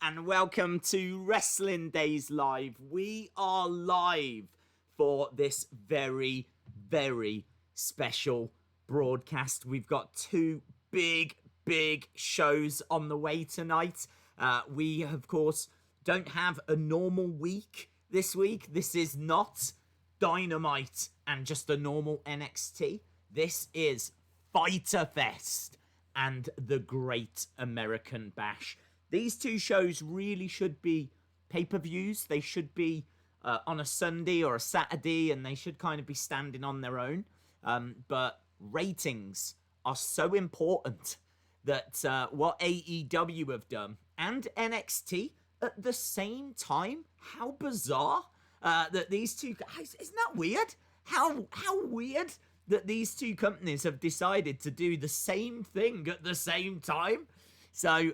and welcome to Wrestling Days Live. We are live for this very, very special broadcast. We've got two big shows on the way tonight. We, of course, don't have a normal week this week. This is not Dynamite and just a normal NXT. This is Fyter Fest and the Great American Bash. These two shows really should be pay-per-views. They should be on a Sunday or a Saturday, and they should kind of be standing on their own. But ratings are so important that what AEW have done and NXT at the same time, how bizarre that these two guys, isn't that weird? How weird that these two companies have decided to do the same thing at the same time. So,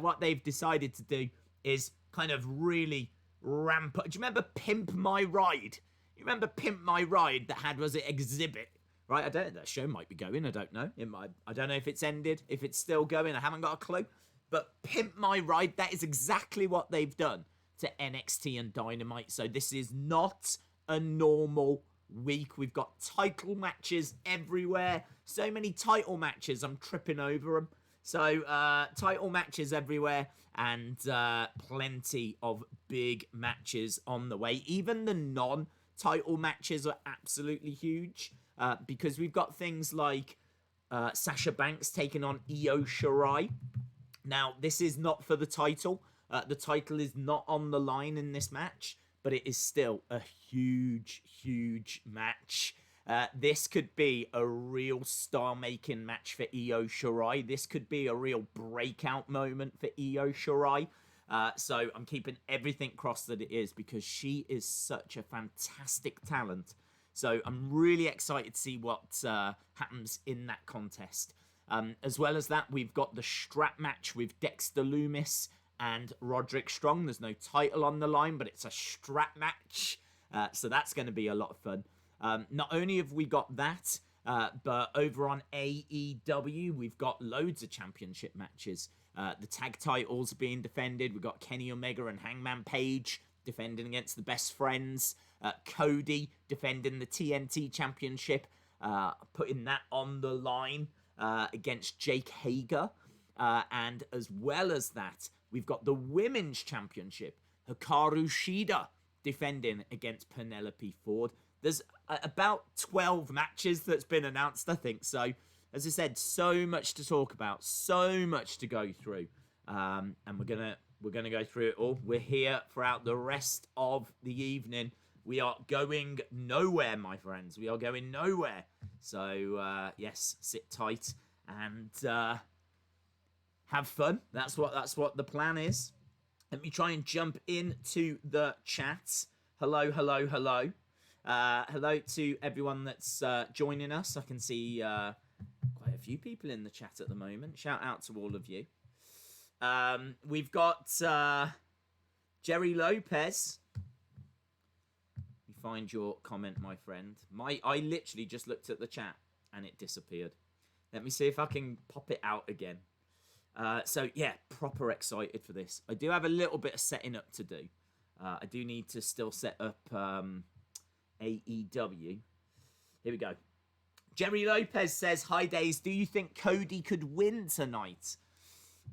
what they've decided to do is kind of really ramp up. Do you remember Pimp My Ride? You remember Pimp My Ride that had, was it Exhibit? Right, I don't know, that show might be going, I don't know. It might, I don't know if it's ended, if it's still going, I haven't got a clue. But Pimp My Ride, that is exactly what they've done to NXT and Dynamite. So this is not a normal week. We've got title matches everywhere. So many title matches, I'm tripping over them. So title matches everywhere, and plenty of big matches on the way. Even the non-title matches are absolutely huge, because we've got things like Sasha Banks taking on Io Shirai. Now, this is not for the title. The title is not on the line in this match, but it is still a huge match. This could be a real star-making match for Io Shirai. This could be a real breakout moment for Io Shirai. So I'm keeping everything crossed that it is, because she is such a fantastic talent. So I'm really excited to see what happens in that contest. As well as that, we've got the strap match with Dexter Lumis and Roderick Strong. There's no title on the line, but it's a strap match. So that's going to be a lot of fun. Not only have we got that, but over on AEW, we've got loads of championship matches. The tag titles are being defended. We've got Kenny Omega and Hangman Page defending against the Best Friends. Cody defending the TNT Championship, putting that on the line against Jake Hager. And as well as that, we've got the Women's Championship. Hikaru Shida defending against Penelope Ford. There's about 12 matches that's been announced, I think. So, as I said, so much to talk about, so much to go through. And we're gonna go through it all. We're here throughout the rest of the evening. We are going nowhere, my friends. We are going nowhere. So, yes, sit tight and have fun. That's what the plan is. Let me try and jump into the chat. Hello. Hello to everyone that's joining us. I can see quite a few people in the chat at the moment. Shout out to all of you. We've got Jerry Lopez. You find your comment, my friend. I literally just looked at the chat and it disappeared. Let me see if I can pop it out again. So yeah, proper excited for this. I do have a little bit of setting up to do. I do need to still set up AEW. Here we go. Jerry Lopez says, "Hi Days, do you think Cody could win tonight?"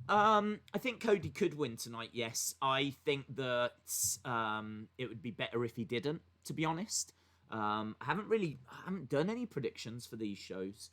I think Cody could win tonight, yes. I think that it would be better if he didn't, to be honest. I haven't done any predictions for these shows.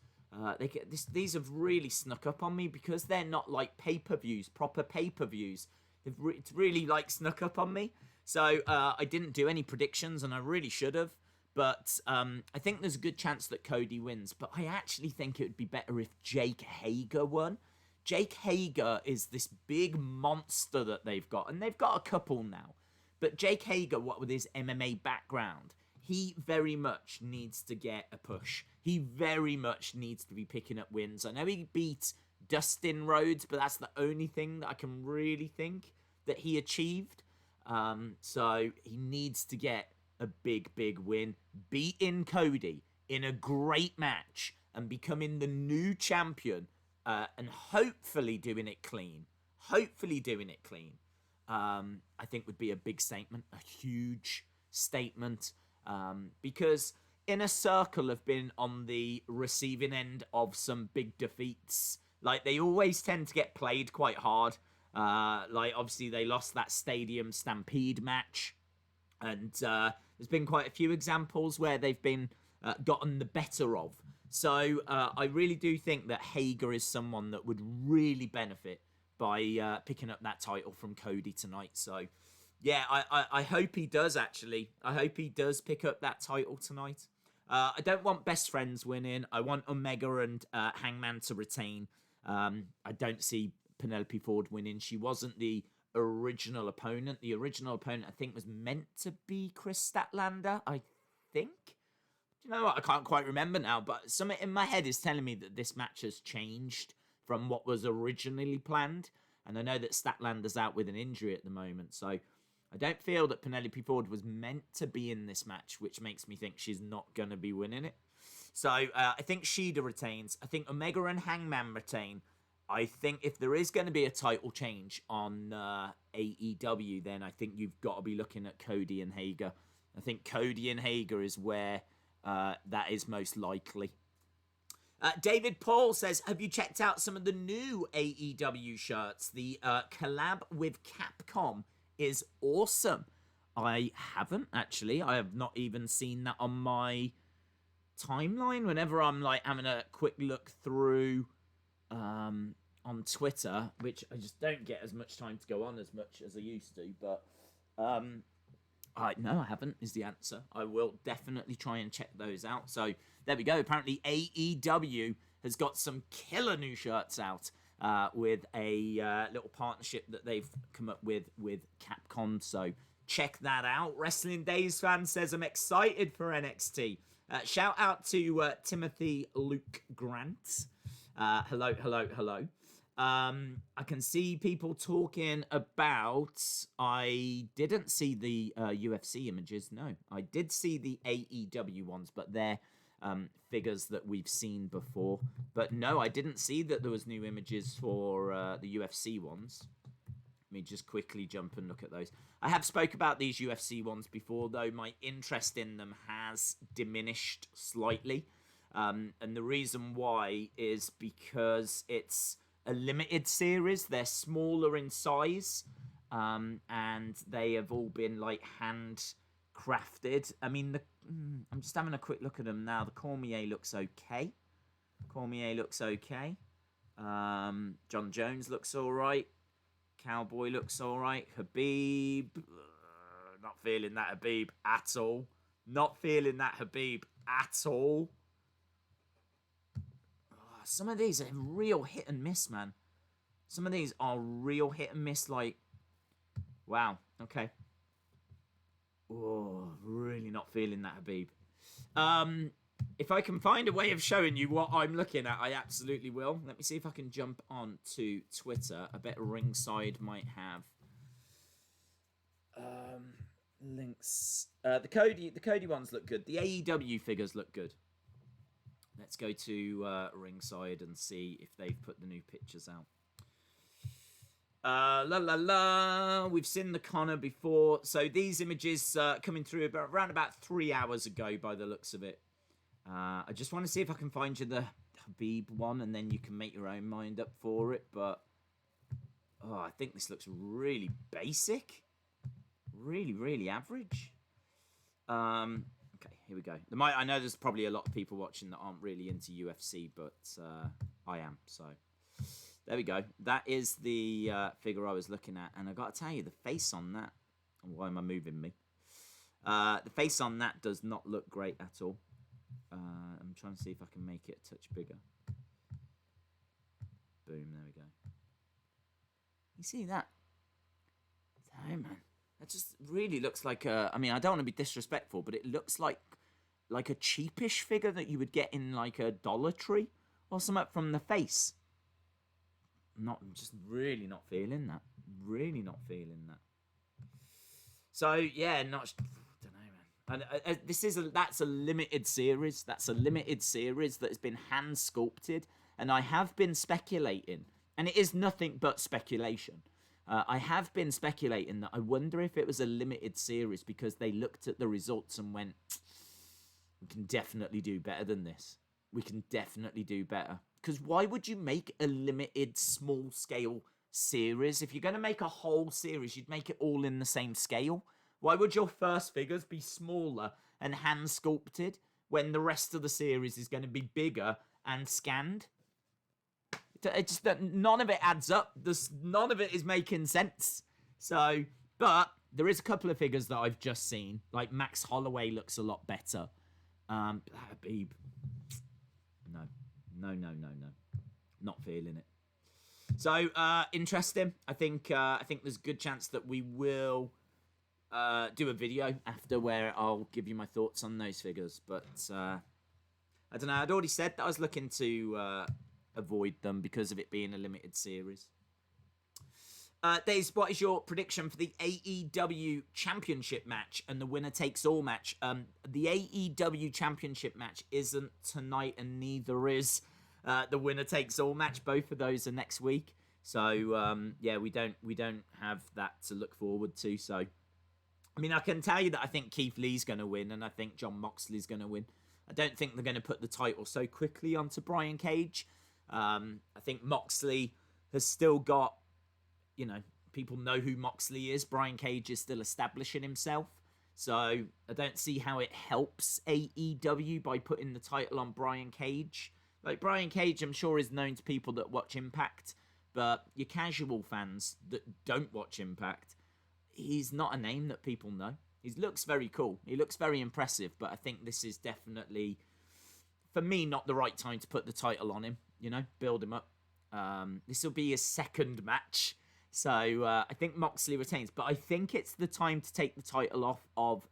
These have really snuck up on me because they're not like pay-per-views, proper pay-per-views. It's really like snuck up on me. So I didn't do any predictions, and I really should have. But I think there's a good chance that Cody wins. But I actually think it would be better if Jake Hager won. Jake Hager is this big monster that they've got, and they've got a couple now. But Jake Hager, what with his MMA background, he very much needs to get a push. He very much needs to be picking up wins. I know he beat Dustin Rhodes, but that's the only thing that I can really think that he achieved. So he needs to get a big win, beating Cody in a great match and becoming the new champion, and hopefully doing it clean. I think would be a big statement, a huge statement, because Inner Circle have been on the receiving end of some big defeats. Like, they always tend to get played quite hard. Like, obviously, they lost that Stadium Stampede match. And there's been quite a few examples where they've been gotten the better of. So I really do think that Hager is someone that would really benefit by picking up that title from Cody tonight. So, yeah, I hope he does, actually. I hope he does pick up that title tonight. I don't want Best Friends winning. I want Omega and Hangman to retain. I don't see Penelope Ford winning. She wasn't the original opponent. The original opponent, I think, was meant to be Chris Statlander, I think. Do you know what? I can't quite remember now, but something in my head is telling me that this match has changed from what was originally planned. And I know that Statlander's out with an injury at the moment, so I don't feel that Penelope Ford was meant to be in this match, which makes me think she's not going to be winning it. So I think Shida retains. I think Omega and Hangman retain. I think if there is going to be a title change on AEW, then I think you've got to be looking at Cody and Hager. I think Cody and Hager is where that is most likely. David Paul says, have you checked out some of the new AEW shirts? The collab with Capcom is awesome. I haven't, actually. I have not even seen that on my timeline. Whenever I'm like having a quick look through on Twitter, which I just don't get as much time to go on as much as I used to, but no, I haven't is the answer. I will definitely try and check those out. So there we go. Apparently AEW has got some killer new shirts out with a little partnership that they've come up with Capcom. So check that out. Wrestling Days fan says, I'm excited for NXT. Shout out to Timothy Luke Grant. Hello. I can see people talking about... I didn't see the UFC images. No, I did see the AEW ones, but they're figures that we've seen before. But no, I didn't see that there was new images for the UFC ones. Let me just quickly jump and look at those. I have spoke about these UFC ones before, though my interest in them has diminished slightly. And the reason why is because it's a limited series. They're smaller in size, and they have all been like handcrafted. I mean, I'm just having a quick look at them now. The Cormier looks okay. John Jones looks all right. Cowboy looks all right. Habib, not feeling that Habib at all. Some of these are real hit and miss, man. Some of these are real hit and miss, like, wow, okay. Oh, really not feeling that Habib. If I can find a way of showing you what I'm looking at, I absolutely will. Let me see if I can jump on to Twitter. I bet Ringside might have links. The Cody ones look good. The AEW figures look good. Let's go to Ringside and see if they've put the new pictures out. We've seen the Connor before. So these images coming through around about 3 hours ago by the looks of it. I just want to see if I can find you the Habib one, and then you can make your own mind up for it. But I think this looks really basic. Really average. Okay, here we go. I know there's probably a lot of people watching that aren't really into UFC, but I am. So there we go. That is the figure I was looking at, and I got to tell you, the face on that. Why am I moving me? The face on that does not look great at all. I'm trying to see if I can make it a touch bigger. Boom, there we go. You see that? Damn, man. That just really looks like I mean, I don't want to be disrespectful, but it looks like a cheapish figure that you would get in like a Dollar Tree or something from the face. Just really not feeling that. So yeah, don't know, man. And that's a limited series. That's a limited series that has been hand sculpted, and I have been speculating, and it is nothing but speculation. I have been speculating that I wonder if it was a limited series because they looked at the results and went, we can definitely do better than this. We can definitely do better. Because why would you make a limited small-scale series? If you're going to make a whole series, you'd make it all in the same scale. Why would your first figures be smaller and hand-sculpted when the rest of the series is going to be bigger and scanned? It's just none of it adds up. None of it is making sense. So, but there is a couple of figures that I've just seen. Like Max Holloway looks a lot better. Habib. No. Not feeling it. So, interesting. I think there's a good chance that we will do a video after where I'll give you my thoughts on those figures. But I don't know. I'd already said that I was looking to avoid them because of it being a limited series. Daze, what is your prediction for the AEW Championship match and the winner takes all match? The AEW Championship match isn't tonight, and neither is the winner takes all match. Both of those are next week. So yeah, we don't have that to look forward to. So I mean, I can tell you that I think Keith Lee's going to win, and I think Jon Moxley's going to win. I don't think they're going to put the title so quickly onto Brian Cage. I think Moxley has still got, you know, people know who Moxley is. Brian Cage is still establishing himself. So I don't see how it helps AEW by putting the title on Brian Cage. Like, Brian Cage, I'm sure, is known to people that watch Impact, but your casual fans that don't watch Impact, he's not a name that people know. He looks very cool. He looks very impressive, but I think this is definitely, for me, not the right time to put the title on him. You know, build him up. This will be his second match. So I think Moxley retains. But I think it's the time to take the title off of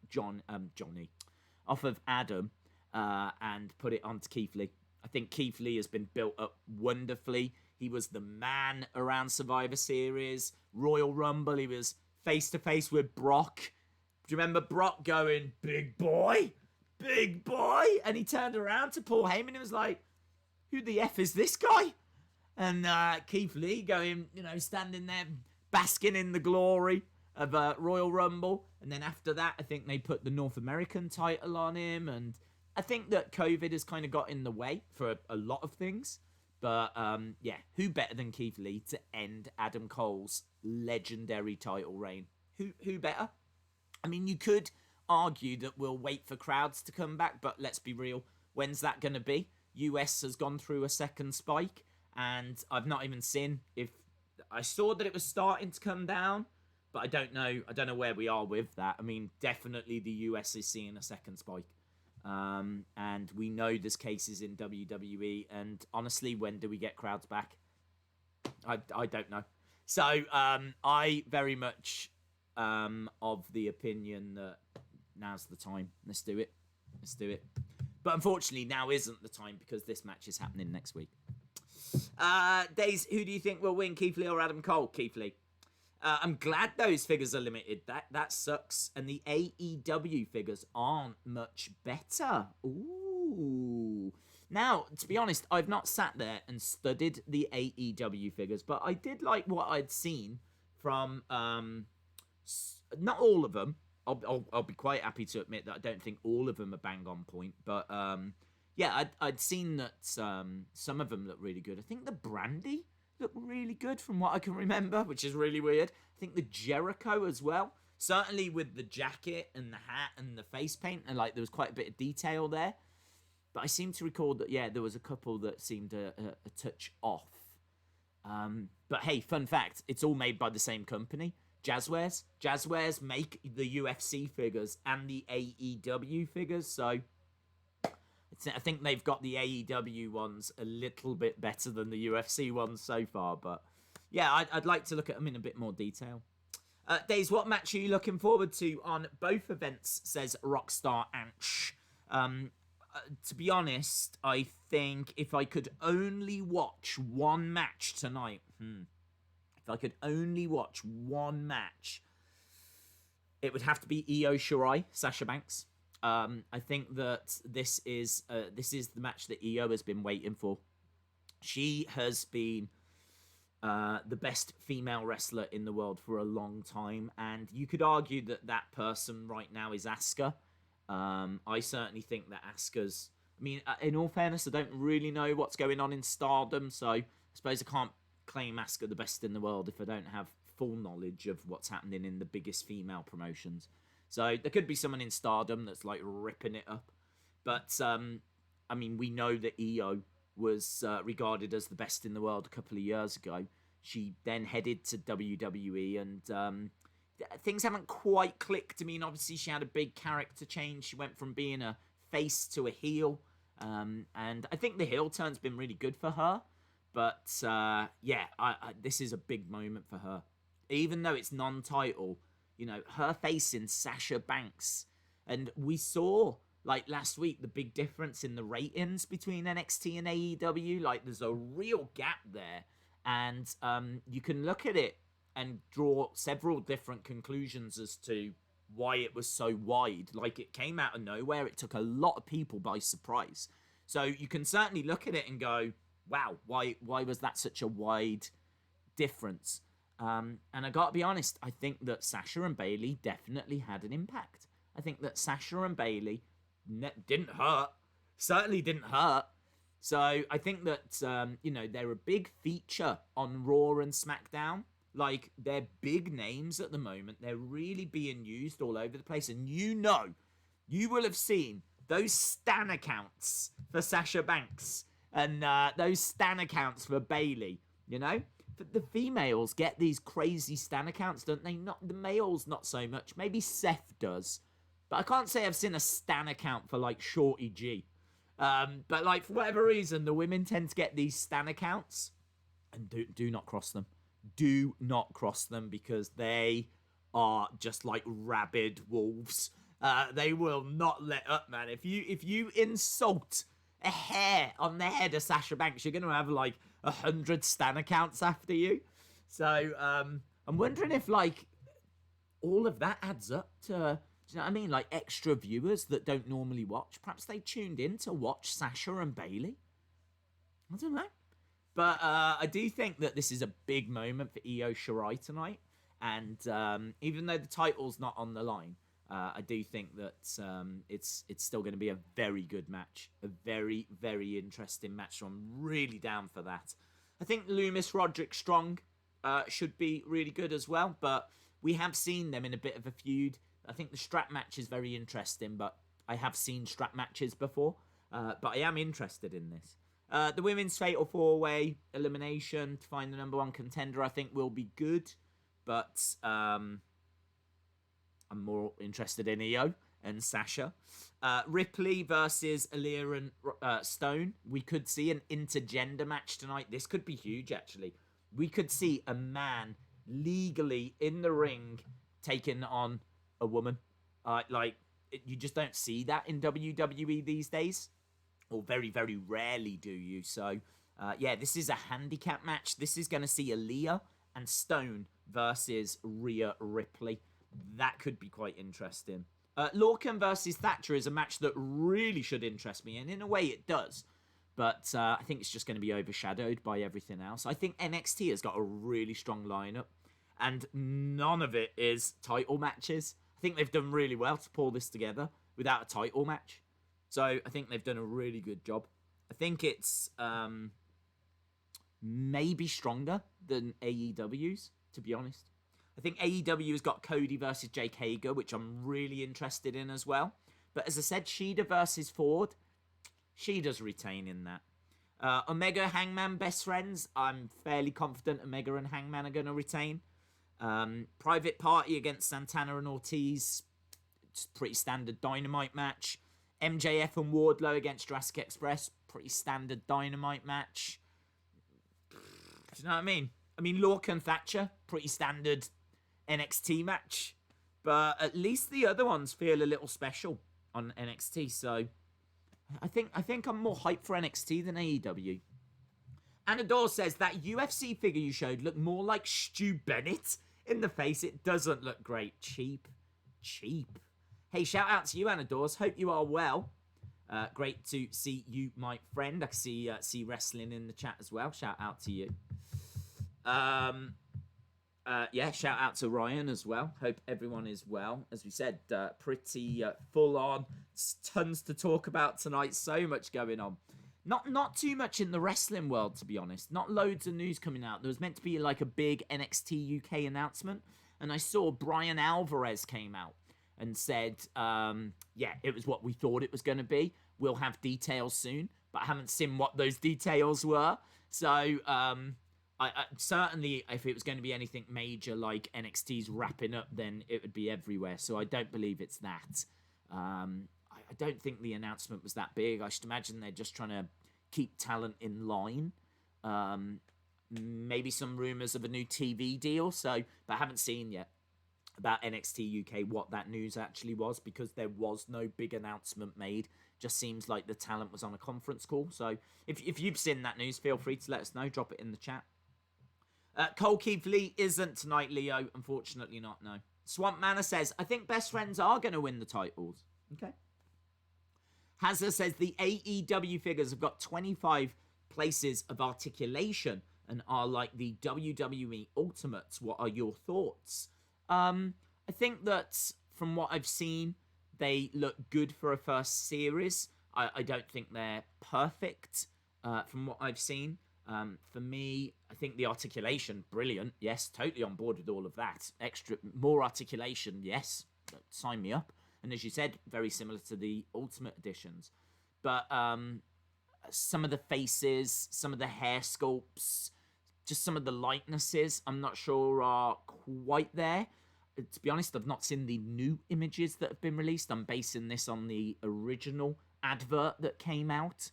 off of Adam, and put it onto Keith Lee. I think Keith Lee has been built up wonderfully. He was the man around Survivor Series, Royal Rumble. He was face-to-face with Brock. Do you remember Brock going, big boy? Big boy? And he turned around to Paul Heyman and was like, who the F is this guy? And Keith Lee going, you know, standing there basking in the glory of Royal Rumble. And then after that, I think they put the North American title on him. And I think that COVID has kind of got in the way for a lot of things. But yeah, who better than Keith Lee to end Adam Cole's legendary title reign? Who better? I mean, you could argue that we'll wait for crowds to come back, but let's be real. When's that going to be? US has gone through a second spike, and I've not even seen if I saw that it was starting to come down, but I don't know where we are with that. I mean, definitely the US is seeing a second spike, and we know there's cases in WWE, and honestly, when do we get crowds back? I don't know. So I very much of the opinion that now's the time. Let's do it. But unfortunately, now isn't the time because this match is happening next week. Daze, who do you think will win, Keith Lee or Adam Cole? Keith Lee. I'm glad those figures are limited. That sucks. And the AEW figures aren't much better. Ooh. Now, to be honest, I've not sat there and studied the AEW figures, but I did like what I'd seen from, not all of them. I'll be quite happy to admit that I don't think all of them are bang on point. But yeah, I'd seen that some of them look really good. I think the Brandy looked really good from what I can remember, which is really weird. I think the Jericho as well. Certainly with the jacket and the hat and the face paint, and like there was quite a bit of detail there. But I seem to recall that, yeah, there was a couple that seemed a touch off. But hey, fun fact, it's all made by the same company. Jazzwares. Jazzwares make the UFC figures and the AEW figures, so I think they've got the AEW ones a little bit better than the UFC ones so far, but yeah, I'd like to look at them in a bit more detail. Daze, what match are you looking forward to on both events, says Rockstar Anch. To be honest, I think if I could only watch one match tonight, if I could only watch one match, it would have to be Io Shirai, Sasha Banks. I think that this is the match that Io has been waiting for. She has been the best female wrestler in the world for a long time, and you could argue that that person right now is Asuka. I certainly think that Asuka's... I mean, in all fairness, I don't really know what's going on in Stardom, so I suppose I can't claim Asuka the best in the world if I don't have full knowledge of what's happening in the biggest female promotions. So there could be someone in Stardom that's like ripping it up. But, I mean, we know that Io was regarded as the best in the world a couple of years ago. She then headed to WWE, and things haven't quite clicked. I mean, obviously she had a big character change. She went from being a face to a heel, and I think the heel turn's been really good for her. But yeah, this is a big moment for her. Even though it's non-title, you know, her facing Sasha Banks. And we saw, like, last week, the big difference in the ratings between NXT and AEW. Like, there's a real gap there. And you can look at it and draw several different conclusions as to why it was so wide. Like, it came out of nowhere. It took a lot of people by surprise. So you can certainly look at it and go, wow, why was that such a wide difference? And I gotta be honest, I think that Sasha and Bayley definitely had an impact. I think that Sasha and Bayley didn't hurt. Certainly didn't hurt. So I think that, you know, they're a big feature on Raw and SmackDown. Like, they're big names at the moment. They're really being used all over the place. And you know, you will have seen those Stan accounts for Sasha Banks and those Stan accounts for Bayley, you know? But the females get these crazy Stan accounts, don't they? Not the males, not so much. Maybe Seth does. But I can't say I've seen a Stan account for, like, Shorty G. But, like, for whatever reason, the women tend to get these Stan accounts. And do not cross them. Do not cross them, because they are just like rabid wolves. They will not let up, man. If you insult a hair on the head of Sasha Banks, you're going to have, like, 100 Stan accounts after you. So, I'm wondering if, like, all of that adds up to, do you know what I mean? Like, extra viewers that don't normally watch. Perhaps they tuned in to watch Sasha and Bayley. I don't know. But I do think that this is a big moment for Io Shirai tonight. And even though the title's not on the line, I do think that it's still going to be a very good match. A very, very interesting match. So I'm really down for that. I think Lumis, Roderick Strong should be really good as well. But we have seen them in a bit of a feud. I think the strap match is very interesting. But I have seen strap matches before. But I am interested in this. The women's fatal 4-way elimination to find the number one contender, I think, will be good. But I'm more interested in Io and Sasha. Ripley versus Aaliyah and Stone. We could see an intergender match tonight. This could be huge, actually. We could see a man legally in the ring taking on a woman. You just don't see that in WWE these days. Or very, very rarely do you. So, yeah, this is a handicap match. This is going to see Aaliyah and Stone versus Rhea Ripley. That could be quite interesting. Lorcan versus Thatcher is a match that really should interest me. And in a way, it does. But I think it's just going to be overshadowed by everything else. I think NXT has got a really strong lineup. And none of it is title matches. I think they've done really well to pull this together without a title match. So I think they've done a really good job. I think it's maybe stronger than AEW's, to be honest. I think AEW has got Cody versus Jake Hager, which I'm really interested in as well. But as I said, Shida versus Ford, Shida's retaining that. Omega, Hangman, best friends. I'm fairly confident Omega and Hangman are going to retain. Private Party against Santana and Ortiz. It's a pretty standard Dynamite match. MJF and Wardlow against Jurassic Express. Pretty standard Dynamite match. Do you know what I mean? I mean, Lorcan and Thatcher. Pretty standard NXT match. But at least the other ones feel a little special on NXT. So I think I'm more hyped for NXT than AEW. Anador says that UFC figure you showed looked more like Stu Bennett in the face. It doesn't look great. Cheap. Hey, shout out to you, Anadors. Hope you are well. Great to see you, my friend. I can see wrestling in the chat as well. Shout out to you. Yeah, shout out to Ryan as well. Hope everyone is well. As we said, pretty full on. Tons to talk about tonight. So much going on. Not too much in the wrestling world, to be honest. Not loads of news coming out. There was meant to be like a big NXT UK announcement, and I saw Brian Alvarez came out and said, yeah, it was what we thought it was going to be. We'll have details soon, but I haven't seen what those details were. So, I certainly, if it was going to be anything major like NXT's wrapping up, then it would be everywhere. So I don't believe it's that. I don't think the announcement was that big. I should imagine they're just trying to keep talent in line. Maybe some rumours of a new TV deal. So, but I haven't seen yet about NXT UK what that news actually was, because there was no big announcement made. Just seems like the talent was on a conference call. So if you've seen that news, feel free to let us know. Drop it in the chat. Cole Keith Lee isn't tonight, Leo. Unfortunately not, no. Swamp Manor says, I think Best Friends are going to win the titles. Okay. Hazza says, the AEW figures have got 25 places of articulation and are like the WWE Ultimates. What are your thoughts? I think that from what I've seen, they look good for a first series. I don't think they're perfect from what I've seen. For me, I think the articulation, brilliant. Yes, totally on board with all of that. More articulation, yes. Sign me up. And as you said, very similar to the Ultimate Editions. But some of the faces, some of the hair sculpts, just some of the likenesses, I'm not sure are quite there. To be honest, I've not seen the new images that have been released. I'm basing this on the original advert that came out.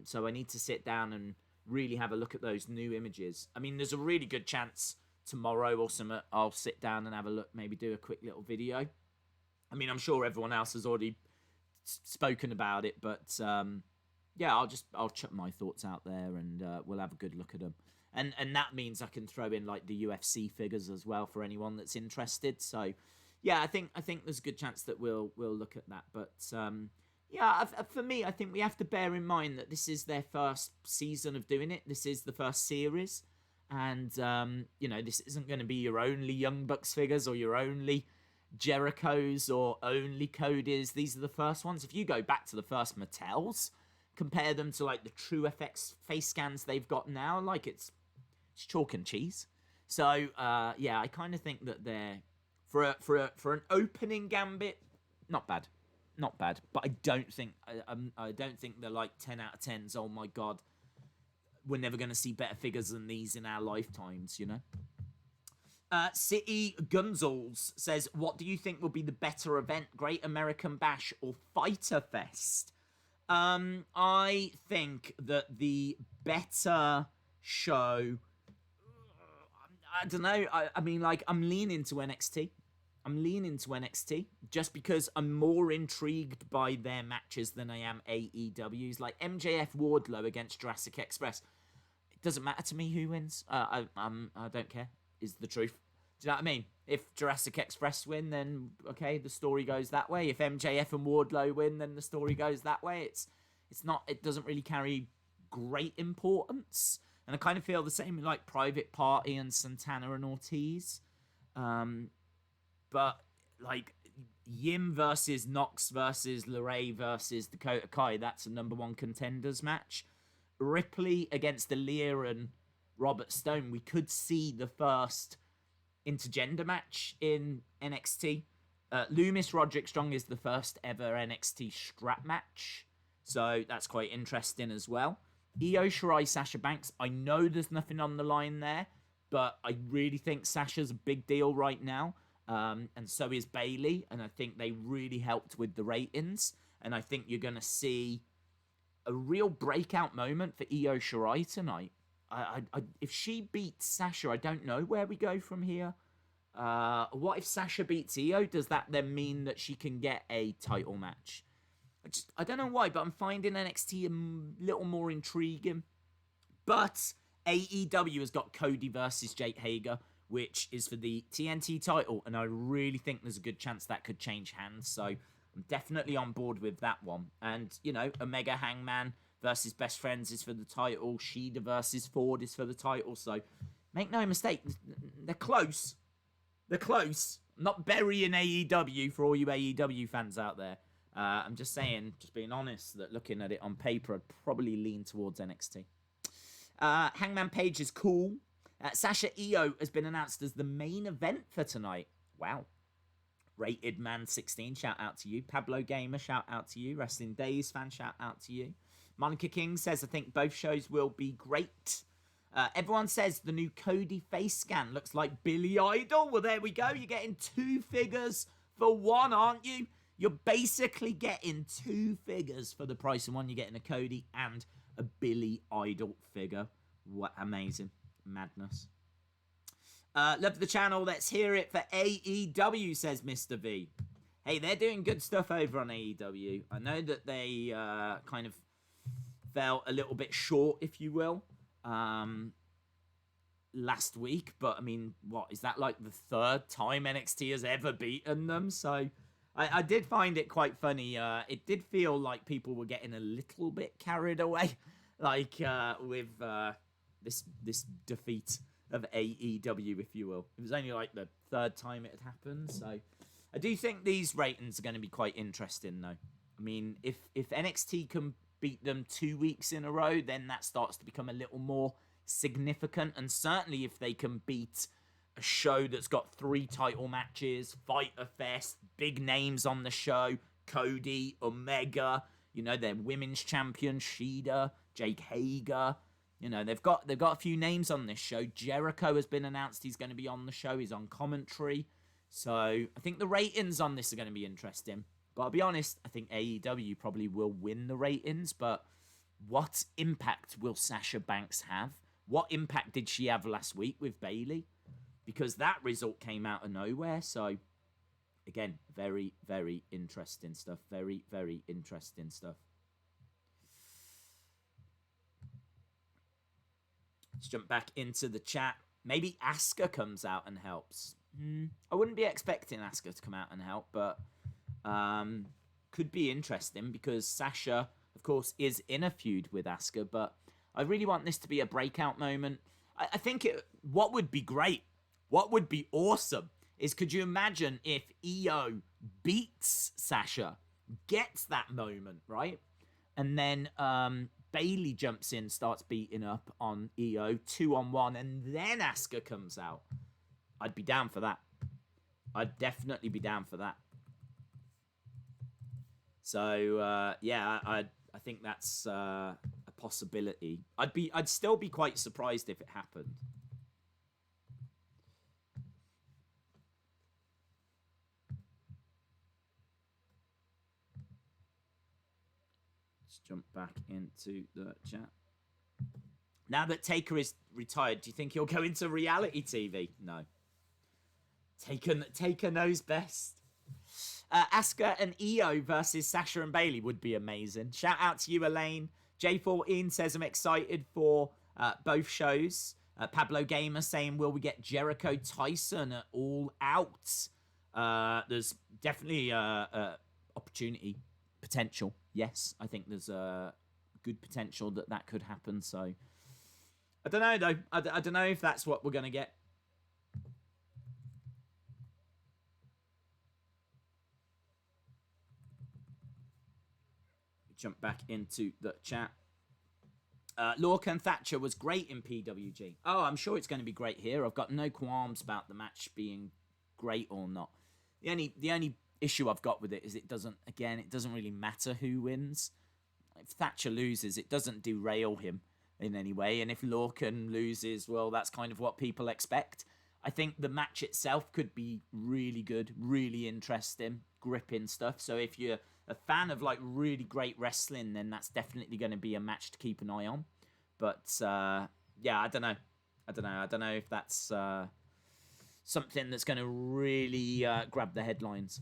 So I need to sit down and really have a look at those new images. I mean, there's a really good chance tomorrow or something I'll sit down and have a look, maybe do a quick little video. I mean, I'm sure everyone else has already spoken about it, but yeah, I'll chuck my thoughts out there and we'll have a good look at them. And that means I can throw in like the UFC figures as well for anyone that's interested. So yeah, I think there's a good chance that we'll look at that. But yeah, for me, I think we have to bear in mind that this is their first season of doing it. This is the first series, and you know, this isn't going to be your only Young Bucks figures or your only Jerichos or only Cody's. These are the first ones. If you go back to the first Mattels, compare them to like the True FX face scans they've got now, like it's chalk and cheese. So yeah, I kind of think that they're for an opening gambit, not bad. Not bad, but I don't think they're like 10 out of 10s. Oh my god, we're never going to see better figures than these in our lifetimes, you know. City Gunzels says, what do you think will be the better event, Great American Bash or Fyter Fest? I think that the better show, I don't know, I mean, like, I'm leaning to NXT. Just because I'm more intrigued by their matches than I am AEW's. Like MJF Wardlow against Jurassic Express. It doesn't matter to me who wins. I don't care, is the truth. Do you know what I mean? If Jurassic Express win, then okay, the story goes that way. If MJF and Wardlow win, then the story goes that way. It doesn't really carry great importance. And I kind of feel the same with like Private Party and Santana and Ortiz. But, like, Yim versus Nox versus LeRae versus Dakota Kai, that's a #1 contenders match. Ripley against Aaliyah and Robert Stone, we could see the first intergender match in NXT. Lumis Roderick Strong is the first ever NXT strap match. So that's quite interesting as well. Io Shirai, Sasha Banks, I know there's nothing on the line there, but I really think Sasha's a big deal right now. And so is Bailey, and I think they really helped with the ratings. And I think you're going to see a real breakout moment for Io Shirai tonight. If she beats Sasha, I don't know where we go from here. What if Sasha beats Io? Does that then mean that she can get a title match? I don't know why, but I'm finding NXT a little more intriguing. But AEW has got Cody versus Jake Hager, which is for the TNT title, and I really think there's a good chance that could change hands, so I'm definitely on board with that one. And, you know, Omega Hangman versus Best Friends is for the title, Shida versus Ford is for the title, so Make no mistake, they're close. They're close. I'm not burying AEW for all you AEW fans out there. I'm just saying, just being honest, that looking at it on paper, I'd probably lean towards NXT. Hangman Page is cool. Sasha Io has been announced as the main event for tonight. Wow. Rated Man 16, shout out to you. Pablo Gamer, shout out to you. Wrestling Days fan, shout out to you. Monica King says, I think both shows will be great. Everyone says the new Cody face scan looks like Billy Idol. Well, there we go. You're getting 2 figures for one, aren't you? You're basically getting 2 figures for the price of one. You're getting a Cody and a Billy Idol figure. What amazing. Madness. Love the channel. Let's hear it for AEW, says Mr. V. Hey, they're doing good stuff over on AEW. I know that they kind of fell a little bit short, if you will, last week. But, I mean, what? Is that like the 3rd time NXT has ever beaten them? So, I did find it quite funny. It did feel like people were getting a little bit carried away, like with this defeat of AEW, if you will. It was only like the 3rd time it had happened, so I do think these ratings are going to be quite interesting, though. I mean, if NXT can beat them 2 weeks in a row, then that starts to become a little more significant, and certainly if they can beat a show that's got 3 title matches, Fyter Fest, big names on the show, Cody, Omega, you know, their women's champion, Shida, Jake Hager. You know, they've got a few names on this show. Jericho has been announced. He's going to be on the show. He's on commentary. So I think the ratings on this are going to be interesting. But I'll be honest, I think AEW probably will win the ratings. But what impact will Sasha Banks have? What impact did she have last week with Bayley? Because that result came out of nowhere. So, again, very, very interesting stuff. Very, very interesting stuff. Let's jump back into the chat. Maybe Asuka comes out and helps. I wouldn't be expecting Asuka to come out and help, but could be interesting because Sasha, of course, is in a feud with Asuka, but I really want this to be a breakout moment. I think what would be great, what would be awesome, is could you imagine if Io beats Sasha, gets that moment, right? And then Bayley jumps in, starts beating up on Io, 2-on-1, and then Asuka comes out. I'd be down for that. I'd definitely be down for that. So, yeah, I think that's a possibility. I'd still be quite surprised if it happened. Jump back into the chat. Now that Taker is retired, do you think he'll go into reality TV? No. Taker knows best. Asuka and Io versus Sasha and Bayley would be amazing. Shout out to you, Elaine. J14 says I'm excited for both shows. Pablo Gamer saying, will we get Jericho Tyson at All Out? There's definitely opportunity, potential. Yes, I think there's a good potential that could happen. So, I don't know, though. I don't know if that's what we're going to get. Jump back into the chat. Lorcan and Thatcher was great in PWG. Oh, I'm sure it's going to be great here. I've got no qualms about the match being great or not. The only issue I've got with it is it doesn't really matter who wins. If Thatcher loses, it doesn't derail him in any way. And if Lorcan loses, well, that's kind of what people expect. I think the match itself could be really good, really interesting, gripping stuff. So if you're a fan of like really great wrestling, then that's definitely going to be a match to keep an eye on. But yeah, I don't know. I don't know if that's something that's going to really grab the headlines.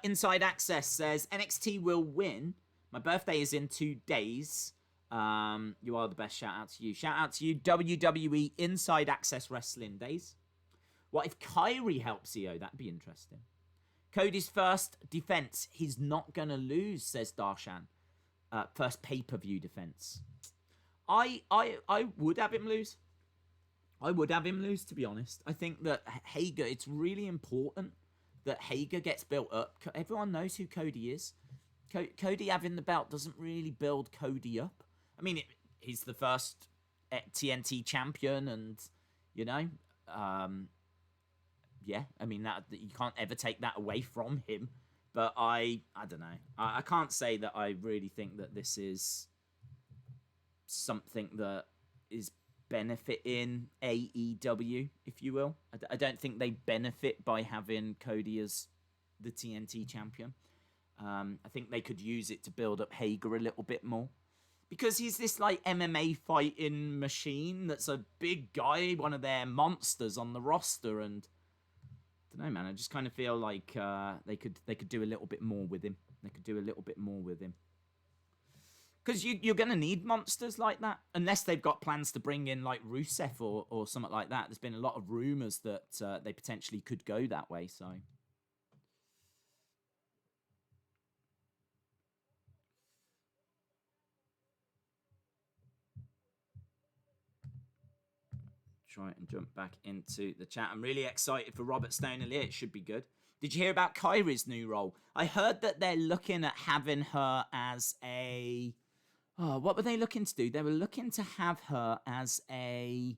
Inside Access says, NXT will win. My birthday is in 2 days. You are the best. Shout out to you. Shout out to you. WWE Inside Access Wrestling Days. What if Kyrie helps Io? That'd be interesting. Cody's first defense. He's not going to lose, says Darshan. First pay-per-view defense. I would have him lose. I would have him lose, to be honest. I think that Hager, it's really important that Hager gets built up. Everyone knows who Cody is. Cody having the belt doesn't really build Cody up. I mean, he's the first TNT champion, and, you know, yeah, I mean, that you can't ever take that away from him. But I don't know. I can't say that I really think that this is something that is benefiting AEW, if you will. I don't think they benefit by having Cody as the TNT champion. I think they could use it to build up Hager a little bit more. Because he's this, like, MMA fighting machine that's a big guy, one of their monsters on the roster, and I don't know, man. I just kind of feel like they could do a little bit more with him. They could do a little bit more with him. Because you're going to need monsters like that. Unless they've got plans to bring in, like, Rusev or something like that. There's been a lot of rumours that they potentially could go that way, so... Try and jump back into the chat. I'm really excited for Robert Stone and Leah. It should be good. Did you hear about Kairi's new role? I heard that they're looking at having her as a... Oh, what were they looking to do? They were looking to have her as a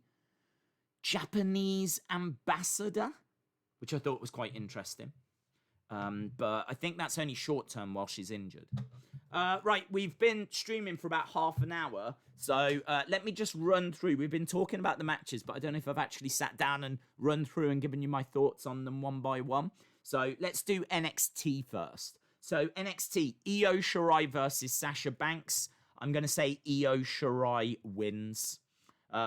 Japanese ambassador, which I thought was quite interesting. But I think that's only short term while she's injured. Right, we've been streaming for about half an hour, so let me just run through. We've been talking about the matches, but I don't know if I've actually sat down and run through and given you my thoughts on them one by one. So let's do NXT first. So NXT, Io Shirai versus Sasha Banks. I'm going to say Io Shirai wins.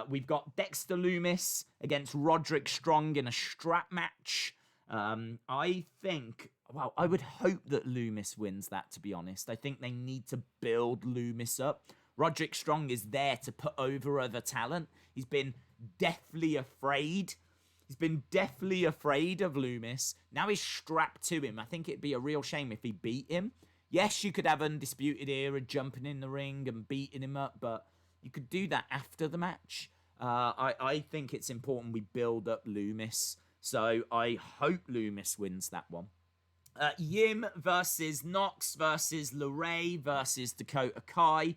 We've got Dexter Lumis against Roderick Strong in a strap match. I think... Well, I would hope that Lumis wins that, to be honest. I think they need to build Lumis up. Roderick Strong is there to put over other talent. He's been deathly afraid. He's been deathly afraid of Lumis. Now he's strapped to him. I think it'd be a real shame if he beat him. Yes, you could have Undisputed Era jumping in the ring and beating him up, but you could do that after the match. I think it's important we build up Lumis. So I hope Lumis wins that one. Yim versus Nox versus LeRae versus Dakota Kai.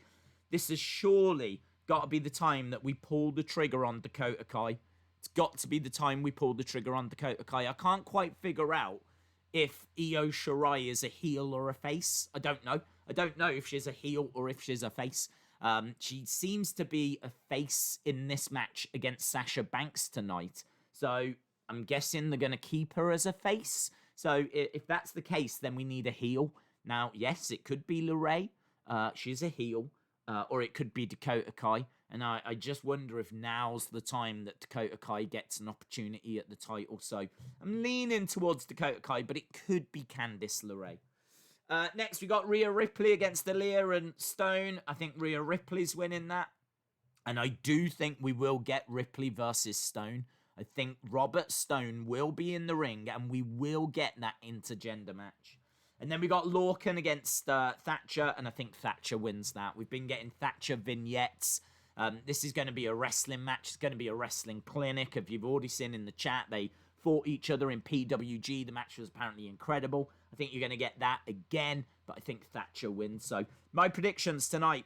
This has surely got to be the time that we pull the trigger on Dakota Kai. It's got to be the time we pull the trigger on Dakota Kai. I can't quite figure out if Io Shirai is a heel or a face. I don't know. I don't know if she's a heel or if she's a face. She seems to be a face in this match against Sasha Banks tonight. So I'm guessing they're going to keep her as a face. So if that's the case, then we need a heel. Now, yes, it could be LeRae. She's a heel. Or it could be Dakota Kai. And I just wonder if now's the time that Dakota Kai gets an opportunity at the title. So I'm leaning towards Dakota Kai, but it could be Candice LeRae. Next, we got Rhea Ripley against Aaliyah and Stone. I think Rhea Ripley's winning that. And I do think we will get Ripley versus Stone. I think Robert Stone will be in the ring and we will get that intergender match. And then we got Lorcan against Thatcher, and I think Thatcher wins that. We've been getting Thatcher vignettes. This is going to be a wrestling match. It's going to be a wrestling clinic. If you've already seen in the chat, they fought each other in PWG. The match was apparently incredible. I think you're going to get that again, but I think Thatcher wins. So my predictions tonight: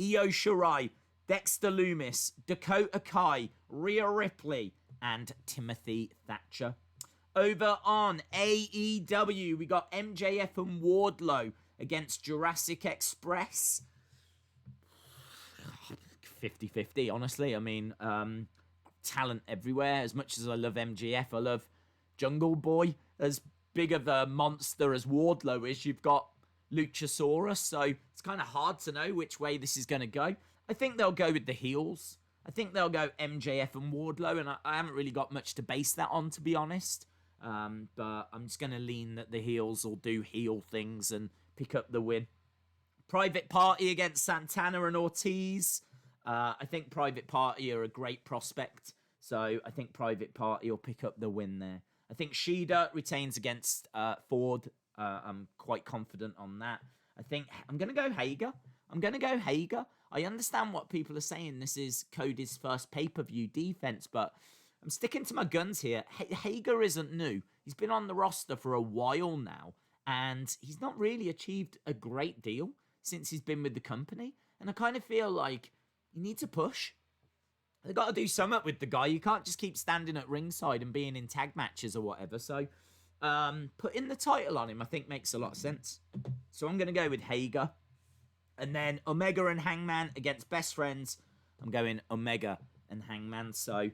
Io Shirai, Dexter Lumis, Dakota Kai, Rhea Ripley, and Timothy Thatcher. Over on AEW, we got MJF and Wardlow against Jurassic Express. 50-50, honestly. I mean, talent everywhere. As much as I love MJF, I love Jungle Boy. As big of a monster as Wardlow is, you've got Luchasaurus, so it's kind of hard to know which way this is going to go. I think they'll go with the heels. I think they'll go MJF and Wardlow, and I haven't really got much to base that on, to be honest. But I'm just going to lean that the heels will do heel things and pick up the win. Private Party against Santana and Ortiz. I think Private Party are a great prospect, so I think Private Party will pick up the win there. I think Shida retains against Ford. I'm quite confident on that. I think I'm going to go Hager. I'm going to go Hager. I understand what people are saying. This is Cody's first pay-per-view defense, but I'm sticking to my guns here. Hager isn't new. He's been on the roster for a while now, and he's not really achieved a great deal since he's been with the company. And I kind of feel like you need to push. They've got to do something with the guy. You can't just keep standing at ringside and being in tag matches or whatever. So putting the title on him, I think, makes a lot of sense. So I'm going to go with Hager. And then Omega and Hangman against Best Friends. I'm going Omega and Hangman. So,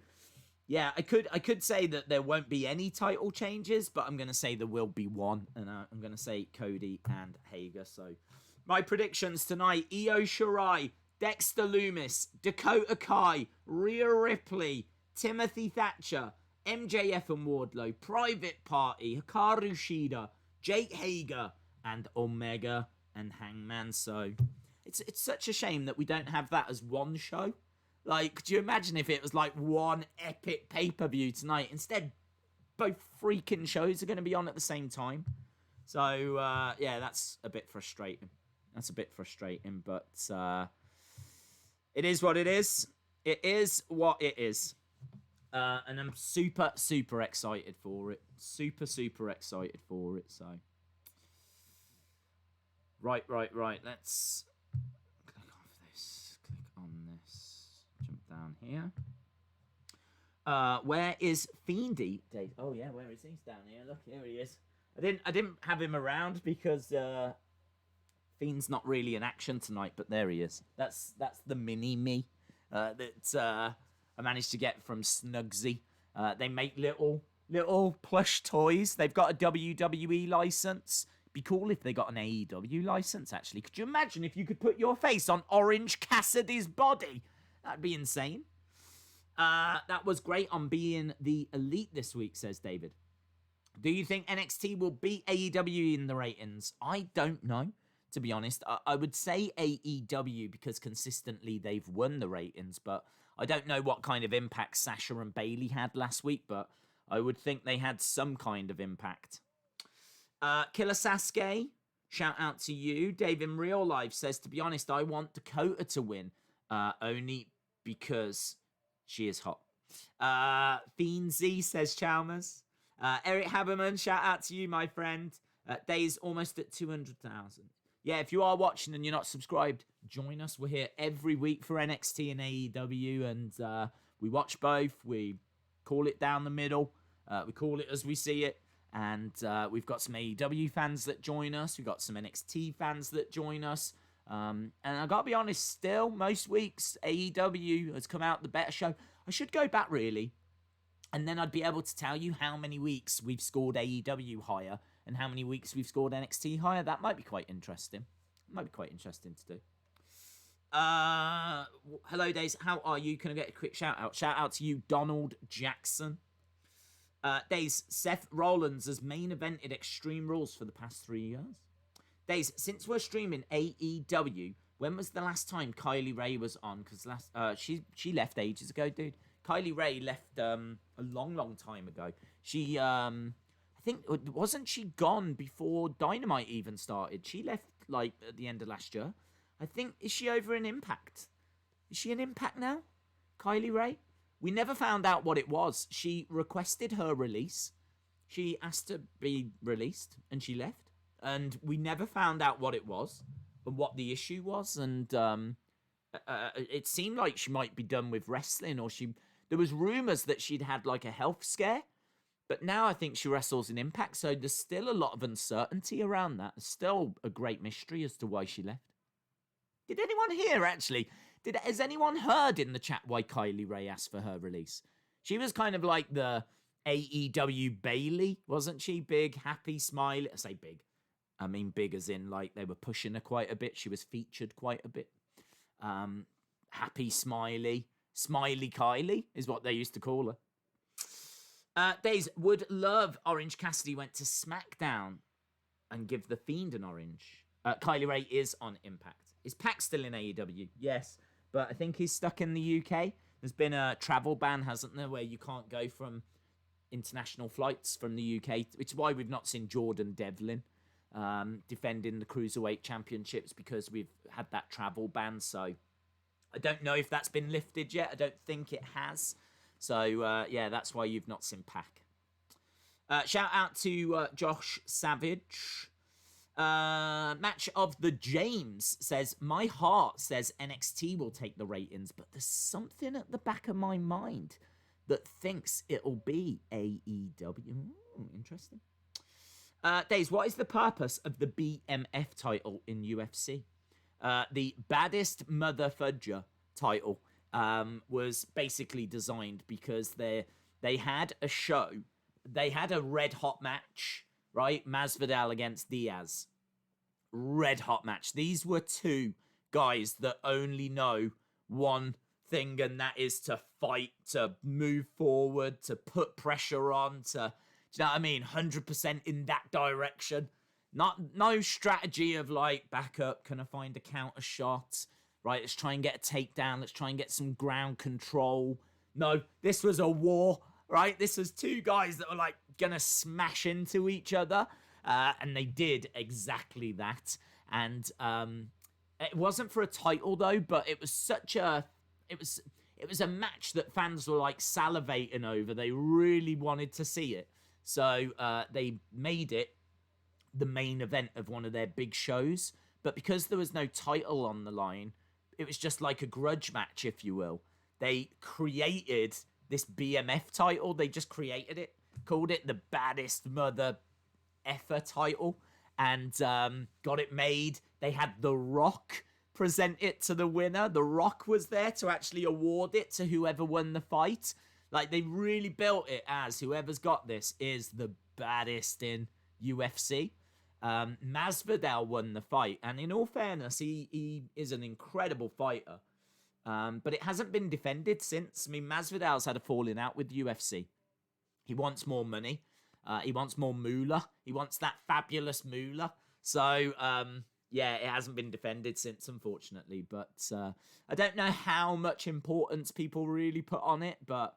yeah, I could say that there won't be any title changes, but I'm going to say there will be one. And I'm going to say Cody and Hager. So, my predictions tonight: Io Shirai, Dexter Lumis, Dakota Kai, Rhea Ripley, Timothy Thatcher, MJF and Wardlow, Private Party, Hikaru Shida, Jake Hager, and Omega and Hangman. So it's such a shame that we don't have that as one show. Like, could you imagine if it was like one epic pay-per-view tonight? Instead, both freaking shows are going to be on at the same time. So, yeah, that's a bit frustrating. But it is what it is. It is what it is. And I'm super, super excited for it. Super, super excited for it, so... Right. Let's click on this. Jump down here. Where is Fiendy? Dave? Oh yeah, where is he? He's down here. Look, here he is. I didn't have him around because Fiend's not really in action tonight, but there he is. That's the mini me that I managed to get from Snugsy. They make little plush toys. They've got a WWE license. Be cool if they got an AEW license, actually. Could you imagine if you could put your face on Orange Cassidy's body? That'd be insane. That was great on being the elite this week, says David. Do you think NXT will beat AEW in the ratings? I don't know, to be honest. I would say AEW because consistently they've won the ratings, but I don't know what kind of impact Sasha and Bayley had last week, but I would think they had some kind of impact. Killer Sasuke, shout out to you. Dave in real life says, to be honest, I want Dakota to win, only because she is hot. Fiendsy, says Chalmers. Eric Haberman, shout out to you, my friend. Days almost at 200,000. Yeah, if you are watching and you're not subscribed, join us. We're here every week for NXT and AEW, and we watch both. We call it down the middle. We call it as we see it. And we've got some AEW fans that join us. We've got some NXT fans that join us. And I got to be honest, still, most weeks, AEW has come out the better show. I should go back, really. And then I'd be able to tell you how many weeks we've scored AEW higher and how many weeks we've scored NXT higher. That might be quite interesting. To do. Hello, Days. How are you? Can I get a quick shout out? Shout out to you, Donald Jackson. Days, Seth Rollins has main evented Extreme Rules for the past 3 years. Days, since we're streaming AEW, when was the last time Kylie Ray was on? Because she left ages ago, dude. Kylie Ray left a long time ago. She, I think, wasn't she gone before Dynamite even started? She left, like, at the end of last year. I think, is she over in Impact? Is she in Impact now? Kylie Ray? We never found out what it was. She requested her release. She asked to be released, and she left. And we never found out what it was and what the issue was. And it seemed like she might be done with wrestling, or there was rumors that she'd had like a health scare. But now I think she wrestles in Impact, so there's still a lot of uncertainty around that. There's still a great mystery as to why she left. Did anyone hear, actually? Has anyone heard in the chat why Kylie Ray asked for her release? She was kind of like the AEW Bayley, wasn't she? Big, happy, smiley. I say big. I mean big as in like they were pushing her quite a bit. She was featured quite a bit. Happy, smiley. Smiley Kylie is what they used to call her. Days, would love Orange Cassidy went to SmackDown and give the Fiend an orange. Kylie Ray is on Impact. Is Pac still in AEW? Yes. But I think he's stuck in the UK. There's been a travel ban, hasn't there, where you can't go from international flights from the UK, which is why we've not seen Jordan Devlin defending the Cruiserweight Championships because we've had that travel ban. So I don't know if that's been lifted yet. I don't think it has. So, yeah, that's why you've not seen Pac. Shout out to Josh Savage. Match of the James says, my heart says NXT will take the ratings, but there's something at the back of my mind that thinks it'll be AEW. Interesting. Days, what is the purpose of the BMF title in UFC? The baddest mother fudger title was basically designed because they had a show. They had a red hot match, right? Masvidal against Diaz. Red hot match. These were two guys that only know one thing, and that is to fight, to move forward, to put pressure on, to, do you know what I mean? 100% in that direction. No strategy of like, back up, can I find a counter shot? Right, let's try and get a takedown. Let's try and get some ground control. No, this was a war, right? This was two guys that were like gonna smash into each other. And they did exactly that. And it wasn't for a title though, but it was such a... It was a match that fans were like salivating over. They really wanted to see it. So they made it the main event of one of their big shows. But because there was no title on the line, it was just like a grudge match, if you will. They created this BMF title. They just created it. Called it the baddest mother effer title. And got it made. They had The Rock present it to the winner. The Rock was there to actually award it to whoever won the fight. Like, they really built it as whoever's got this is the baddest in UFC. Masvidal won the fight, and in all fairness, he is an incredible fighter. But it hasn't been defended since. I mean, Masvidal's had a falling out with UFC. He wants more money. He wants more moolah. He wants that fabulous moolah. So, yeah, it hasn't been defended since, unfortunately. But I don't know how much importance people really put on it. But,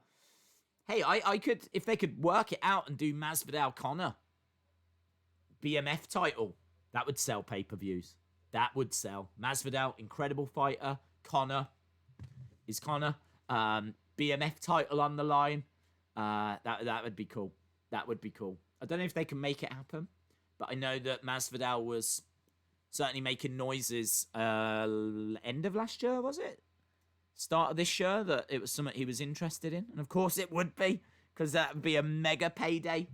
hey, I could, if they could work it out and do Masvidal Conor BMF title, that would sell pay-per-views. That would sell. Masvidal, incredible fighter. Conor is Conor. BMF title on the line. That would be cool. That would be cool. I don't know if they can make it happen, but I know that Masvidal was certainly making noises end of last year, was it? Start of this year, that it was something he was interested in. And of course it would be, because that would be a mega payday.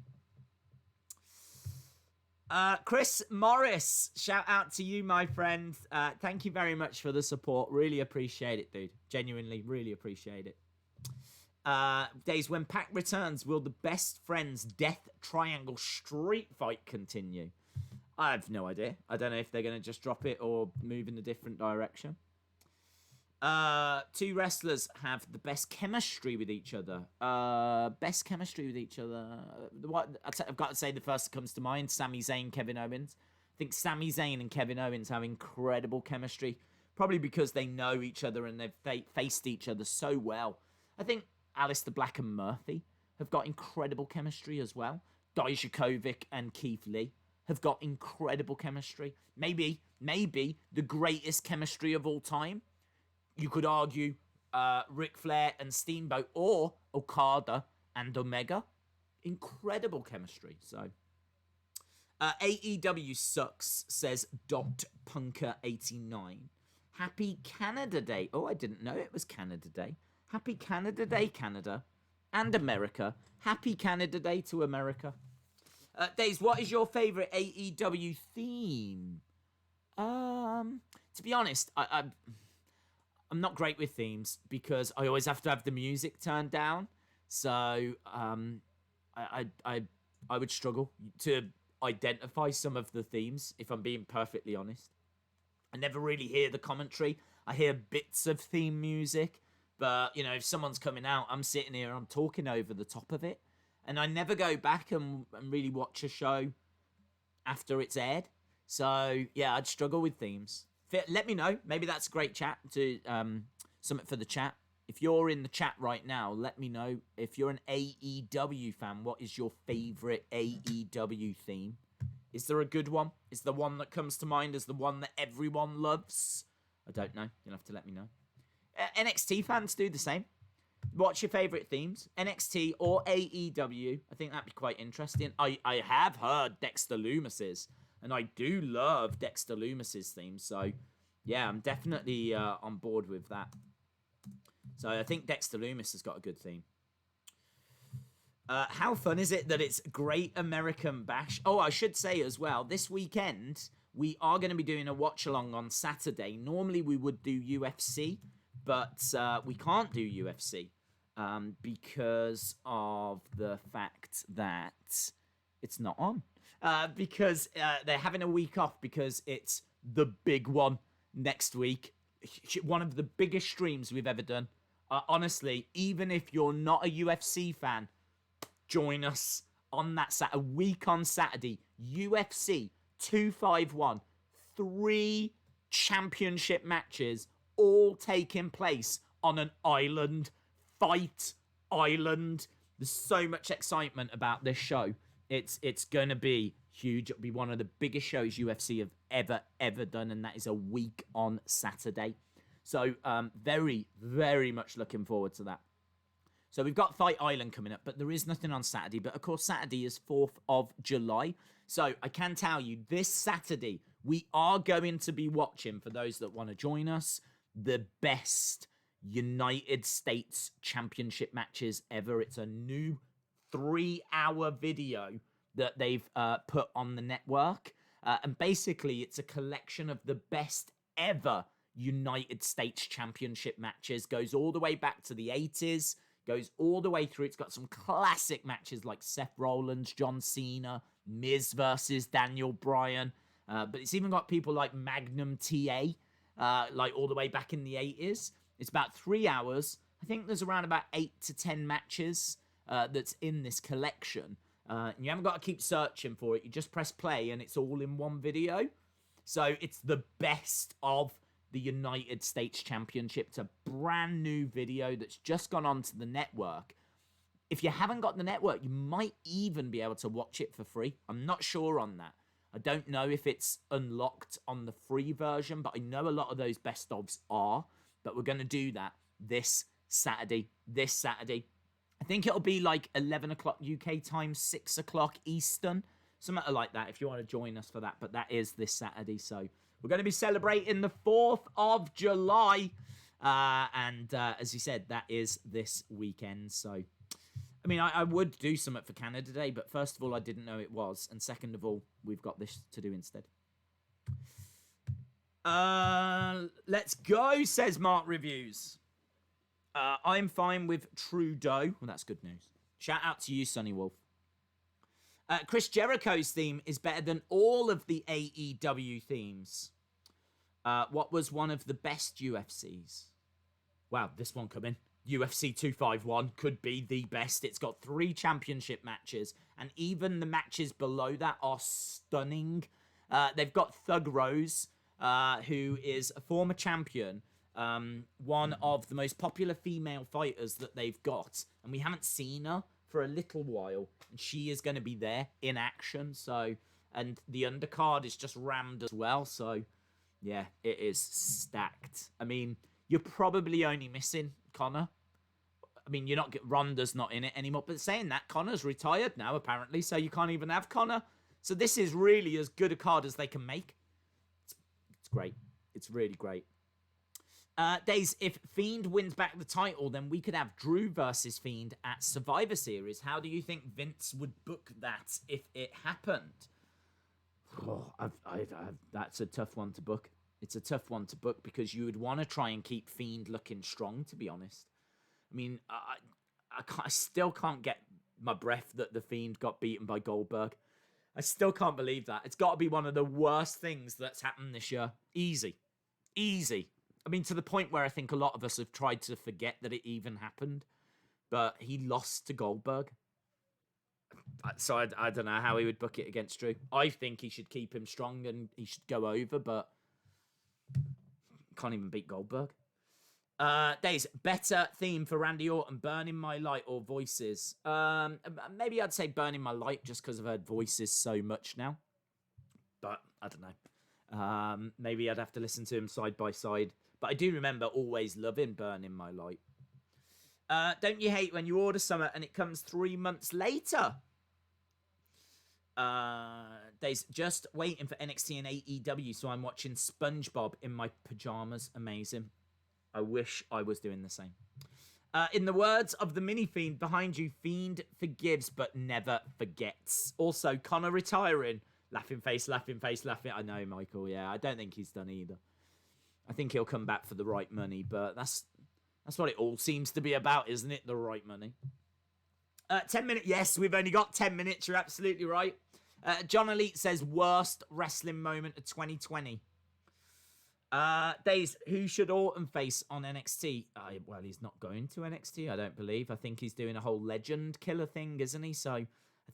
Chris Morris, shout out to you, my friend. Thank you very much for the support. Really appreciate it, dude. Genuinely, really appreciate it. Days, when Pac returns, will the best friends Death Triangle street fight continue? I have no idea. I don't know if they're going to just drop it or move in a different direction. Two wrestlers have the best chemistry with each other. Best chemistry with each other. I've got to say the first that comes to mind, Sami Zayn, Kevin Owens. I think Sami Zayn and Kevin Owens have incredible chemistry. Probably because they know each other and they've faced each other so well. I think Aleister Black and Murphy have got incredible chemistry as well. Dijakovic and Keith Lee have got incredible chemistry. Maybe the greatest chemistry of all time. You could argue Ric Flair and Steamboat, or Okada and Omega. Incredible chemistry. So AEW sucks, says Punker89. Happy Canada Day. Oh, I didn't know it was Canada Day. Happy Canada Day, Canada and America. Happy Canada Day to America. Days, what is your favourite AEW theme? To be honest, I'm not great with themes because I always have to have the music turned down. So I would struggle to identify some of the themes, if I'm being perfectly honest. I never really hear the commentary. I hear bits of theme music. But, you know, if someone's coming out, I'm sitting here, I'm talking over the top of it. And I never go back and really watch a show after it's aired. So, yeah, I'd struggle with themes. Let me know. Maybe that's a great chat to something for the chat. If you're in the chat right now, let me know. If you're an AEW fan, what is your favourite AEW theme? Is there a good one? Is the one that comes to mind as the one that everyone loves? I don't know. You'll have to let me know. NXT fans do the same. What's your favourite themes? NXT or AEW? I think that'd be quite interesting. I have heard Dexter Lumis's, and I do love Dexter Lumis's theme. So, yeah, I'm definitely on board with that. So I think Dexter Lumis has got a good theme. How fun is it that it's Great American Bash? Oh, I should say as well, this weekend, we are going to be doing a watch-along on Saturday. Normally, we would do UFC, but we can't do UFC because of the fact that it's not on. Because they're having a week off because it's the big one next week. One of the biggest streams we've ever done. Honestly, even if you're not a UFC fan, join us on that a week on Saturday. UFC 251. 3 championship matches all taking place on an island. Fight Island. There's so much excitement about this show. It's going to be huge. It'll be one of the biggest shows UFC have ever done, and that is a week on Saturday. So very, very much looking forward to that. So we've got Fight Island coming up, but there is nothing on Saturday. But of course, Saturday is 4th of July. So I can tell you, this Saturday, we are going to be watching, for those that want to join us, the best United States Championship matches ever. It's a new 3-hour video that they've put on the network. And basically, it's a collection of the best ever United States Championship matches. Goes all the way back to the 80s. Goes all the way through. It's got some classic matches like Seth Rollins, John Cena, Miz versus Daniel Bryan. But it's even got people like Magnum TA, like all the way back in the 80s. It's about 3 hours. I think there's around about 8 to 10 matches that's in this collection. And you haven't got to keep searching for it. You just press play and it's all in one video. So it's the best of the United States Championship. It's a brand new video that's just gone onto the network. If you haven't got the network, you might even be able to watch it for free. I'm not sure on that. I don't know if it's unlocked on the free version, but I know a lot of those best ofs are. But we're going to do that this Saturday. I think it'll be like 11 o'clock UK time, 6 o'clock Eastern. Something like that if you want to join us for that. But that is this Saturday. So we're going to be celebrating the 4th of July. And as you said, that is this weekend. So, I mean, I would do something for Canada Day. But first of all, I didn't know it was. And second of all, we've got this to do instead. Let's go, says Mark Reviews. I'm fine with Trudeau. Well, that's good news. Shout out to you, Sonny Wolf. Chris Jericho's theme is better than all of the AEW themes. What was one of the best UFCs? Wow, this one coming. UFC 251 could be the best. It's got 3 championship matches, and even the matches below that are stunning. They've got Thug Rose, who is a former champion, one of the most popular female fighters that they've got, and we haven't seen her for a little while, and she is going to be there in action. So, and the undercard is just rammed as well. So, yeah, it is stacked. I mean, you're probably only missing Connor. I mean, Ronda's not in it anymore. But saying that, Connor's retired now apparently, so you can't even have Connor. So this is really as good a card as they can make. It's great. It's really great. Days, if Fiend wins back the title, then we could have Drew versus Fiend at Survivor Series. How do you think Vince would book that if it happened? Oh, that's a tough one to book. It's a tough one to book because you would want to try and keep Fiend looking strong, to be honest. I mean, I still can't get my breath that the Fiend got beaten by Goldberg. I still can't believe that. It's got to be one of the worst things that's happened this year. Easy. I mean, to the point where I think a lot of us have tried to forget that it even happened. But he lost to Goldberg. So I don't know how he would book it against Drew. I think he should keep him strong and he should go over, but can't even beat Goldberg. Days, better theme for Randy Orton, Burning My Light or Voices? Maybe I'd say Burning My Light just because I've heard Voices so much now. But I don't know. Maybe I'd have to listen to him side by side. But I do remember always loving Burning My Light. Don't you hate when you order something and it comes 3 months later? They's just waiting for NXT and AEW, so I'm watching SpongeBob in my pajamas. Amazing. I wish I was doing the same. In the words of the mini Fiend behind you, Fiend forgives but never forgets. Also, Connor retiring. Laughing face, laughing face, laughing. I know, Michael. Yeah, I don't think he's done either. I think he'll come back for the right money, but that's what it all seems to be about, isn't it? The right money. 10 minutes. Yes, we've only got 10 minutes. You're absolutely right. John Elite says, worst wrestling moment of 2020. Days, who should Orton face on NXT? Well, he's not going to NXT, I don't believe. I think he's doing a whole legend killer thing, isn't he? So I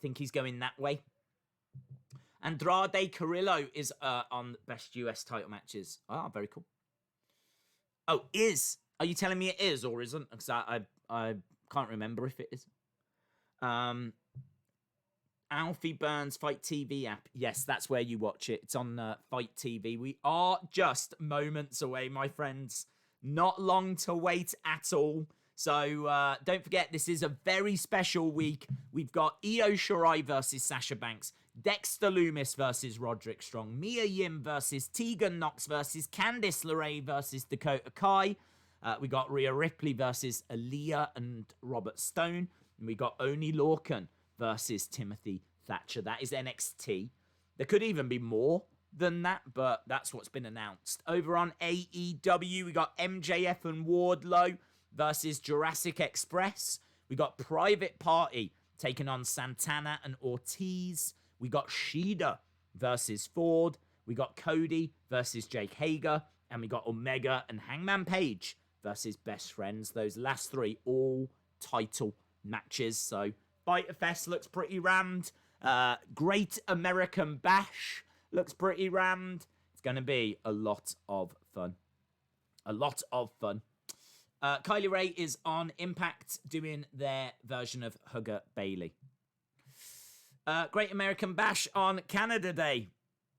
think he's going that way. Andrade Carrillo is on best US title matches. Ah, very cool. Oh, is. Are you telling me it is or isn't? Because I can't remember if it is. Alfie Burns Fight TV app. Yes, that's where you watch it. It's on Fight TV. We are just moments away, my friends. Not long to wait at all. So don't forget, this is a very special week. We've got Io Shirai versus Sasha Banks. Dexter Lumis versus Roderick Strong. Mia Yim versus Tegan Nox versus Candice LeRae versus Dakota Kai. We got Rhea Ripley versus Aaliyah and Robert Stone. And we got Oni Lorcan versus Timothy Thatcher. That is NXT. There could even be more than that, but that's what's been announced. Over on AEW, we got MJF and Wardlow versus Jurassic Express. We got Private Party taking on Santana and Ortiz. We got Shida versus Ford. We got Cody versus Jake Hager. And we got Omega and Hangman Page versus Best Friends. Those last three, all title matches. So Fyter Fest looks pretty rammed. Great American Bash looks pretty rammed. It's going to be a lot of fun. A lot of fun. Kylie Ray is on Impact doing their version of Hugger Bailey. Great American Bash on Canada Day.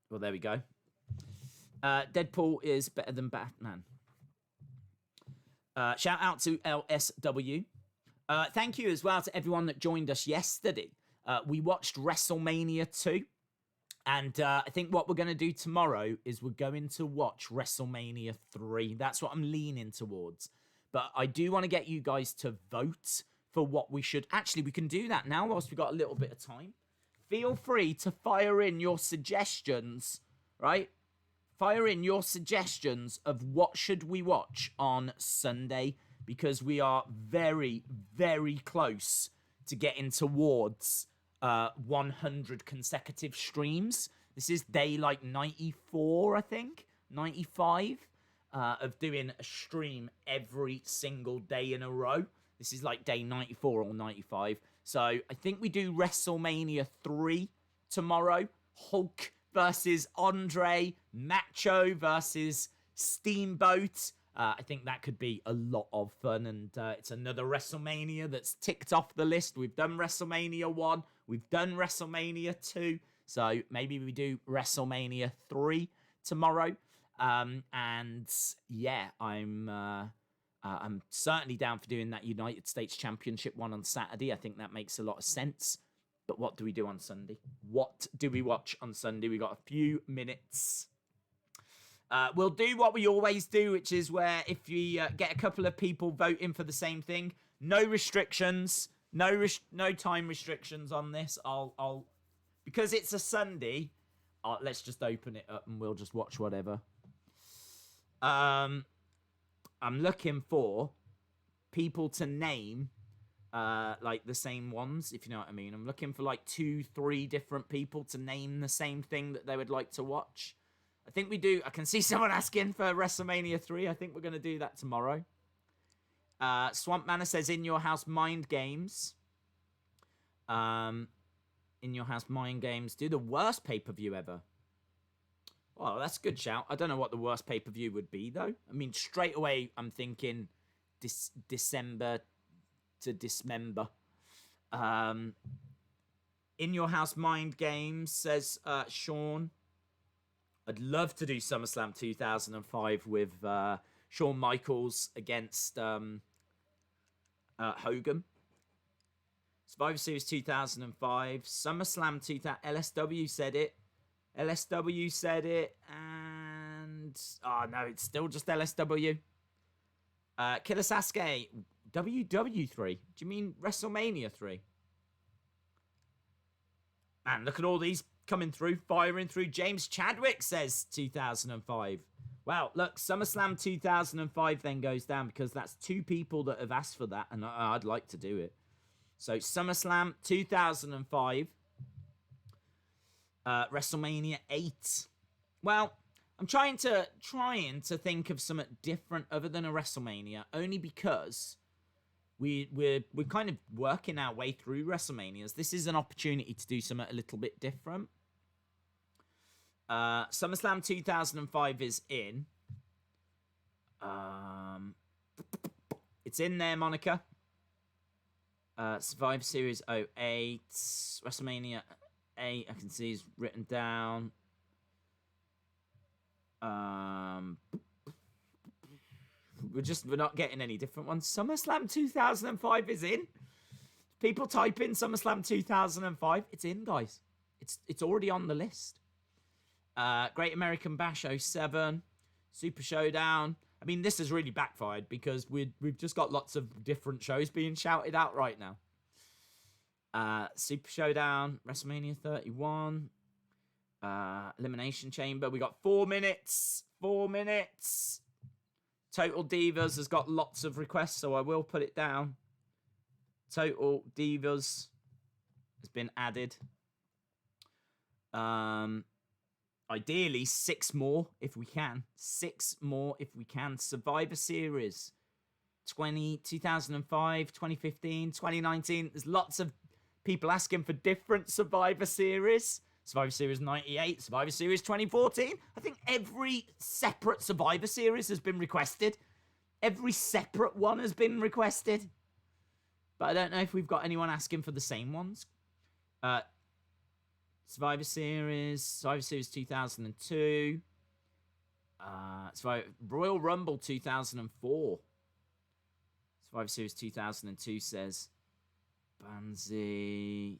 Well, there we go. Deadpool is better than Batman. Shout out to LSW. Thank you as well to everyone that joined us yesterday. We watched WrestleMania 2. And I think what we're going to do tomorrow is we're going to watch WrestleMania 3. That's what I'm leaning towards. But I do want to get you guys to vote for what we should... Actually, we can do that now whilst we've got a little bit of time. Feel free to fire in your suggestions, right? Fire in your suggestions of what should we watch on Sunday, because we are very, very close to getting towards 100 consecutive streams. This is day like 94, I think, 95, of doing a stream every single day in a row. This is like day 94 or 95. So I think we do WrestleMania 3 tomorrow. Hulk versus Andre. Macho versus Steamboat. I think that could be a lot of fun. And it's another WrestleMania that's ticked off the list. We've done WrestleMania 1. We've done WrestleMania 2. So maybe we do WrestleMania 3 tomorrow. And yeah, I'm certainly down for doing that United States Championship one on Saturday. I think that makes a lot of sense. But what do we do on Sunday? What do we watch on Sunday? We got a few minutes. We'll do what we always do, which is where if we get a couple of people voting for the same thing, no restrictions, no time restrictions on this. I'll because it's a Sunday. Let's just open it up and we'll just watch whatever. I'm looking for people to name like the same ones, if you know what I mean. I'm looking for like 2-3 different people to name the same thing that they would like to watch. I think we do. I can see someone asking for WrestleMania 3. I think we're going to do that tomorrow. Swamp Manor says, In Your House Mind Games. In Your House Mind Games. Do the worst pay-per-view ever. Well, that's a good shout. I don't know what the worst pay-per-view would be, though. I mean, straight away, I'm thinking December to Dismember. In Your House Mind Games, says Sean. I'd love to do SummerSlam 2005 with Shawn Michaels against Hogan. Survivor Series 2005, SummerSlam 2000. LSW said it. LSW said it, and no, it's still just LSW. Killer Sasuke, WW3. Do you mean WrestleMania 3? Man, look at all these coming through, firing through. James Chadwick says 2005. Wow, look, SummerSlam 2005 then goes down because that's 2 people that have asked for that, and I'd like to do it. So SummerSlam 2005, WrestleMania 8. Well, I'm trying to think of something different other than a WrestleMania, only because we're kind of working our way through WrestleManias. This is an opportunity to do something a little bit different. SummerSlam 2005 is in. It's in there, Monica. Survivor Series 08, WrestleMania 8, I can see is written down. We're not getting any different ones. SummerSlam 2005 is in. People type in SummerSlam 2005. It's in, guys. It's already on the list. Great American Bash 07, Super Showdown. I mean, this has really backfired because we've just got lots of different shows being shouted out right now. Super Showdown, WrestleMania 31, Elimination Chamber. We got 4 minutes. 4 minutes. Total Divas has got lots of requests, so I will put it down. Total Divas has been added. Ideally, 6 more if we can. 6 more if we can. Survivor Series 2005, 2015, 2019. There's lots of people asking for different Survivor Series. Survivor Series 98, Survivor Series 2014. I think every separate Survivor Series has been requested. Every separate one has been requested. But I don't know if we've got anyone asking for the same ones. Survivor Series 2002. Royal Rumble 2004. Survivor Series 2002 says Banzi,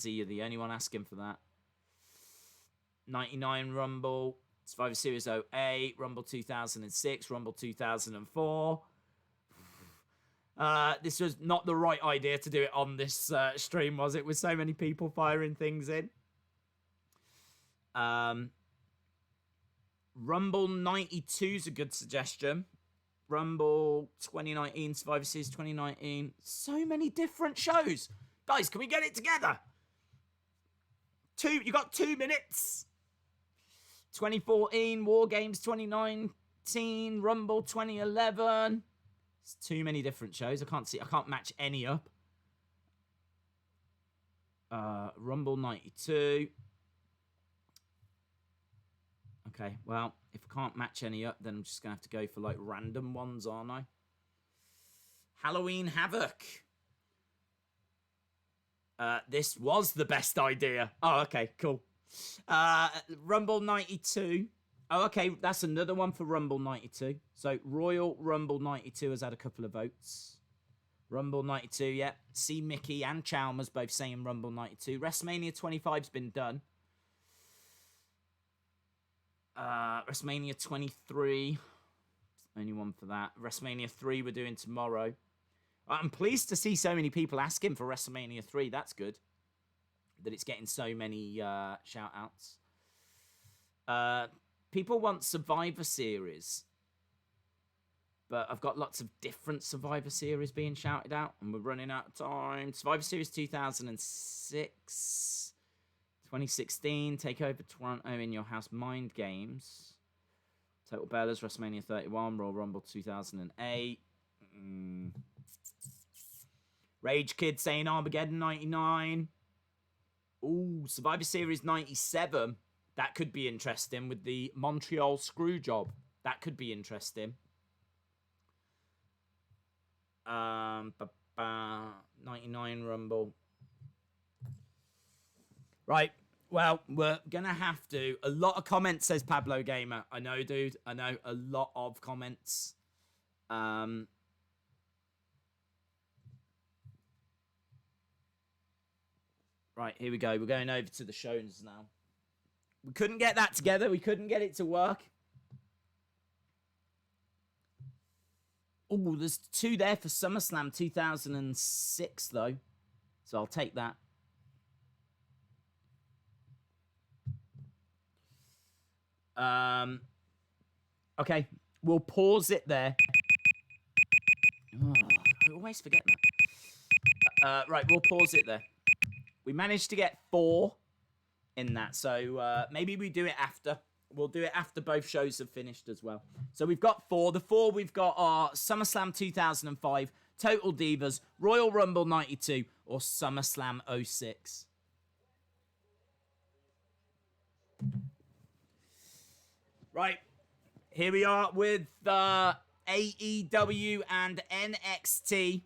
you're the only one asking for that. 99 Rumble, Survivor Series 08, Rumble 2006, Rumble 2004. This was not the right idea to do it on this stream, was it? With so many people firing things in. Rumble 92 is a good suggestion. Rumble 2019, Survivor Series 2019. So many different shows. Guys, can we get it together? You got 2 minutes. 2014, War Games 2019, Rumble 2011. It's too many different shows. I can't match any up. Rumble 92. Okay, well, if I can't match any up, then I'm just going to have to go for, like, random ones, aren't I? Halloween Havoc. This was the best idea. Oh, okay, cool. Rumble 92. Oh, okay, that's another one for Rumble 92. So, Royal Rumble 92 has had a couple of votes. Rumble 92, yeah. C. Mickey and Chalmers both saying Rumble 92. WrestleMania 25's been done. WrestleMania 23. Only one for that. WrestleMania 3 we're doing tomorrow. I'm pleased to see so many people asking for WrestleMania 3. That's good. That it's getting so many shout-outs. People want Survivor Series. But I've got lots of different Survivor Series being shouted out. And we're running out of time. Survivor Series 2006. 2016. Takeover Toronto in Your House Mind Games. Total Bellas. WrestleMania 31. Royal Rumble 2008. Rage Kid saying Armageddon 99. Ooh, Survivor Series 97. That could be interesting with the Montreal Screwjob. That could be interesting. 99 Rumble. Right. Well, we're going to have to. A lot of comments, says Pablo Gamer. I know, dude. I know. A lot of comments. Right, here we go. We're going over to the shows now. We couldn't get that together. We couldn't get it to work. Oh, there's 2 there for SummerSlam 2006, though. So I'll take that. Okay, we'll pause it there. Oh, I always forget that. Right, we'll pause it there. We managed to get 4 in that, so maybe we do it after. We'll do it after both shows have finished as well. So we've got 4. The 4 we've got are SummerSlam 2005, Total Divas, Royal Rumble 92, or SummerSlam 06. Right, here we are with AEW and NXT.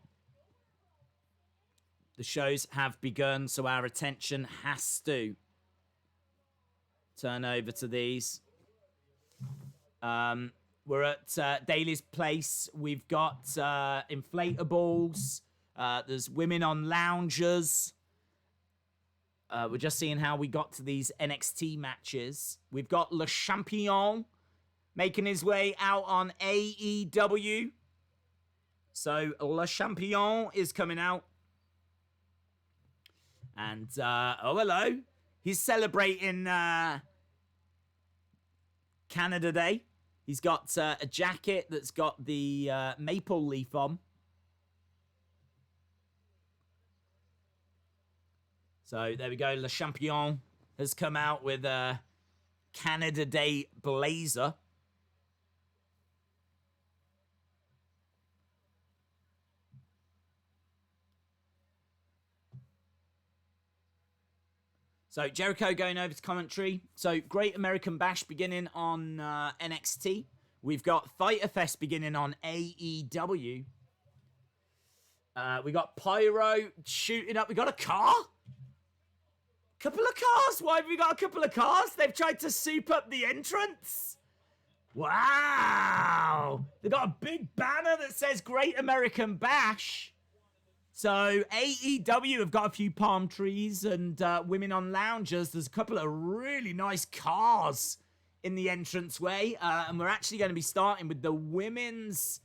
The shows have begun, so our attention has to turn over to these. We're at Daly's Place. We've got inflatables. There's women on loungers. We're just seeing how we got to these NXT matches. We've got Le Champion making his way out on AEW. So Le Champion is coming out. And, oh, hello. He's celebrating Canada Day. He's got a jacket that's got the maple leaf on. So there we go. Le Champion has come out with a Canada Day blazer. So Jericho going over to commentary. So Great American Bash beginning on NXT. We've got Fyter Fest beginning on AEW. We got Pyro shooting up. We got a car. Couple of cars. Why have we got a couple of cars? They've tried to soup up the entrance. Wow. They've got a big banner that says Great American Bash. So AEW have got a few palm trees and women on loungers. There's a couple of really nice cars in the entranceway. And we're actually going to be starting with the women's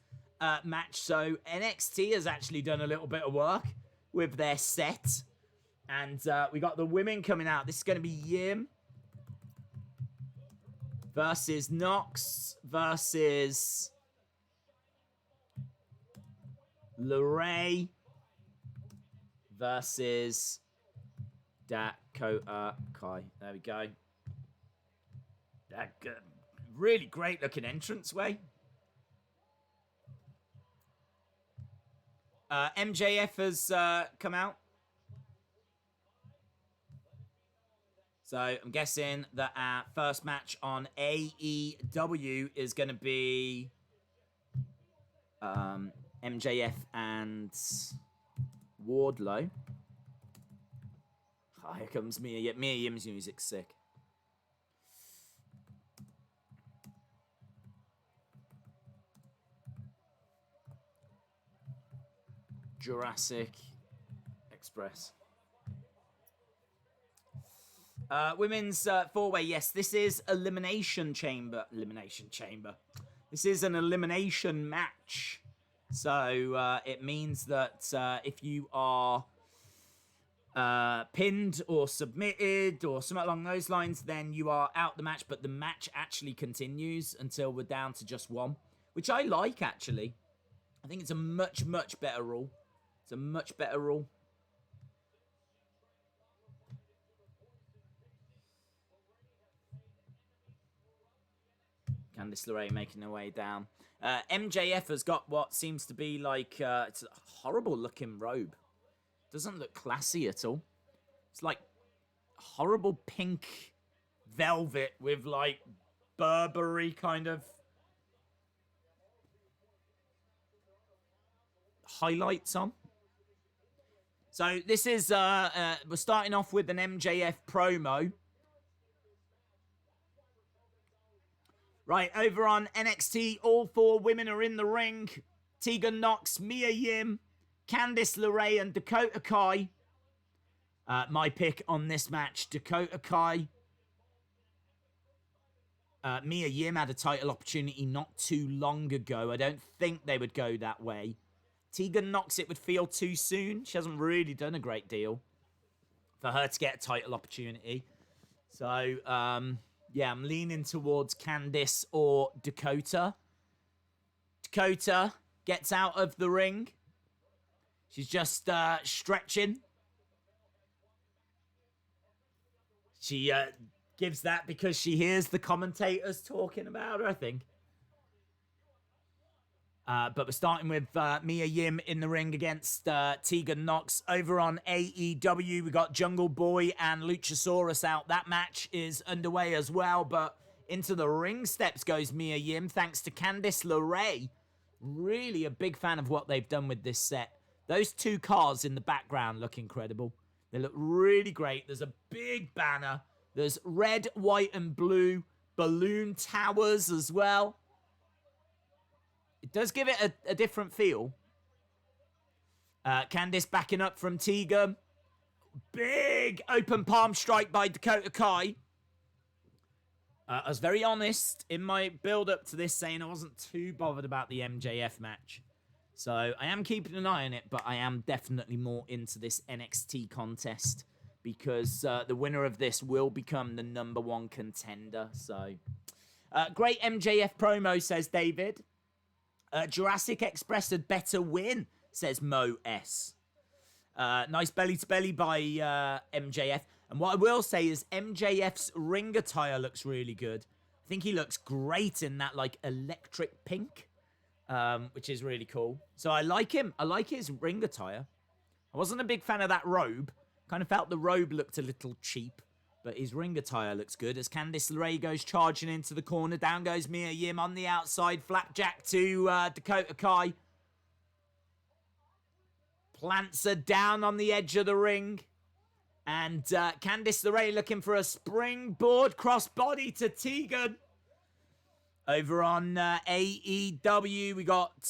match. So NXT has actually done a little bit of work with their set. And we got the women coming out. This is going to be Yim versus Nox versus Lorray versus Dakota Kai. There we go. That really great looking entranceway. MJF has come out. So I'm guessing that our first match on AEW is going to be MJF and Wardlow. Oh, here comes Mia Yim's music, sick. Jurassic Express. Women's 4-way. Yes, this is Elimination Chamber. This is an elimination match. So it means that if you are pinned or submitted or something along those lines, then you are out the match. But the match actually continues until we're down to just 1, which I like, actually. I think it's a much, much better rule. It's a much better rule. Candice LeRae making her way down. MJF has got what seems to be like it's a horrible looking robe. Doesn't look classy at all. It's like horrible pink velvet with like Burberry kind of highlights on. So this is we're starting off with an MJF promo. Right, over on NXT, all 4 women are in the ring. Tegan Nox, Mia Yim, Candice LeRae, and Dakota Kai. My pick on this match, Dakota Kai. Mia Yim had a title opportunity not too long ago. I don't think they would go that way. Tegan Nox, it would feel too soon. She hasn't really done a great deal for her to get a title opportunity. So, yeah, I'm leaning towards Candice or Dakota. Dakota gets out of the ring. She's just stretching. She gives that because she hears the commentators talking about her, I think. But we're starting with Mia Yim in the ring against Tegan Nox. Over on AEW, we got Jungle Boy and Luchasaurus out. That match is underway as well, but into the ring steps goes Mia Yim, thanks to Candice LeRae. Really a big fan of what they've done with this set. Those 2 cars in the background look incredible. They look really great. There's a big banner. There's red, white, and blue balloon towers as well. It does give it a different feel. Candice backing up from Tegan. Big open palm strike by Dakota Kai. I was very honest in my build-up to this, saying I wasn't too bothered about the MJF match. So I am keeping an eye on it, but I am definitely more into this NXT contest because the winner of this will become the #1 contender. So great MJF promo, says David. Jurassic Express had better win, says Mo S. Nice belly-to-belly by MJF. And what I will say is MJF's ring attire looks really good. I think he looks great in that, like, electric pink, which is really cool. So I like him. I like his ring attire. I wasn't a big fan of that robe. Kind of felt the robe looked a little cheap. But his ring attire looks good as Candice LeRae goes charging into the corner. Down goes Mia Yim on the outside. Flapjack to Dakota Kai. Plants her down on the edge of the ring. And Candice LeRae looking for a springboard crossbody to Tegan. Over on AEW, we got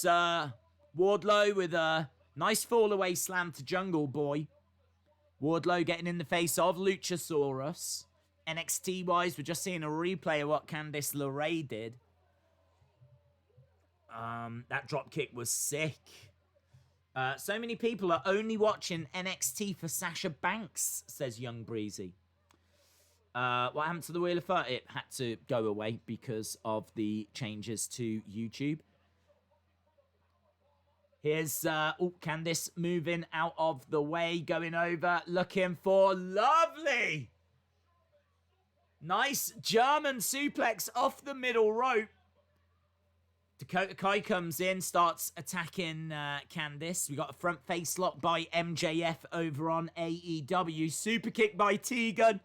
Wardlow with a nice fall-away slam to Jungle Boy. Wardlow getting in the face of Luchasaurus. NXT-wise, we're just seeing a replay of what Candice LeRae did. That dropkick was sick. So many people are only watching NXT for Sasha Banks, says Young Breezy. What happened to the Wheel of Fire? It had to go away because of the changes to YouTube. Here's Candice moving out of the way, going over, looking for lovely. Nice German suplex off the middle rope. Dakota Kai comes in, starts attacking Candice. We got a front face lock by MJF over on AEW. Super kick by Tegan,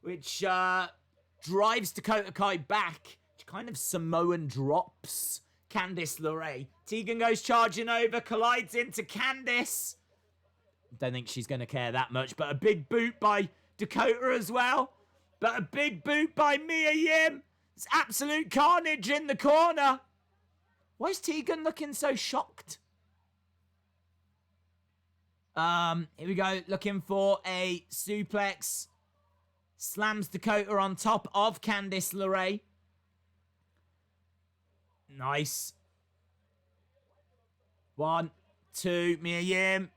which drives Dakota Kai back. She kind of Samoan drops Candice LeRae. Tegan goes charging over, collides into Candice. Don't think she's going to care that much, but a big boot by Dakota as well. But a big boot by Mia Yim. It's absolute carnage in the corner. Why is Tegan looking so shocked? Here we go. Looking for a suplex. Slams Dakota on top of Candice LeRae. Nice. 1, 2. Mia Yim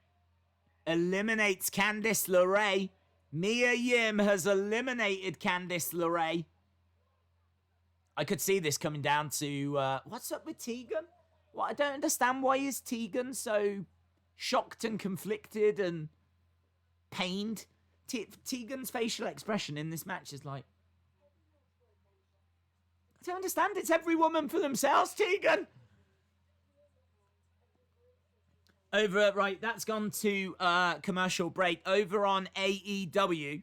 eliminates Candice LeRae. Mia Yim has eliminated Candice LeRae. I could see this coming down to, what's up with Tegan? What, I don't understand. Why is Tegan so shocked and conflicted and pained? Tegan's facial expression in this match is like, I don't understand. It's every woman for themselves, Tegan. Over, right, that's gone to commercial break. Over on AEW,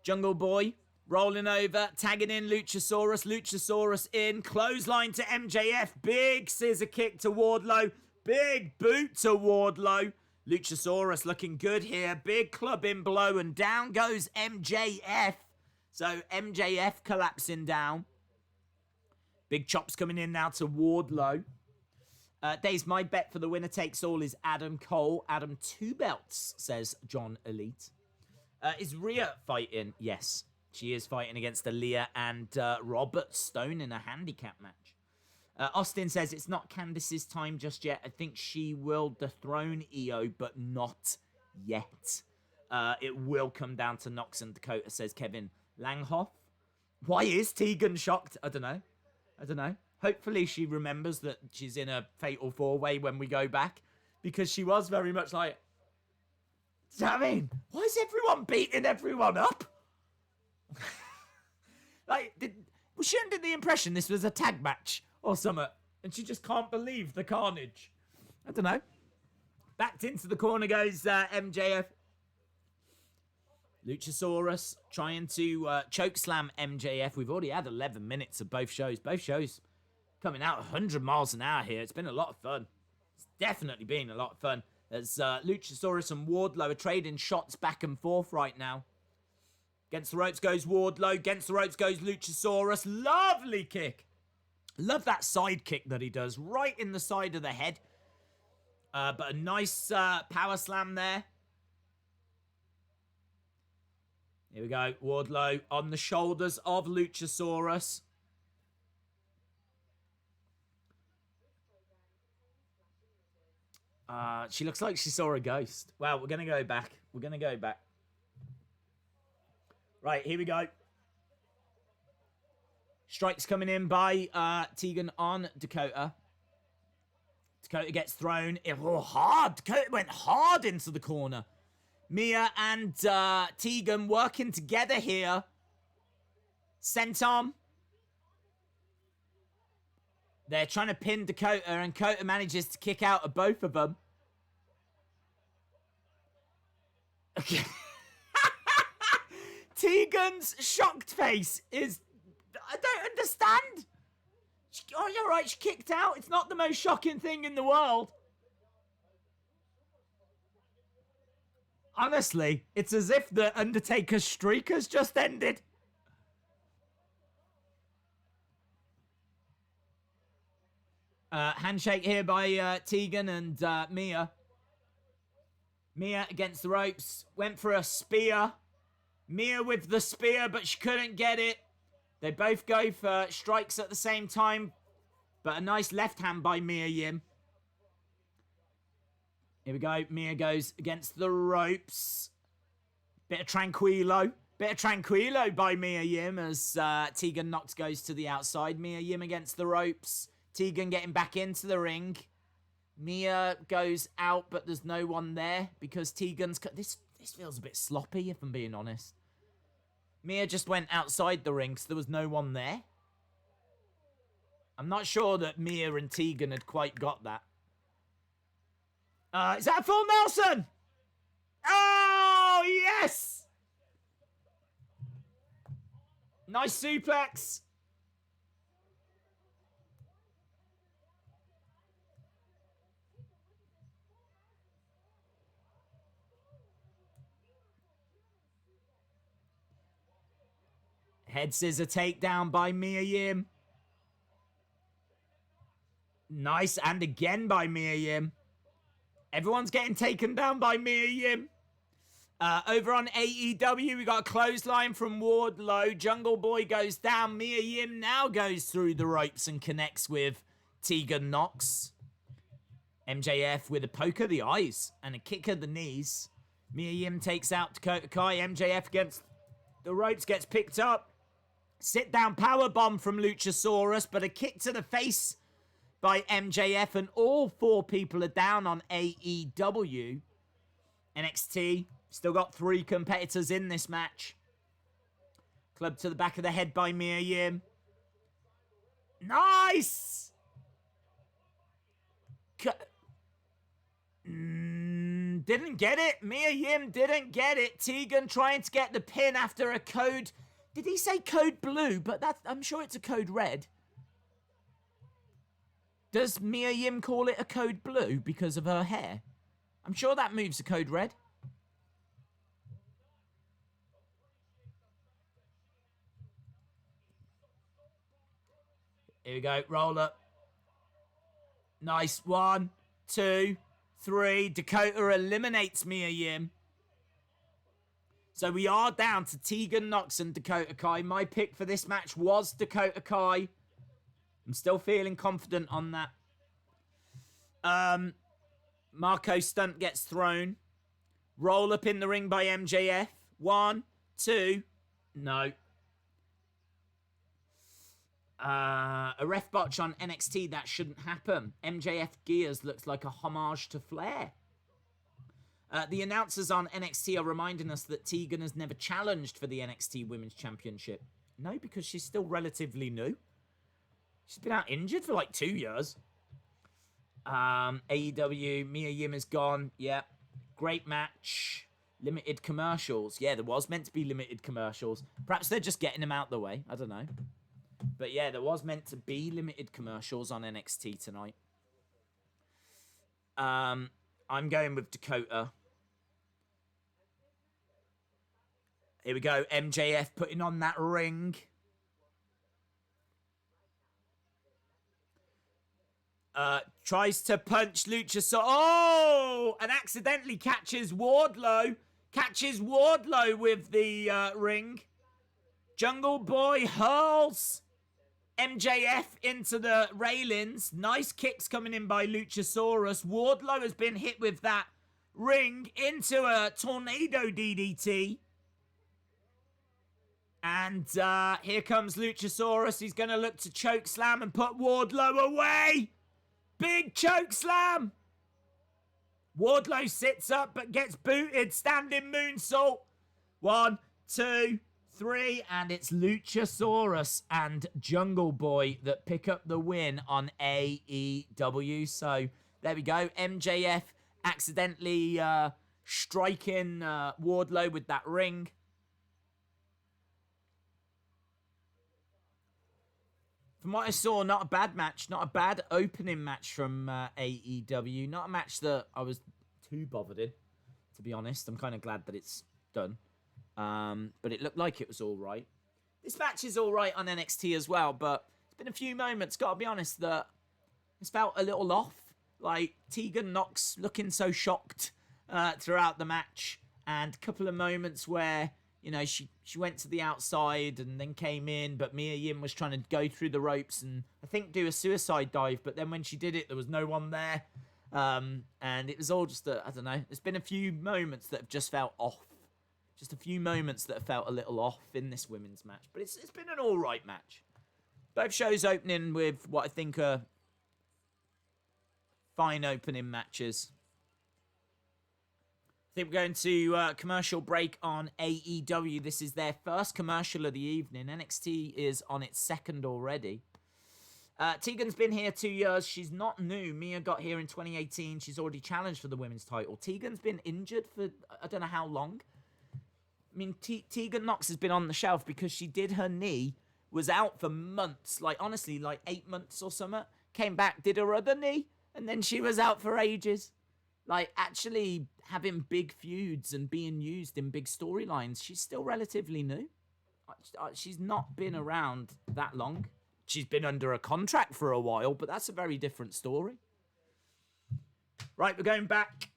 Jungle Boy rolling over, tagging in Luchasaurus. Luchasaurus in, clothesline to MJF. Big scissor kick to Wardlow. Big boot to Wardlow. Luchasaurus looking good here. Big clubbing blow, and down goes MJF. So MJF collapsing down. Big chops coming in now to Wardlow. Days, my bet for the winner takes all is Adam Cole. Adam 2 belts, says John Elite. Is Rhea fighting? Yes, she is fighting against Aaliyah and Robert Stone in a handicap match. Austin says it's not Candice's time just yet. I think she will dethrone Io, but not yet. It will come down to Nox and Dakota, says Kevin Langhoff. Why is Tegan shocked? I don't know. Hopefully she remembers that she's in a fatal 4-way when we go back, because she was very much like, do you know what I mean? Why is everyone beating everyone up? Was she under the impression this was a tag match or something, and she just can't believe the carnage? I don't know. Backed into the corner goes MJF. Luchasaurus trying to chokeslam MJF. We've already had 11 minutes of both shows. Both shows coming out 100 miles an hour here. It's been a lot of fun. It's definitely been a lot of fun. As Luchasaurus and Wardlow are trading shots back and forth right now. Against the ropes goes Wardlow. Against the ropes goes Luchasaurus. Lovely kick. Love that side kick that he does. Right in the side of the head. But a nice power slam there. Here we go. Wardlow on the shoulders of Luchasaurus. She looks like she saw a ghost. Well, we're going to go back. Right, here we go. Strikes coming in by Tegan on Dakota. Dakota gets thrown. Hard. Dakota went hard into the corner. Mia and Tegan working together here. Senton. They're trying to pin Dakota, and Dakota manages to kick out of both of them. Okay. Tegan's shocked face is... I don't understand. You're right, she kicked out. It's not the most shocking thing in the world. Honestly, it's as if the Undertaker's streak has just ended. Handshake here by Tegan and Mia. Mia against the ropes. Went for a spear. Mia with the spear, but she couldn't get it. They both go for strikes at the same time. But a nice left hand by Mia Yim. Here we go. Mia goes against the ropes. Bit of tranquilo. By Mia Yim as Tegan Nox goes to the outside. Mia Yim against the ropes. Tegan getting back into the ring. Mia goes out, but there's no one there because Tegan's... This feels a bit sloppy, if I'm being honest. Mia just went outside the ring, so there was no one there. I'm not sure that Mia and Tegan had quite got that. Is that a full Nelson? Oh, yes! Nice suplex. Head scissor takedown by Mia Yim. Nice, and again by Mia Yim. Everyone's getting taken down by Mia Yim. Over on AEW, we got a clothesline from Wardlow. Jungle Boy goes down. Mia Yim now goes through the ropes and connects with Tegan Nox. MJF with a poke of the eyes and a kick of the knees. Mia Yim takes out Dakota Kai. MJF against the ropes, gets picked up. Sit down powerbomb from Luchasaurus, but a kick to the face by MJF, and all 4 people are down on AEW. NXT, still got 3 competitors in this match. Club to the back of the head by Mia Yim. Nice! Didn't get it. Mia Yim didn't get it. Tegan trying to get the pin after a code... Did he say code blue? But I'm sure it's a code red. Does Mia Yim call it a code blue because of her hair? I'm sure that moves a code red. Here we go. Roll up. Nice. 1, 2, 3. Dakota eliminates Mia Yim. So we are down to Tegan Nox and Dakota Kai. My pick for this match was Dakota Kai. I'm still feeling confident on that. Marco Stunt gets thrown. Roll up in the ring by MJF. 1, 2. No. A ref botch on NXT. That shouldn't happen. MJF Gears looks like a homage to Flair. The announcers on NXT are reminding us that Tegan has never challenged for the NXT Women's Championship. No, because she's still relatively new. She's been out injured for like 2 years. AEW, Mia Yim is gone. Yeah. Great match. Limited commercials. Yeah, there was meant to be limited commercials. Perhaps they're just getting them out the way. I don't know. But yeah, there was meant to be limited commercials on NXT tonight. I'm going with Dakota. Here we go. MJF putting on that ring. Tries to punch Luchasaurus. Oh! And accidentally catches Wardlow. Catches Wardlow with the ring. Jungle Boy hurls MJF into the railings. Nice kicks coming in by Luchasaurus. Wardlow has been hit with that ring into a tornado DDT. And here comes Luchasaurus. He's going to look to choke slam and put Wardlow away. Big choke slam. Wardlow sits up but gets booted. Standing moonsault. 1, 2, 3. And it's Luchasaurus and Jungle Boy that pick up the win on AEW. So there we go. MJF accidentally striking Wardlow with that ring. From what I saw, not a bad match. Not a bad opening match from AEW. Not a match that I was too bothered in, to be honest. I'm kind of glad that it's done. But it looked like it was all right. This match is all right on NXT as well, but there's been a few moments, got to be honest, that it's felt a little off. Like Tegan Nox looking so shocked throughout the match. And a couple of moments where, you know, she went to the outside and then came in, but Mia Yim was trying to go through the ropes and I think do a suicide dive, but then when she did it, there was no one there. And it was all just, I don't know, there's been a few moments that have just felt off. Just a few moments that have felt a little off in this women's match. But it's been an all right match. Both shows opening with what I think are fine opening matches. I think we're going to commercial break on AEW. This is their first commercial of the evening. NXT is on its second already. Tegan's been here 2 years. She's not new. Mia got here in 2018. She's already challenged for the women's title. Tegan's been injured for I don't know how long. I mean, Tegan Nox has been on the shelf because she did her knee, was out for months. Like, honestly, like 8 months or something. Came back, did her other knee, and then she was out for ages. Like, actually having big feuds and being used in big storylines, she's still relatively new. She's not been around that long. She's been under a contract for a while, but that's a very different story. Right, we're going back.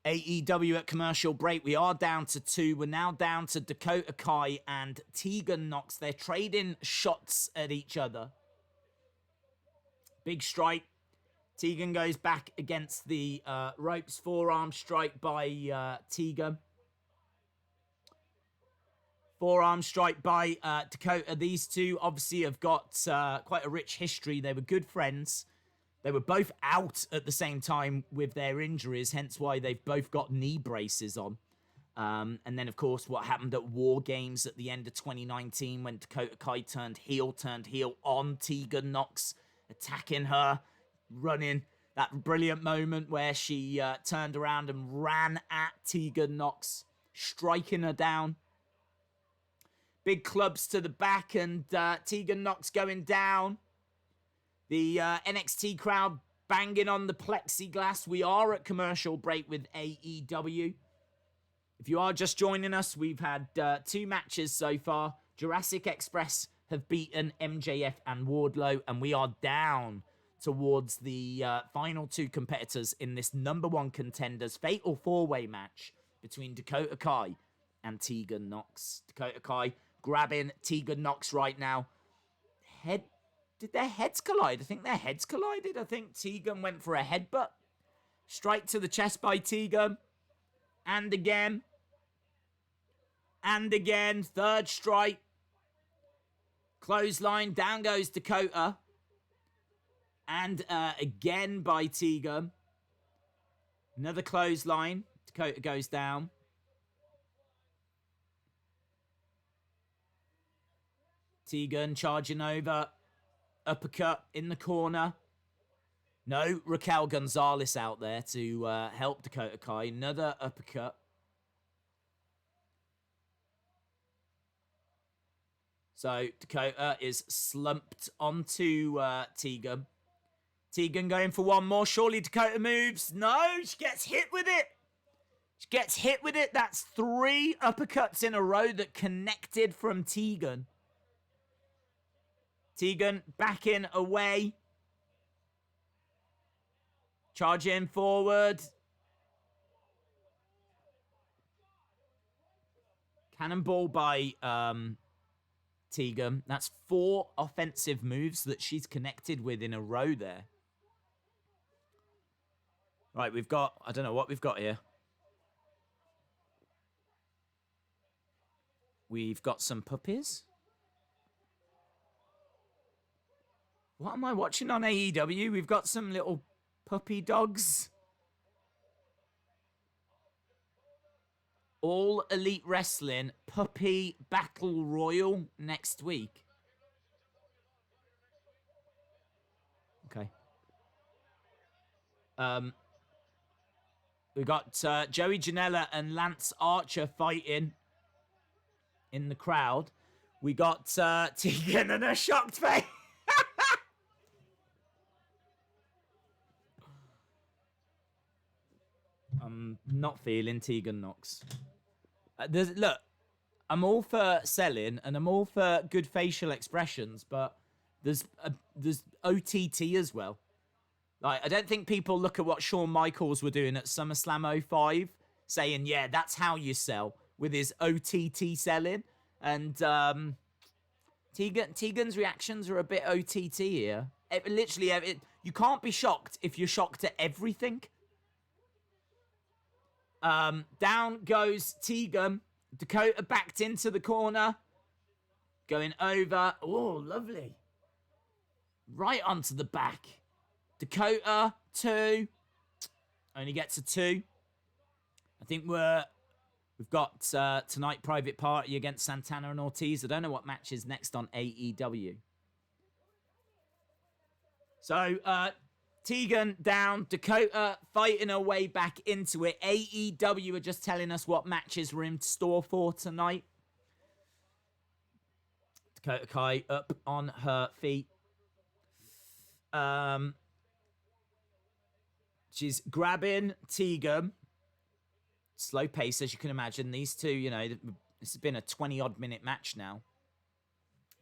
AEW at commercial break. We are down to 2. We're now down to Dakota Kai and Tegan Nox. They're trading shots at each other. Big strike. Tegan goes back against the ropes. Forearm strike by Tegan. Forearm strike by Dakota. These two obviously have got quite a rich history. They were good friends. They were both out at the same time with their injuries, hence why they've both got knee braces on. And then, of course, what happened at War Games at the end of 2019 when Dakota Kai turned heel on Tegan Nox, attacking her, running. That brilliant moment where she turned around and ran at Tegan Nox, striking her down. Big clubs to the back and Tegan Nox going down. The NXT crowd banging on the plexiglass. We are at commercial break with AEW. If you are just joining us, we've had 2 matches so far. Jurassic Express have beaten MJF and Wardlow, and we are down towards the final 2 competitors in this number 1 contenders fatal 4-way match between Dakota Kai and Tegan Nox. Dakota Kai grabbing Tegan Nox right now. Did their heads collide? I think their heads collided. I think Tegan went for a headbutt. Strike to the chest by Tegan. And again. And again. 3rd strike. Clothesline. Down goes Dakota. And again by Tegan. Another clothesline. Dakota goes down. Tegan charging over. Uppercut in the corner. No, Raquel Gonzalez out there to help Dakota Kai. Another uppercut. So Dakota is slumped onto Tegan. Tegan going for one more. Surely Dakota moves. No, she gets hit with it. She gets hit with it. That's 3 uppercuts in a row that connected from Tegan. Tegan backing away. Charging forward. Cannonball by Tegan. That's 4 offensive moves that she's connected with in a row there. Right, we've got... I don't know what we've got here. We've got some puppies. What am I watching on AEW? We've got some little puppy dogs. All Elite Wrestling Puppy Battle Royal next week. Okay. We got Joey Janela and Lance Archer fighting in the crowd. We got Tegan and a shocked face. I'm not feeling Tegan Nox. Look, I'm all for selling and I'm all for good facial expressions, but there's OTT as well. Like, I don't think people look at what Shawn Michaels were doing at SummerSlam 05, saying, yeah, that's how you sell, with his OTT selling. And Tegan's reactions are a bit OTT here. You can't be shocked if you're shocked at everything. Down goes Tegan. Dakota backed into the corner. Going over. Oh, lovely. Right onto the back. Dakota, 2. Only gets a 2. I think we've got Tonight Private Party against Santana and Ortiz. I don't know what match is next on AEW. So, Tegan down. Dakota fighting her way back into it. AEW are just telling us what matches we're in store for tonight. Dakota Kai up on her feet. She's grabbing Tegan. Slow pace, as you can imagine. These two, you know, this has been a 20-odd minute match now.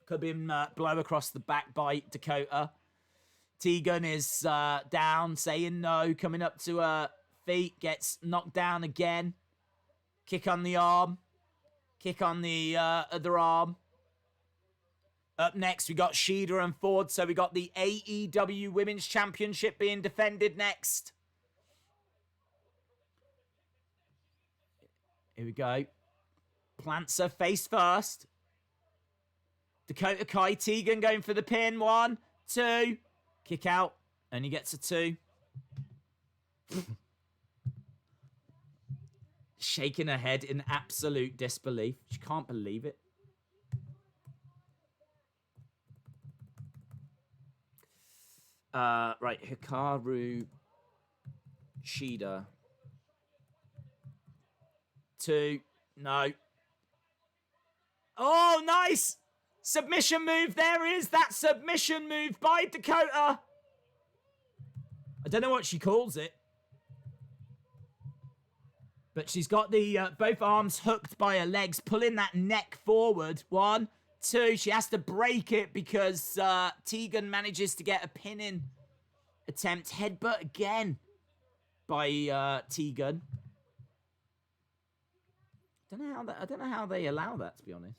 Could be blow across the back by Dakota. Tegan is down, saying no, coming up to her feet, gets knocked down again. Kick on the arm. Kick on the other arm. Up next, we got Shida and Ford, so we got the AEW Women's Championship being defended next. Here we go. Plants her face first. Dakota Kai, Tegan going for the pin. 1, 2. Kick out. Only gets a 2. Shaking her head in absolute disbelief. She can't believe it. Right, Hikaru Shida. 2. No. Oh, nice! Submission move. There is that submission move by Dakota. I don't know what she calls it. But she's got the both arms hooked by her legs, pulling that neck forward. 1, 2. She has to break it because Tegan manages to get a pinning attempt. Headbutt again by Tegan. I don't know how they allow that, to be honest.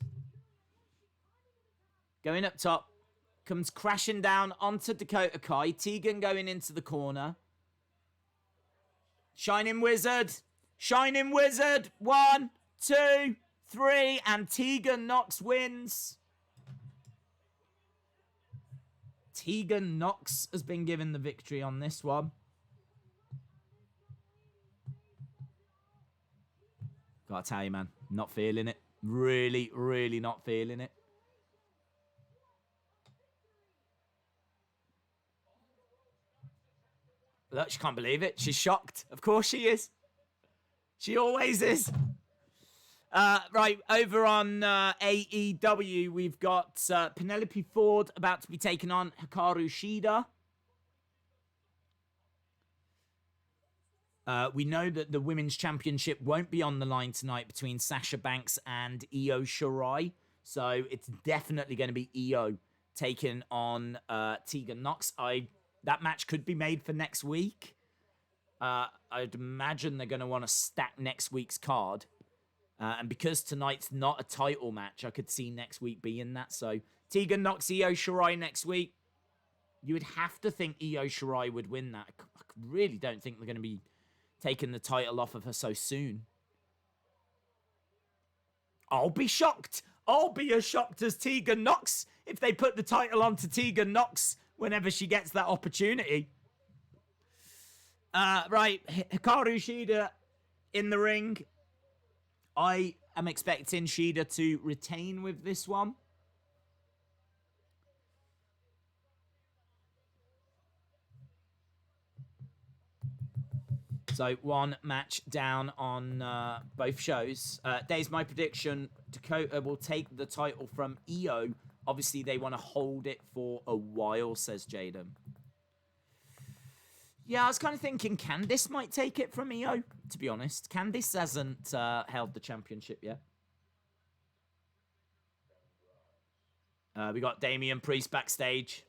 Going up top, comes crashing down onto Dakota Kai. Tegan going into the corner. Shining Wizard. Shining Wizard. 1, 2, 3. And Tegan Nox wins. Tegan Nox has been given the victory on this one. Gotta tell you, man. Not feeling it. Really, really not feeling it. Look, she can't believe it. She's shocked. Of course she is. She always is. Right, over on AEW, we've got Penelope Ford about to be taken on Hikaru Shida. We know that the Women's Championship won't be on the line tonight between Sasha Banks and Io Shirai. So it's definitely going to be Io taking on Tegan Nox. That match could be made for next week. I'd imagine they're going to want to stack next week's card. And because tonight's not a title match, I could see next week being that. So Tegan Nox, Io Shirai next week. You would have to think Io Shirai would win that. I really don't think they're going to be taking the title off of her so soon. I'll be shocked. I'll be as shocked as Tegan Nox if they put the title onto Tegan Nox whenever she gets that opportunity. Right, Hikaru Shida in the ring. I am expecting Shida to retain with this one. So one match down on both shows. There's my prediction. Dakota will take the title from Io. Obviously, they want to hold it for a while, says Jaden. Yeah, I was kind of thinking Candice might take it from Io, to be honest. Candice hasn't held the championship yet. We got Damian Priest backstage.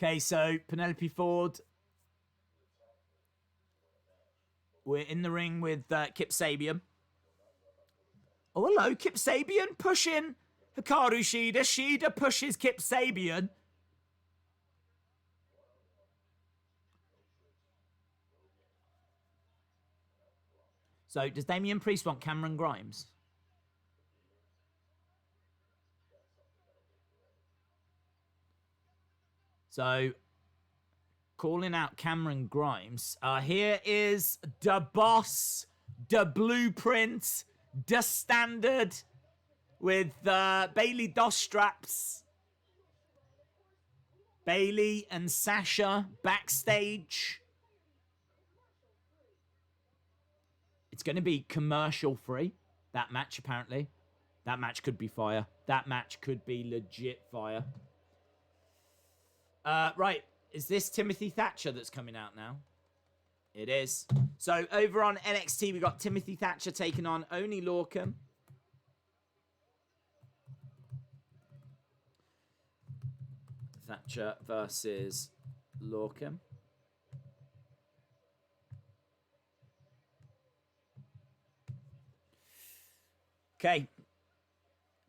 Okay, so Penelope Ford. We're in the ring with Kip Sabian. Oh, hello, Kip Sabian pushing Hikaru Shida. Shida pushes Kip Sabian. So, does Damian Priest want Cameron Grimes? So, calling out Cameron Grimes. Here is the boss, the blueprint, the standard with Bailey Doss straps. Bailey and Sasha backstage. It's going to be commercial free, that match apparently. That match could be fire. That match could be legit fire. Right, is this Timothy Thatcher that's coming out now? It is. So over on NXT, we got Timothy Thatcher taking on Oni Lorcan. Thatcher versus Lorcan. Okay.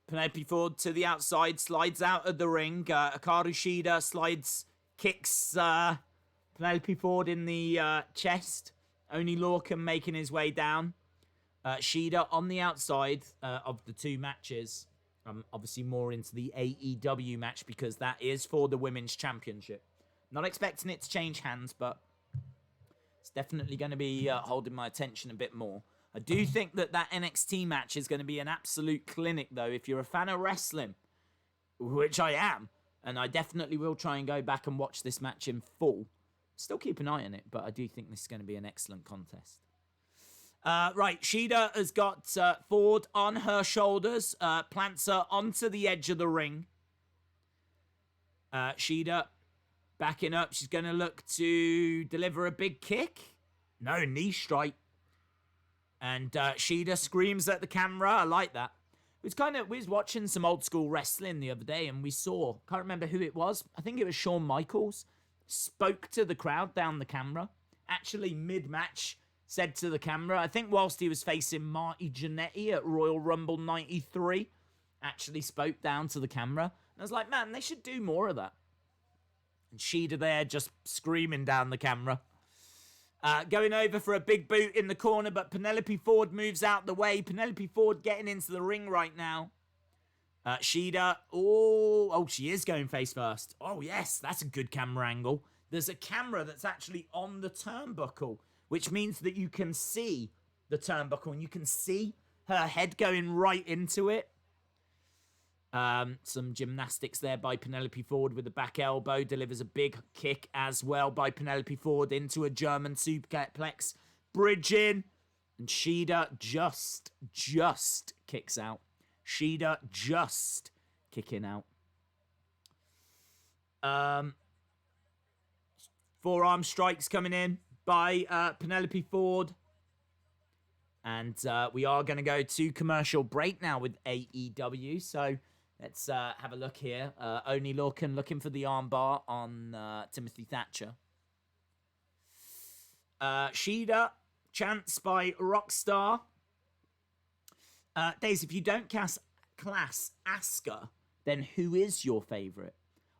Penelope Ford to the outside, slides out of the ring. Hikaru Shida kicks Penelope Ford in the chest. Only Lorcan making his way down. Shida on the outside of the two matches. Obviously more into the AEW match because that is for the Women's Championship. Not expecting it to change hands, but it's definitely going to be holding my attention a bit more. I do think that NXT match is going to be an absolute clinic, though. If you're a fan of wrestling, which I am, and I definitely will try and go back and watch this match in full. Still keep an eye on it, but I do think this is going to be an excellent contest. Right, Shida has got Ford on her shoulders, plants her onto the edge of the ring. Shida Backing up. She's going to look to deliver a big kick. No, knee strike. And Shida screams at the camera. I like that. We was watching some old school wrestling the other day, and we saw, can't remember who it was. I think it was Shawn Michaels. Spoke to the crowd down the camera. Actually, mid-match, said to the camera, I think whilst he was facing Marty Jannetty at Royal Rumble 93, actually spoke down to the camera. And I was like, man, they should do more of that. And Shida there just screaming down the camera. Going over for a big boot in the corner, but Penelope Ford moves out the way. Penelope Ford getting into the ring right now. Shida, she is going face first. Oh, yes, that's a good camera angle. There's a camera that's actually on the turnbuckle, which means that you can see the turnbuckle, and you can see her head going right into it. Some gymnastics there by Penelope Ford with the back elbow. Delivers a big kick as well by Penelope Ford into a German suplex. Bridging. And Shida just kicks out. Shida just kicking out. Forearm strikes coming in by Penelope Ford. And we are going to go to commercial break now with AEW. So let's have a look here. Oney Lorcan looking for the armbar on Timothy Thatcher. Shida, chance by Rockstar. Days, if you don't class Asuka, then who is your favourite?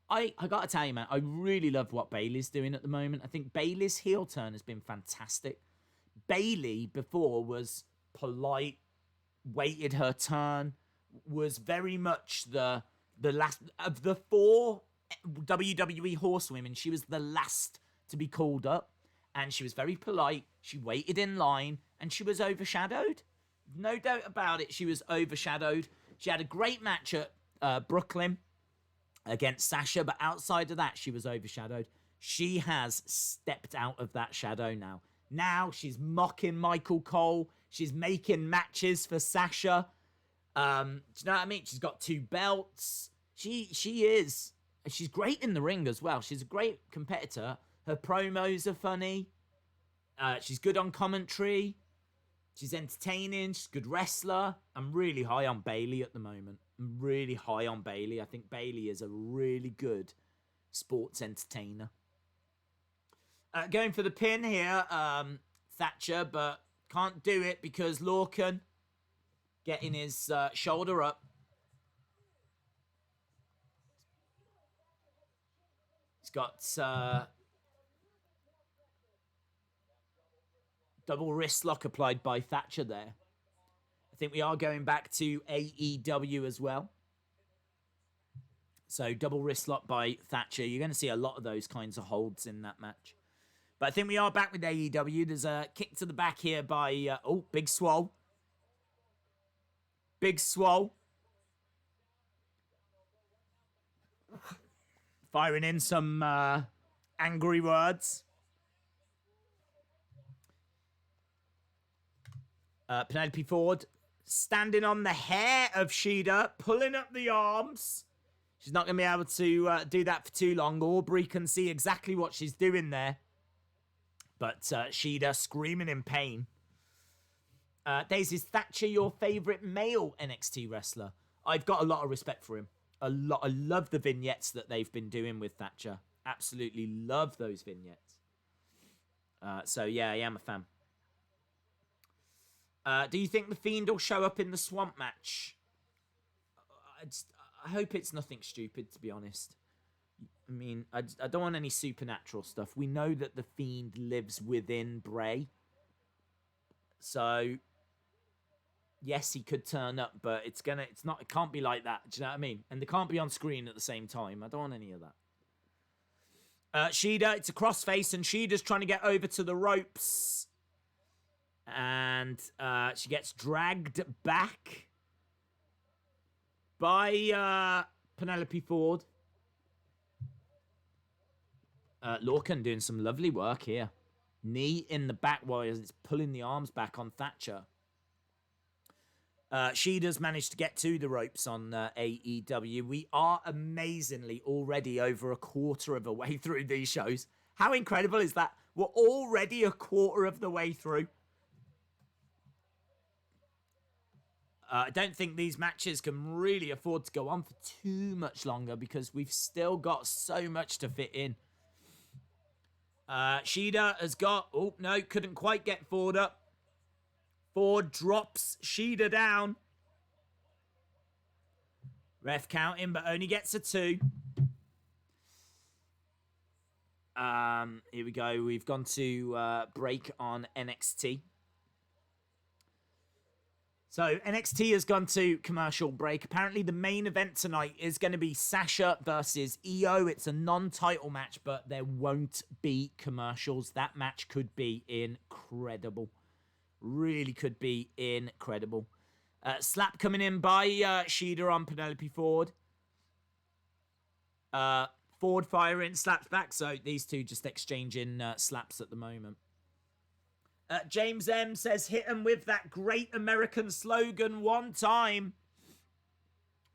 I got to tell you, man, I really love what Bayley's doing at the moment. I think Bayley's heel turn has been fantastic. Bayley before was polite, waited her turn, was very much the last of the 4 WWE horsewomen. She was the last to be called up, and she was very polite. She waited in line, and she was overshadowed. No doubt about it, she was overshadowed. She had a great match at Brooklyn against Sasha, but outside of that, she was overshadowed. She has stepped out of that shadow now. Now she's mocking Michael Cole. She's making matches for Sasha. Do you know what I mean? She's got 2 belts. She's great in the ring as well. She's a great competitor. Her promos are funny. She's good on commentary. She's entertaining. She's a good wrestler. I'm really high on Bayley at the moment. I'm really high on Bayley. I think Bayley is a really good sports entertainer. Going for the pin here, Thatcher, but can't do it because Lorcan getting his shoulder up. He's got double wrist lock applied by Thatcher there. I think we are going back to AEW as well. So double wrist lock by Thatcher. You're going to see a lot of those kinds of holds in that match. But I think we are back with AEW. There's a kick to the back here by... Big Swole. Big Swole. Firing in some angry words. Penelope Ford standing on the hair of Shida, pulling up the arms. She's not going to be able to do that for too long. Aubrey can see exactly what she's doing there. But Shida screaming in pain. Daisy, is Thatcher your favourite male NXT wrestler? I've got a lot of respect for him. A lot. I love the vignettes that they've been doing with Thatcher. Absolutely love those vignettes. So yeah, I am a fan. Do you think The Fiend will show up in the Swamp match? I hope it's nothing stupid, to be honest. I mean, I don't want any supernatural stuff. We know that the Fiend lives within Bray. So, yes, he could turn up, but it can't be like that. Do you know what I mean? And they can't be on screen at the same time. I don't want any of that. Shida, it's a crossface, and Shida's trying to get over to the ropes. And she gets dragged back by Penelope Ford. Lorcan doing some lovely work here. Knee in the back while it's pulling the arms back on Thatcher. Shida's managed to get to the ropes on AEW. We are amazingly already over a quarter of the way through these shows. How incredible is that? We're already a quarter of the way through. I don't think these matches can really afford to go on for too much longer because we've still got so much to fit in. Shida has got... Oh, no, couldn't quite get Ford up. Ford drops Shida down. Ref counting, but only gets a 2. Here we go. We've gone to break on NXT. So NXT has gone to commercial break. Apparently the main event tonight is going to be Sasha versus Io. It's a non-title match, but there won't be commercials. That match could be incredible. Really could be incredible. Slap coming in by Shida on Penelope Ford. Ford firing, slaps back. So these two just exchanging slaps at the moment. James M says, hit him with that great American slogan one time.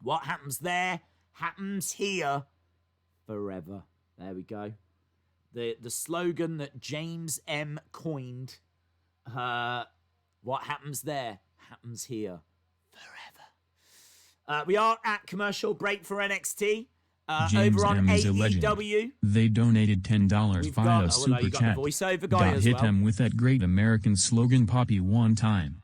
What happens there happens here forever. There we go. The slogan that James M coined. What happens there happens here forever. We are at commercial break for NXT. James over on M is a AEW. legend. They donated $10 via Super Chat. Voiceover guy as hit well. him with that great American slogan Poppy one time.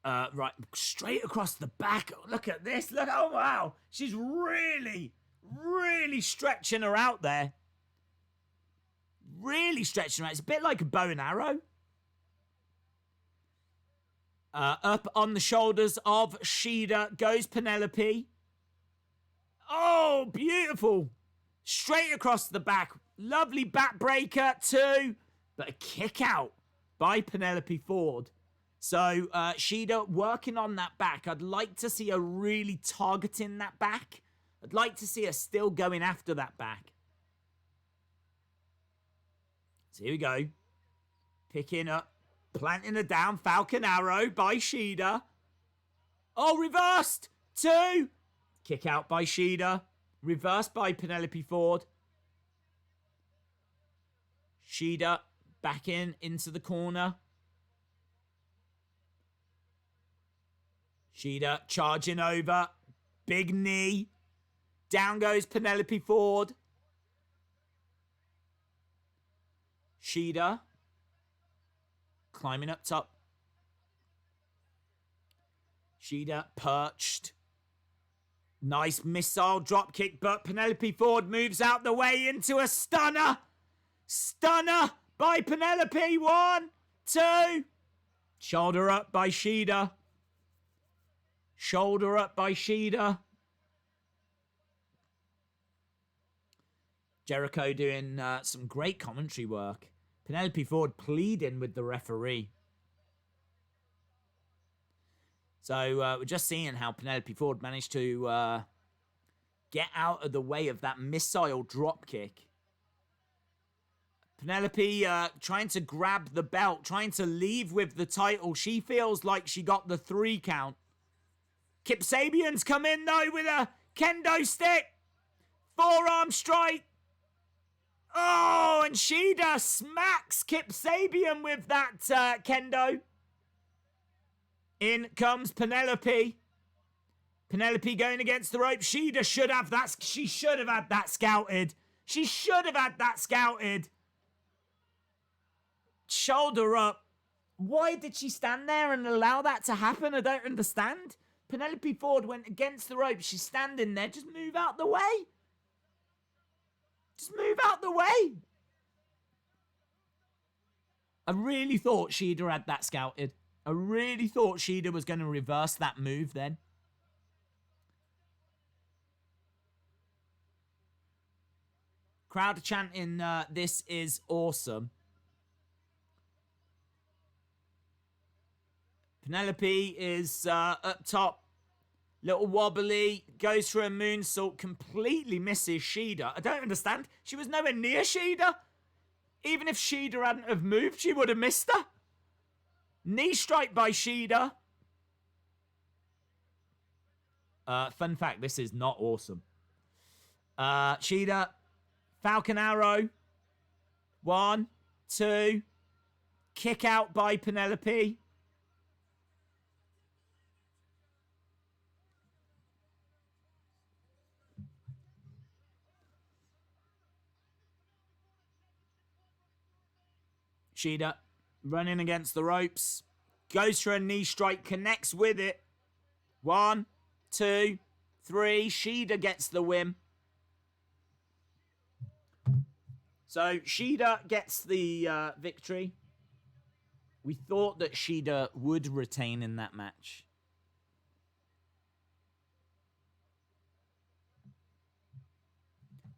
Right, straight across the back. Look at this. Look, oh wow. She's really, really stretching her out there. Really stretching her out. It's a bit like a bow and arrow. Up on the shoulders of Shida goes Penelope. Oh, beautiful. Straight across the back. Lovely backbreaker too. But a kick out by Penelope Ford. So Shida working on that back. I'd like to see her really targeting that back. I'd like to see her still going after that back. So here we go. Picking up. Planting her down. Falcon Arrow by Shida. Oh, reversed. 2. Kick out by Shida. Reversed by Penelope Ford. Shida back into the corner. Shida charging over. Big knee. Down goes Penelope Ford. Shida climbing up top. Shida perched. Nice missile drop kick, but Penelope Ford moves out the way into a stunner. Stunner by Penelope. 1, 2. Shoulder up by Shida. Shoulder up by Shida. Jericho doing some great commentary work. Penelope Ford pleading with the referee. So we're just seeing how Penelope Ford managed to get out of the way of that missile drop kick. Penelope trying to grab the belt, trying to leave with the title. She feels like she got the 3 count. Kip Sabian's come in though with a kendo stick. Forearm strike. Oh, and Shida smacks Kip Sabian with that kendo. In comes Penelope. Penelope going against the rope. Shida should have that. She should have had that scouted. She should have had that scouted. Shoulder up. Why did she stand there and allow that to happen? I don't understand. Penelope Ford went against the rope. She's standing there. Just move out the way. Just move out the way. I really thought Shida had that scouted. I really thought Shida was going to reverse that move then. Crowd are chanting, this is awesome. Penelope is up top. Little wobbly. Goes for a moonsault. Completely misses Shida. I don't understand. She was nowhere near Shida. Even if Shida hadn't have moved, she would have missed her. Knee strike by Shida. Fun fact, this is not awesome. Shida, Falcon Arrow. 1, 2. Kick out by Penelope. Shida running against the ropes. Goes for a knee strike. Connects with it. 1, 2, 3. Shida gets the win. So Shida gets the victory. We thought that Shida would retain in that match.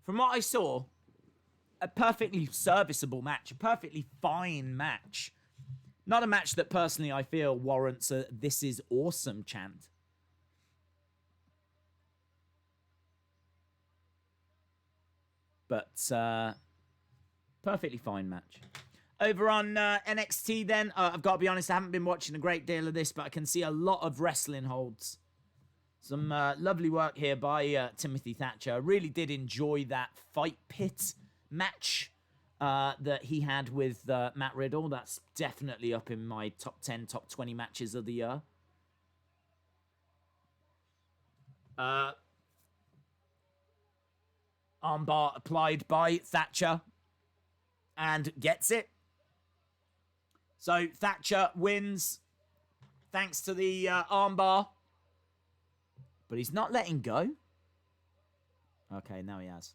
From what I saw, a perfectly serviceable match, a perfectly fine match. Not a match that personally I feel warrants a "this is awesome" chant. But perfectly fine match. Over on NXT then, I've got to be honest, I haven't been watching a great deal of this, but I can see a lot of wrestling holds. Some lovely work here by Timothy Thatcher. I really did enjoy that Fight Pit match that he had with Matt Riddle. That's definitely up in my top 10, top 20 matches of the year. Armbar applied by Thatcher and gets it. So Thatcher wins thanks to the armbar. But he's not letting go. Okay, now he has.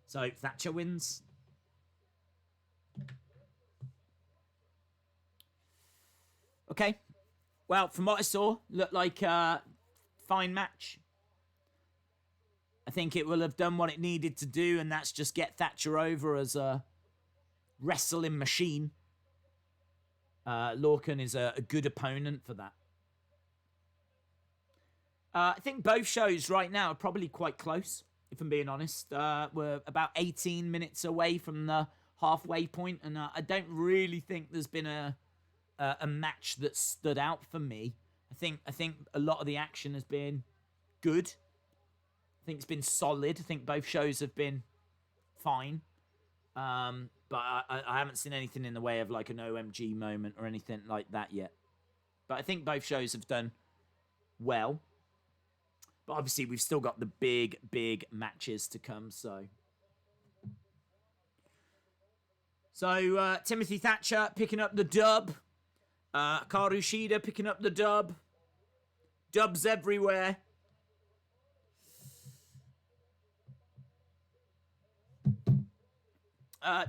So Thatcher wins. Okay. Well, from what I saw, looked like a fine match. I think it will have done what it needed to do, and that's just get Thatcher over as a wrestling machine. Lorcan is a good opponent for that. I think both shows right now are probably quite close, if I'm being honest. We're about 18 minutes away from the halfway point, and I don't really think there's been a match that stood out for me. I think a lot of the action has been good. I think it's been solid. I think both shows have been fine. But I haven't seen anything in the way of like an OMG moment or anything like that yet. But I think both shows have done well. But obviously, we've still got the big, big matches to come, so... So, Timothy Thatcher picking up the dub. Hikaru Shida picking up the dub. Dubs everywhere.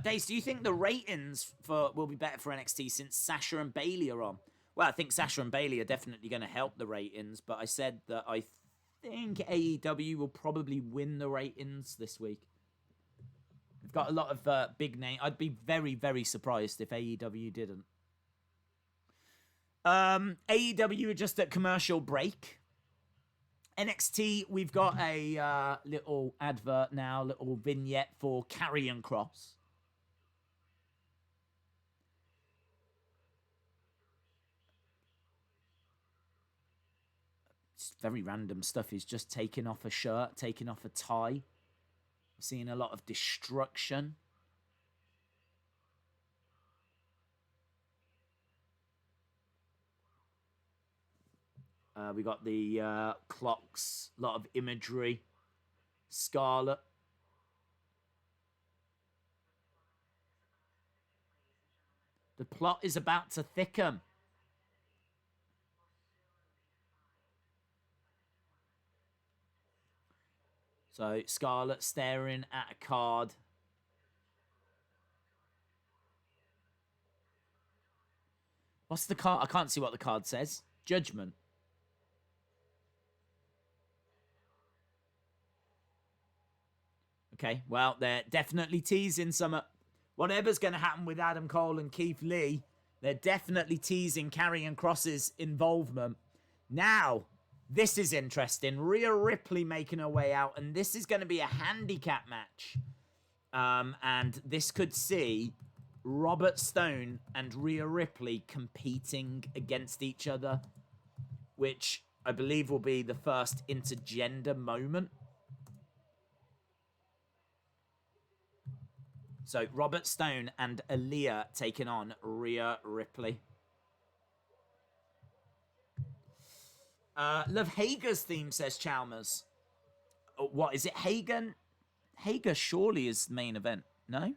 Dace, do you think the ratings will be better for NXT since Sasha and Bayley are on? Well, I think Sasha and Bayley are definitely going to help the ratings, but I said that I think AEW will probably win the ratings this week. We've got a lot of big names. I'd be very, very surprised if AEW didn't. AEW are just at commercial break. NXT, we've got a little advert now, little vignette for Karrion Kross. It's very random stuff. He's just taking off a shirt, taking off a tie. We're seeing a lot of destruction. We got the clocks, a lot of imagery. Scarlet. The plot is about to thicken. So, Scarlet staring at a card. What's the card? I can't see what the card says. Judgment. Okay, well, they're definitely teasing some... whatever's going to happen with Adam Cole and Keith Lee, they're definitely teasing Karrion Kross's involvement. Now, this is interesting. Rhea Ripley making her way out, and this is going to be a handicap match. And this could see Robert Stone and Rhea Ripley competing against each other, which I believe will be the first intergender moment. So Robert Stone and Aaliyah taking on Rhea Ripley. Love Hager's theme, says Chalmers. Oh, what is it? Hager surely is main event. No?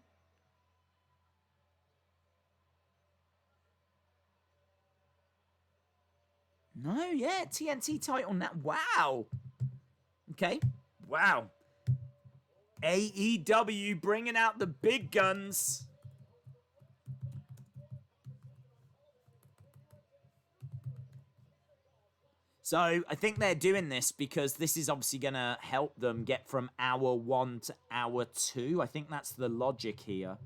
No, yeah, TNT title now. Wow. Okay. Wow. AEW bringing out the big guns. So I think they're doing this because this is obviously going to help them get from hour 1 to hour 2. I think that's the logic here.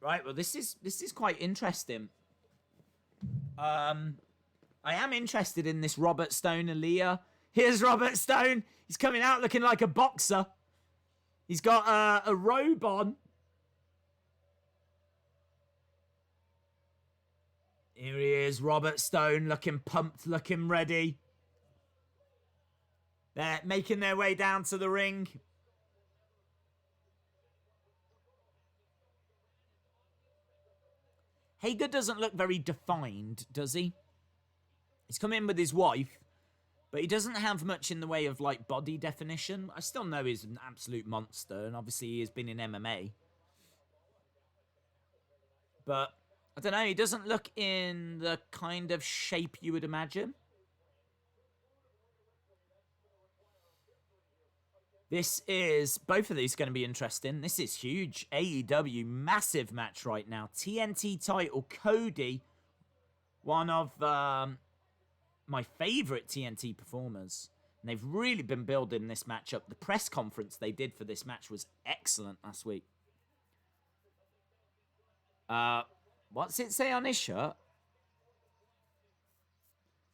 Right, well, this is quite interesting. I am interested in this Robert Stone Aaliyah. Here's Robert Stone. He's coming out looking like a boxer. He's got a robe on. Here he is, Robert Stone, looking pumped, looking ready. They're making their way down to the ring. Hager doesn't look very defined, does he? He's come in with his wife, but he doesn't have much in the way of, like, body definition. I still know he's an absolute monster, and obviously he has been in MMA. But, I don't know, he doesn't look in the kind of shape you would imagine. This is, both of these are going to be interesting. This is huge. AEW, massive match right now. TNT title, Cody, one of my favorite TNT performers. And they've really been building this match up. The press conference they did for this match was excellent last week. What's it say on his shirt?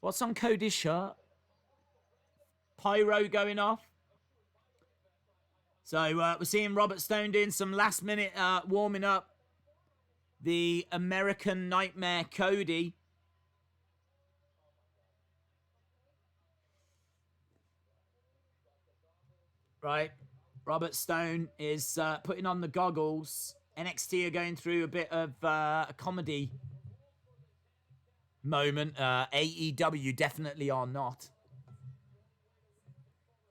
What's on Cody's shirt? Pyro going off. So we're seeing Robert Stone doing some last minute warming up. The American Nightmare Cody. Right. Robert Stone is putting on the goggles. NXT are going through a bit of a comedy moment. AEW definitely are not.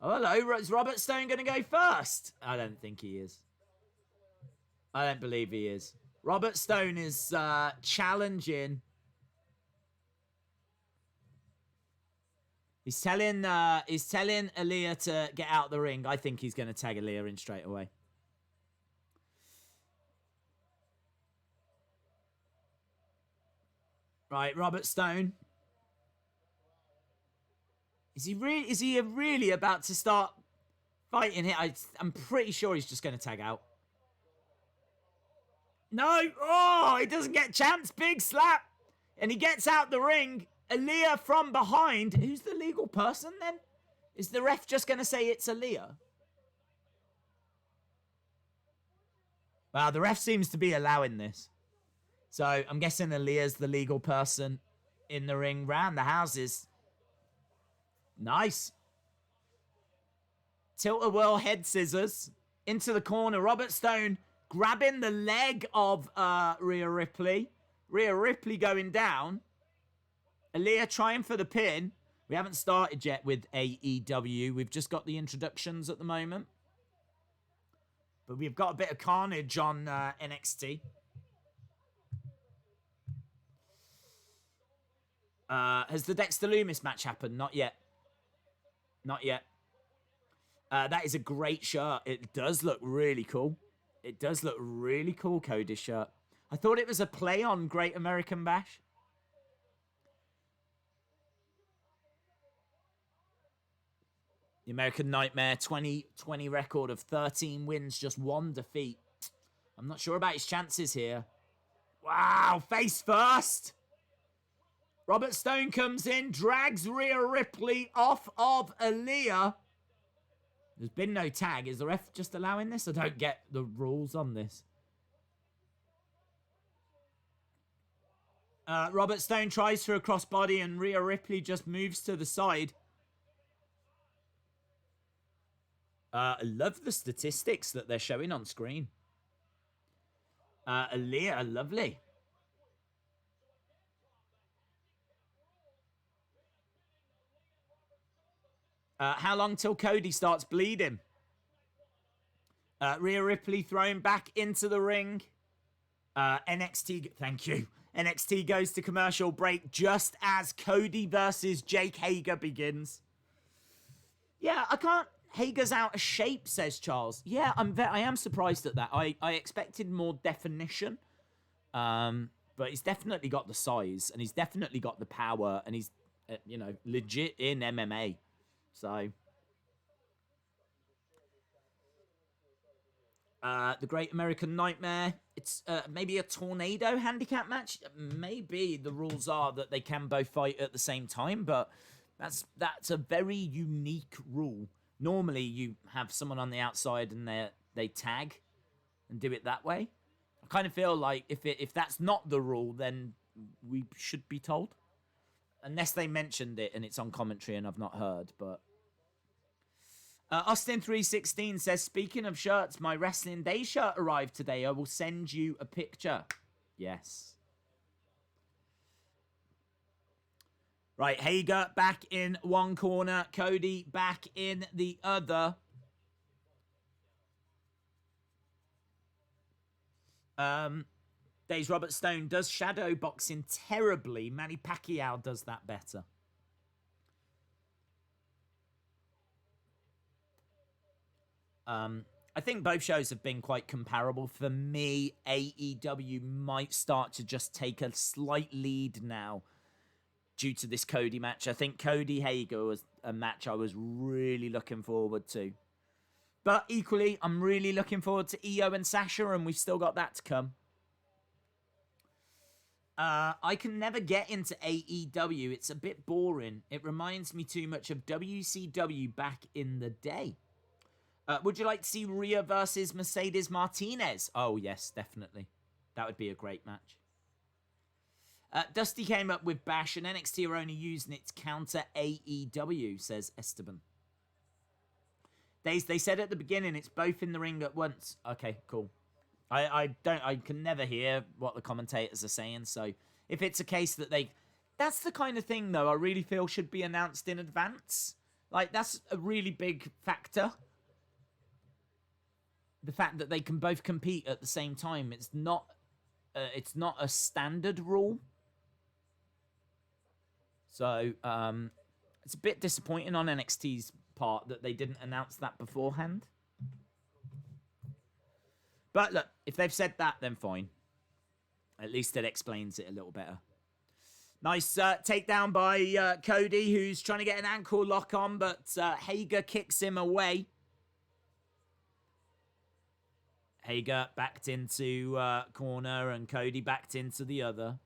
Oh, hello. Is Robert Stone going to go first? I don't think he is. I don't believe he is. Robert Stone is challenging. He's telling Aaliyah to get out the ring. I think he's going to tag Aaliyah in straight away. Right, Robert Stone. Is he really about to start fighting here? I'm pretty sure he's just going to tag out. No! Oh, he doesn't get a chance. Big slap. And he gets out the ring. Aaliyah from behind. Who's the legal person then? Is the ref just going to say it's Aaliyah? Wow, the ref seems to be allowing this. So I'm guessing Aaliyah's the legal person in the ring round the houses. Nice. Tilt-a-whirl head scissors into the corner. Robert Stone grabbing the leg of Rhea Ripley. Rhea Ripley going down. Aaliyah trying for the pin. We haven't started yet with AEW. We've just got the introductions at the moment. But we've got a bit of carnage on NXT. Has the Dexter Lumis match happened? Not yet. Not yet. That is a great shirt. It does look really cool. It does look really cool, Cody's shirt. I thought it was a play on Great American Bash. The American Nightmare, 2020 record of 13 wins, just 1 defeat. I'm not sure about his chances here. Wow, face first. Robert Stone comes in, drags Rhea Ripley off of Aaliyah. There's been no tag. Is the ref just allowing this? I don't get the rules on this. Robert Stone tries for a crossbody and Rhea Ripley just moves to the side. I love the statistics that they're showing on screen. Aaliyah, lovely. How long till Cody starts bleeding? Rhea Ripley thrown back into the ring. NXT, thank you. NXT goes to commercial break just as Cody versus Jake Hager begins. Yeah, I can't. Hager's out of shape, says Charles. Yeah, I am surprised at that. I expected more definition. But he's definitely got the size, and he's definitely got the power, and he's, legit in MMA. So, the Great American Nightmare. It's maybe a tornado handicap match. Maybe the rules are that they can both fight at the same time, but that's a very unique rule. Normally, you have someone on the outside and they tag and do it that way. I kind of feel like if that's not the rule, then we should be told. Unless they mentioned it and it's on commentary and I've not heard, but... Austin316 says, speaking of shirts, my Wrestling Day shirt arrived today. I will send you a picture. Yes. Right, Hager back in one corner. Cody back in the other. Days Robert Stone does shadow boxing terribly. Manny Pacquiao does that better. I think both shows have been quite comparable. For me, AEW might start to just take a slight lead now due to this Cody match. I think Cody Hager was a match I was really looking forward to. But equally, I'm really looking forward to Io and Sasha, and we've still got that to come. I can never get into AEW. It's a bit boring. It reminds me too much of WCW back in the day. Would you like to see Rhea versus Mercedes Martinez? Oh, yes, definitely. That would be a great match. Dusty came up with Bash, and NXT are only using it to counter AEW, says Esteban. They said at the beginning it's both in the ring at once. Okay, cool. I can never hear what the commentators are saying, so if it's a case that that's the kind of thing, though, I really feel should be announced in advance. Like, that's a really big factor. The fact that they can both compete at the same time. It's not a standard rule. So, it's a bit disappointing on NXT's part that they didn't announce that beforehand. But look, if they've said that, then fine. At least it explains it a little better. Nice takedown by Cody, who's trying to get an ankle lock on, but Hager kicks him away. Hager backed into corner and Cody backed into the other.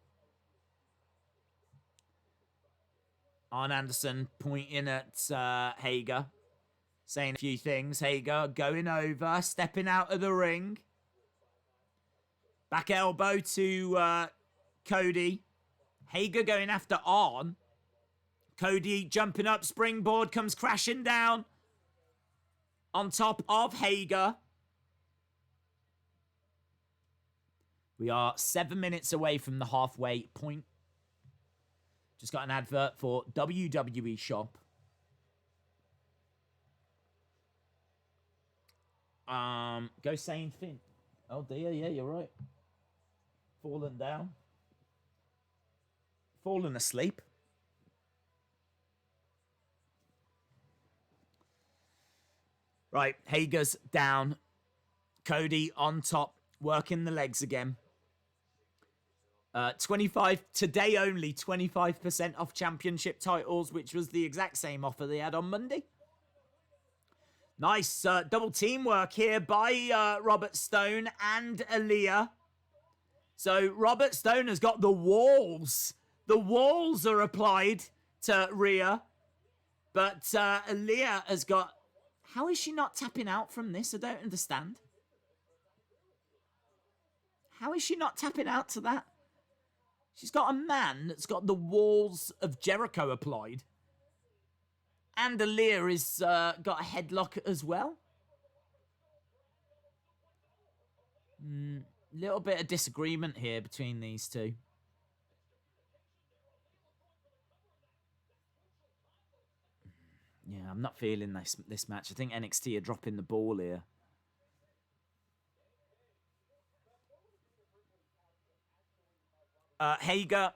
Arn Anderson pointing at Hager, saying a few things. Hager going over, stepping out of the ring. Back elbow to Cody. Hager going after Arn. Cody jumping up, springboard, comes crashing down on top of Hager. We are 7 minutes away from the halfway point. Just got an advert for WWE Shop. Go Sane Finn. Oh dear, yeah, you're right. Fallen down. Fallen asleep. Right, Hager's down. Cody on top, working the legs again. 25 today only, 25% off championship titles, which was the exact same offer they had on Monday. Nice double teamwork here by Robert Stone and Aaliyah. So Robert Stone has got the walls. The walls are applied to Rhea. But Aaliyah has got... How is she not tapping out from this? I don't understand. How is she not tapping out to that? She's got a man that's got the walls of Jericho applied. And Aaliyah is got a headlock as well. Little bit of disagreement here between these two. Yeah, I'm not feeling this match. I think NXT are dropping the ball here. Hager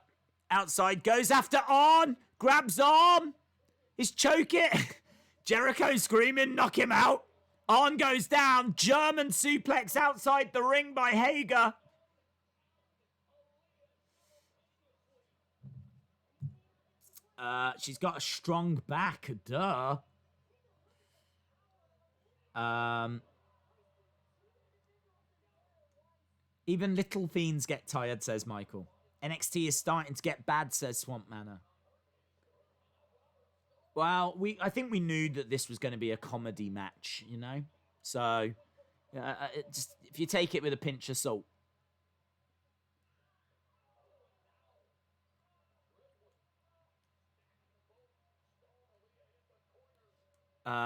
outside goes after Arn, grabs arm, he's choking. Jericho screaming, knock him out. Arn goes down, German suplex outside the ring by Hager. She's got a strong back, duh. Even little fiends get tired, says Michael. NXT is starting to get bad, says Swamp Manor. Well, I think we knew that this was going to be a comedy match, you know? So, just if you take it with a pinch of salt.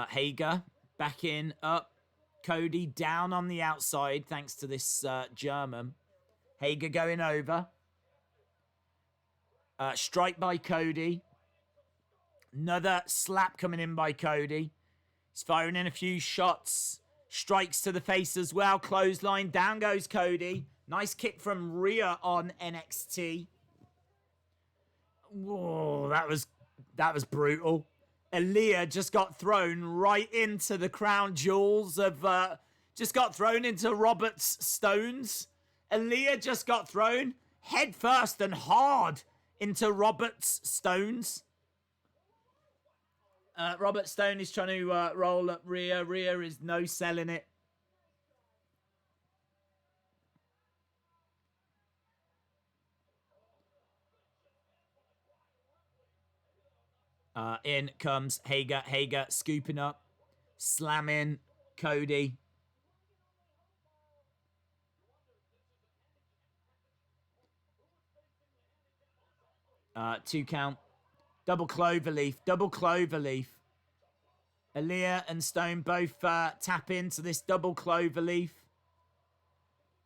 Hager back in, up. Cody down on the outside thanks to this German. Hager going over. Strike by Cody. Another slap coming in by Cody. He's firing in a few shots. Strikes to the face as well. Clothesline. Down goes Cody. Nice kick from Rhea on NXT. Whoa, that was brutal. Aaliyah just got thrown right into the crown jewels of... just got thrown into Robert's stones. Aaliyah just got thrown head first and hard into Robert's stones. Robert Stone is trying to roll up Rhea. Rhea is no selling it. In comes Hager. Hager scooping up. Slamming Cody. Two count. Double cloverleaf. Double cloverleaf. Aaliyah and Stone both tap into this double cloverleaf.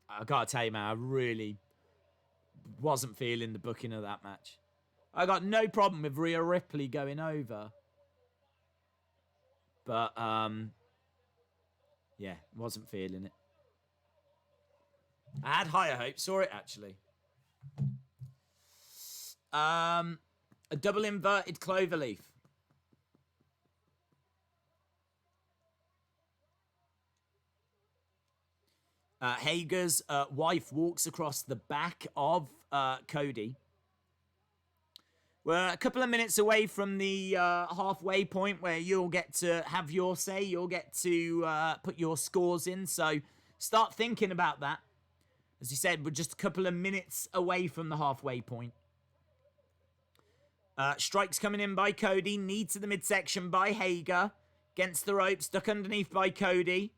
I gotta tell you, man, I really wasn't feeling the booking of that match. I got no problem with Rhea Ripley going over. But, yeah, wasn't feeling it. I had higher hopes. Saw it, actually. A double inverted cloverleaf. Hager's wife walks across the back of Cody. We're a couple of minutes away from the halfway point where you'll get to have your say. You'll get to put your scores in. So start thinking about that. As you said, we're just a couple of minutes away from the halfway point. Strikes coming in by Cody. Knee to the midsection by Hager. Against the ropes. Stuck underneath by Cody.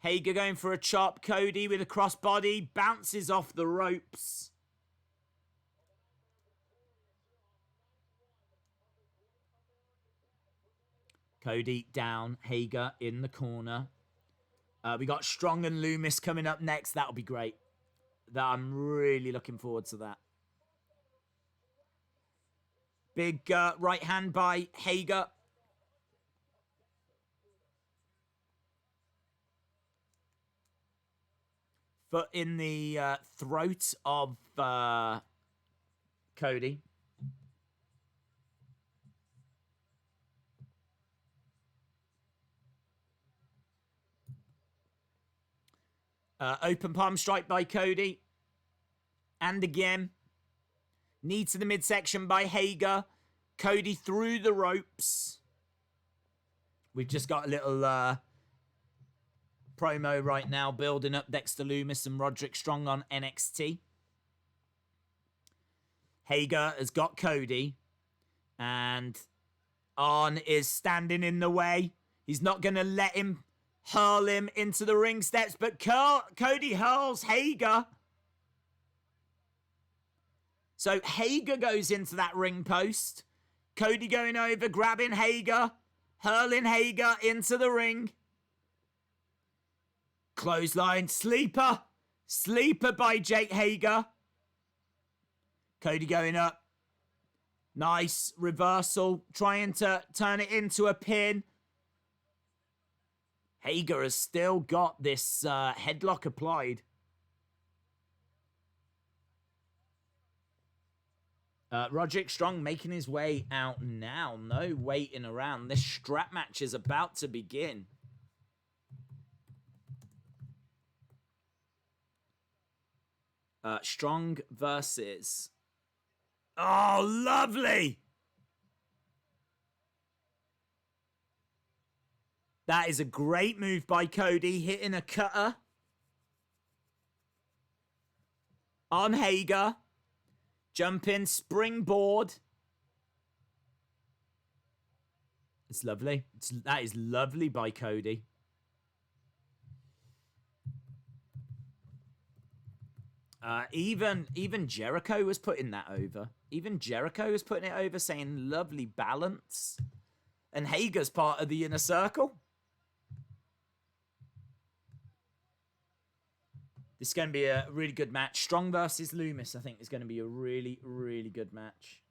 Hager going for a chop. Cody with a crossbody. Bounces off the ropes. Cody down. Hager in the corner. We got Strong and Lumis coming up next. That'll be great. I'm really looking forward to that. Big right hand by Hager. Foot in the throat of Cody. Open palm strike by Cody. And again. Knee to the midsection by Hager. Cody through the ropes. We've just got a little promo right now building up Dexter Lumis and Roderick Strong on NXT. Hager has got Cody. And Arn is standing in the way. He's not going to let him hurl him into the ring steps. But Cody hurls Hager. So Hager goes into that ring post. Cody going over, grabbing Hager, hurling Hager into the ring. Clothesline, sleeper. Sleeper by Jake Hager. Cody going up. Nice reversal, trying to turn it into a pin. Hager has still got this headlock applied. Roderick Strong making his way out now. No waiting around. This strap match is about to begin. Strong versus... Oh, lovely! That is a great move by Cody, hitting a cutter on Hager. Jumping, springboard. It's lovely. That is lovely by Cody. Even Jericho was putting that over. Even Jericho was putting it over, saying lovely balance. And Hager's part of the inner circle. This is going to be a really good match. Strong versus Lumis, I think, is going to be a really, really good match.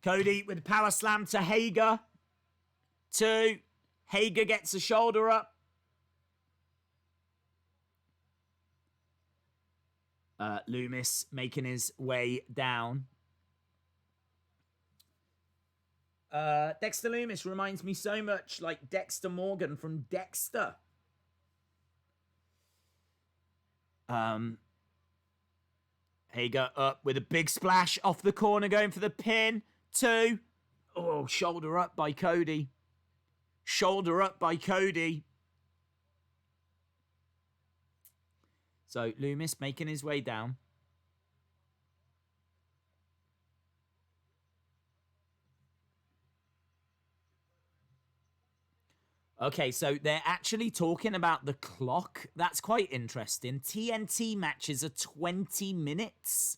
Cody with a power slam to Hager. 2. Hager gets a shoulder up. Lumis making his way down. Dexter Lumis reminds me so much like Dexter Morgan from Dexter. Hager up with a big splash off the corner, going for the pin. 2. Oh, shoulder up by Cody. Shoulder up by Cody. So Lumis making his way down. Okay, so they're actually talking about the clock. That's quite interesting. TNT matches are 20 minutes.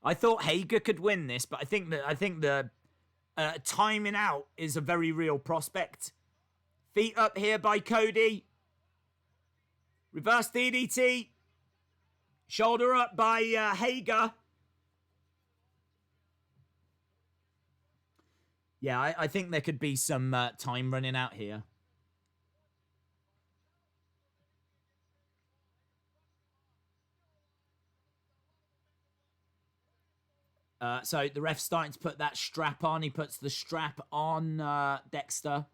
I thought Hager could win this, but I think the timing out is a very real prospect. Feet up here by Cody. Reverse DDT. Shoulder up by Hager. Yeah, I think there could be some time running out here. So the ref's starting to put that strap on. He puts the strap on Dexter.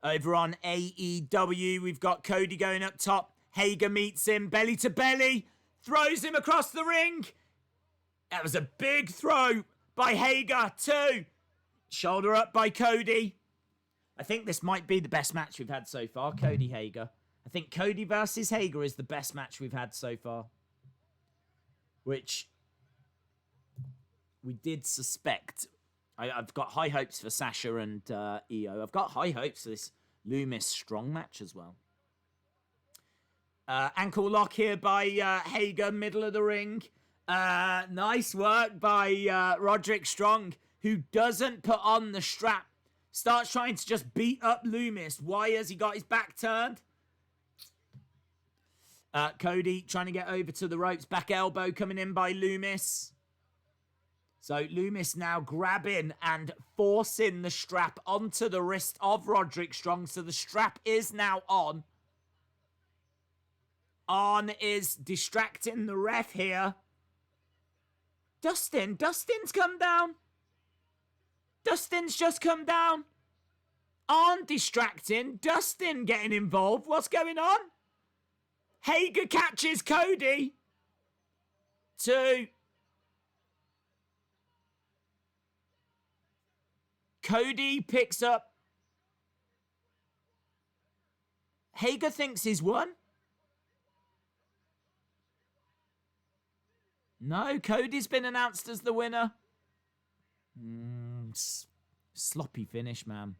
Over on AEW, we've got Cody going up top. Hager meets him, belly to belly. Throws him across the ring. That was a big throw by Hager. 2. Shoulder up by Cody. I think this might be the best match we've had so far, Cody Hager. I think Cody versus Hager is the best match we've had so far. Which we did suspect. I've got high hopes for Sasha and EO. I've got high hopes for this Lumis Strong match as well. Ankle lock here by Hager, middle of the ring. Nice work by Roderick Strong, who doesn't put on the strap. Starts trying to just beat up Lumis. Why has he got his back turned? Cody trying to get over to the ropes. Back elbow coming in by Lumis. So Lumis now grabbing and forcing the strap onto the wrist of Roderick Strong. So the strap is now on. On is distracting the ref here. Dustin's come down. Dustin's just come down. On distracting. Dustin getting involved. What's going on? Hager catches Cody. 2. Cody picks up. Hager thinks he's won. No, Cody's been announced as the winner. Sloppy finish, man.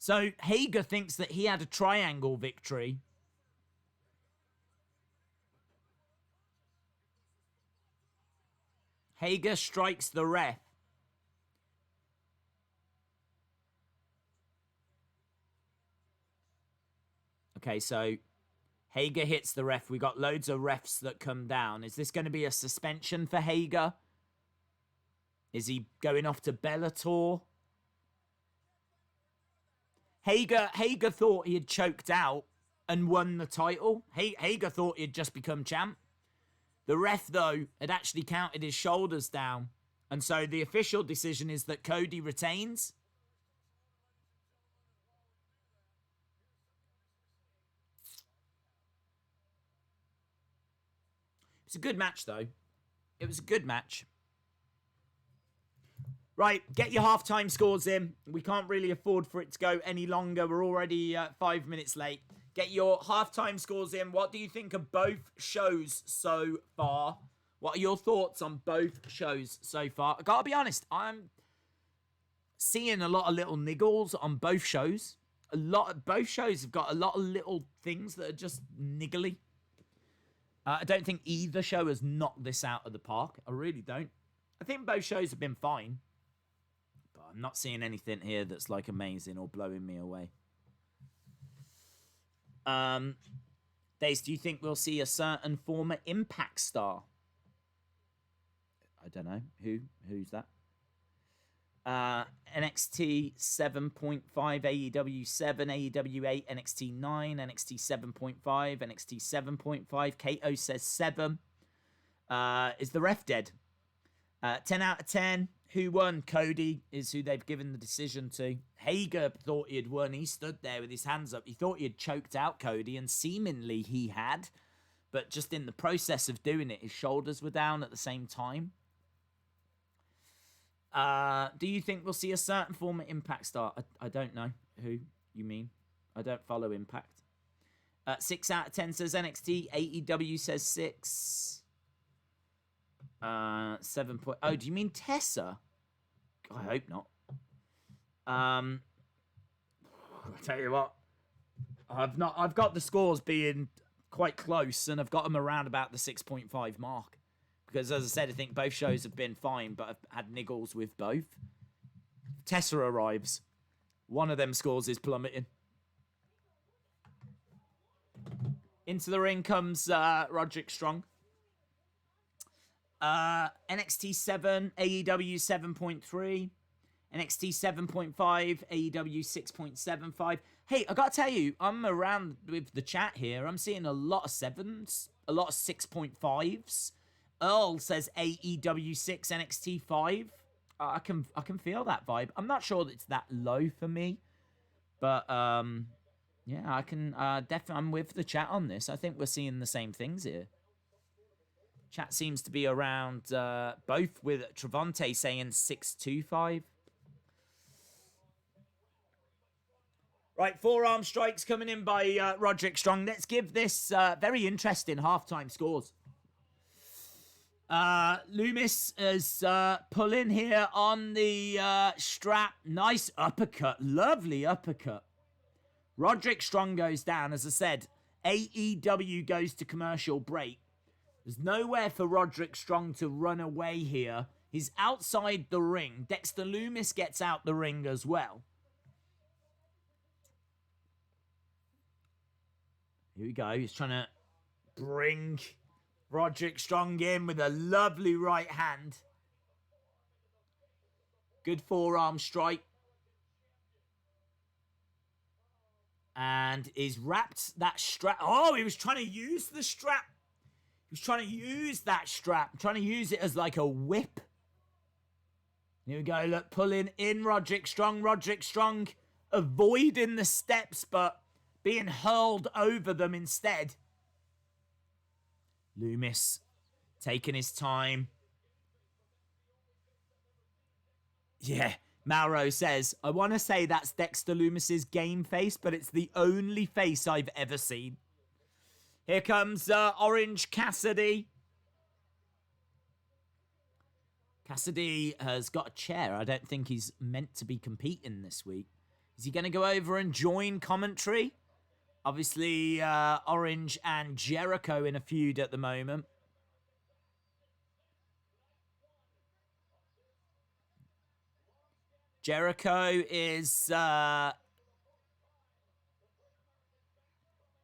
So Hager thinks that he had a triangle victory. Hager strikes the ref. Okay, so Hager hits the ref. We got loads of refs that come down. Is this going to be a suspension for Hager? Is he going off to Bellator? Hager thought he had choked out and won the title. Hager thought he'd just become champ. The ref, though, had actually counted his shoulders down. And so the official decision is that Cody retains. It was a good match, though. It was a good match. Right, get your halftime scores in. We can't really afford for it to go any longer. We're already 5 minutes late. Get your halftime scores in. What do you think of both shows so far? What are your thoughts on both shows so far? I gotta be honest, I'm seeing a lot of little niggles on both shows. Both shows have got a lot of little things that are just niggly. I don't think either show has knocked this out of the park. I really don't. I think both shows have been fine. But I'm not seeing anything here that's like amazing or blowing me away. Daze, do you think we'll see a certain former Impact star? I don't know. Who's that? NXT 7.5, AEW 7, AEW 8, NXT 9, NXT 7.5, NXT 7.5. Kato says 7. Is the ref dead? 10 out of 10. Who won? Cody is who they've given the decision to. Hager thought he had won. He stood there with his hands up. He thought he had choked out Cody, and seemingly he had. But just in the process of doing it, his shoulders were down at the same time. Do you think we'll see a certain former Impact star? I don't know who you mean. I don't follow Impact. 6 out of 10 says NXT. AEW says 6. 7 point. Oh, do you mean Tessa? I hope not. I'll tell you what. I've got the scores being quite close, and I've got them around about the 6.5 mark. Because, as I said, I think both shows have been fine, but I've had niggles with both. Tessa arrives. One of them scores is plummeting. Into the ring comes Roderick Strong. NXT 7, AEW 7.3. NXT 7.5, AEW 6.75. Hey, I gotta tell you, I'm around with the chat here. I'm seeing a lot of 7s, a lot of 6.5s. Earl says AEW 6, NXT 5. I can feel that vibe. I'm not sure that it's that low for me, but yeah, I can definitely. I'm with the chat on this. I think we're seeing the same things here. Chat seems to be around both, with Travante saying 625. Right, forearm strikes coming in by Roderick Strong. Let's give this very interesting halftime scores. Lumis is pulling here on the strap. Nice uppercut. Lovely uppercut. Roderick Strong goes down. As I said, AEW goes to commercial break. There's nowhere for Roderick Strong to run away here. He's outside the ring. Dexter Lumis gets out the ring as well. Here we go. He's trying to bring Roderick Strong in with a lovely right hand. Good forearm strike. And he's wrapped that strap. Oh, he was trying to use the strap. He was trying to use that strap. Trying to use it as like a whip. Here we go. Look, pulling in Roderick Strong. Roderick Strong avoiding the steps, but being hurled over them instead. Lumis taking his time. Yeah, Mauro says, I want to say that's Dexter Lumis's game face, but it's the only face I've ever seen. Here comes Orange Cassidy. Cassidy has got a chair. I don't think he's meant to be competing this week. Is he going to go over and join commentary? Obviously, Orange and Jericho in a feud at the moment. Jericho is...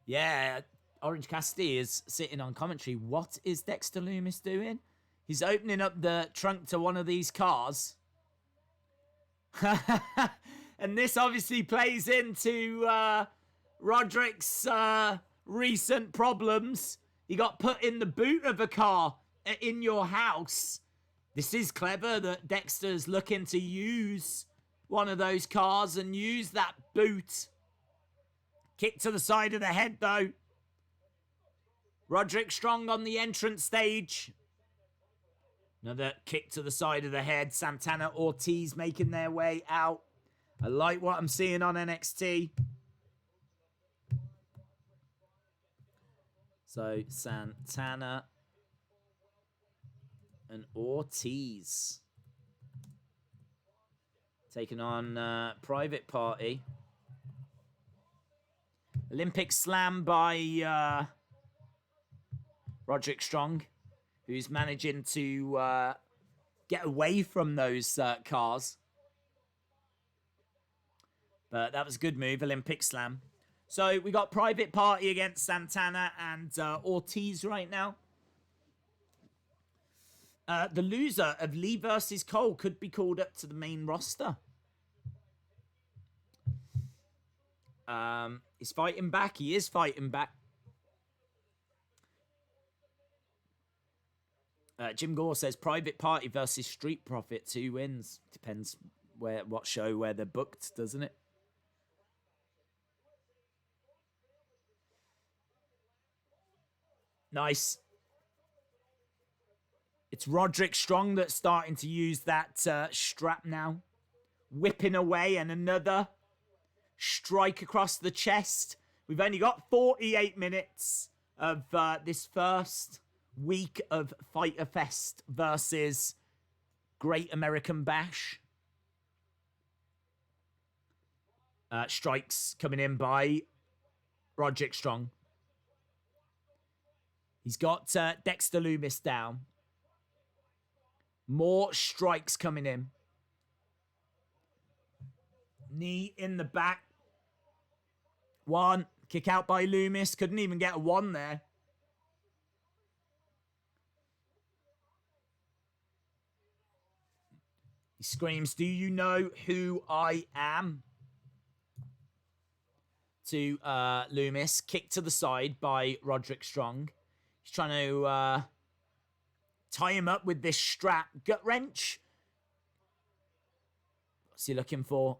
yeah, Orange Cassidy is sitting on commentary. What is Dexter Lumis doing? He's opening up the trunk to one of these cars. And this obviously plays into Roderick's recent problems. He got put in the boot of a car in your house. This is clever that Dexter's looking to use one of those cars and use that boot. Kick to the side of the head, though. Roderick Strong on the entrance stage. Another kick to the side of the head. Santana, Ortiz making their way out. I like what I'm seeing on NXT. So, Santana and Ortiz taking on Private Party. Olympic Slam by Roderick Strong, who's managing to get away from those cars. But that was a good move, Olympic Slam. So we got Private Party against Santana and Ortiz right now. The loser of Lee versus Cole could be called up to the main roster. He's fighting back. He is fighting back. Jim Gore says Private Party versus Street Profits. Who wins? Depends what show where they're booked, doesn't it? Nice. It's Roderick Strong that's starting to use that strap now. Whipping away, and another strike across the chest. We've only got 48 minutes of this first week of Fyter Fest versus Great American Bash. Strikes coming in by Roderick Strong. He's got Dexter Lumis down. More strikes coming in. Knee in the back. One. Kick out by Lumis. Couldn't even get a one there. He screams, "Do you know who I am?" To Lumis. Kick to the side by Roderick Strong. He's trying to tie him up with this strap. Gut wrench. What's he looking for?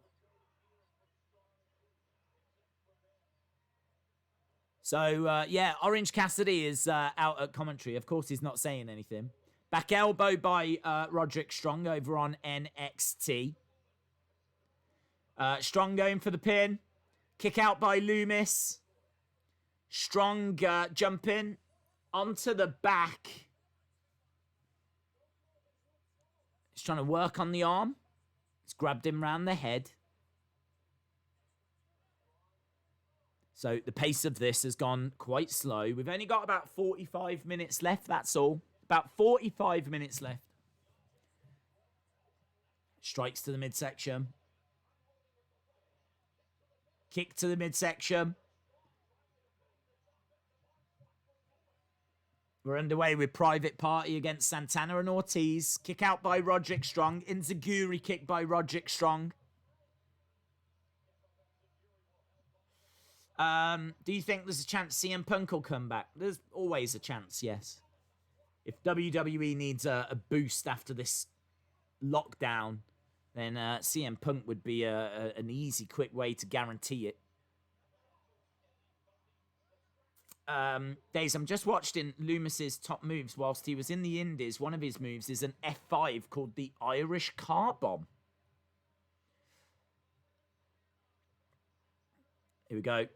So, yeah, Orange Cassidy is out at commentary. Of course, he's not saying anything. Back elbow by Roderick Strong over on NXT. Strong going for the pin. Kick out by Lumis. Strong jumping onto the back. He's trying to work on the arm. He's grabbed him round the head. So the pace of this has gone quite slow. We've only got about 45 minutes left, that's all. About 45 minutes left. Strikes to the midsection. Kick to the midsection. We're underway with Private Party against Santana and Ortiz. Kick out by Roderick Strong. Enziguri kick by Roderick Strong. Do you think there's a chance CM Punk will come back? There's always a chance, yes. If WWE needs a boost after this lockdown, then CM Punk would be an easy, quick way to guarantee it. Days, I'm just watching Lumis's top moves whilst he was in the Indies. One of his moves is an F5 called the Irish Car Bomb. Here we go.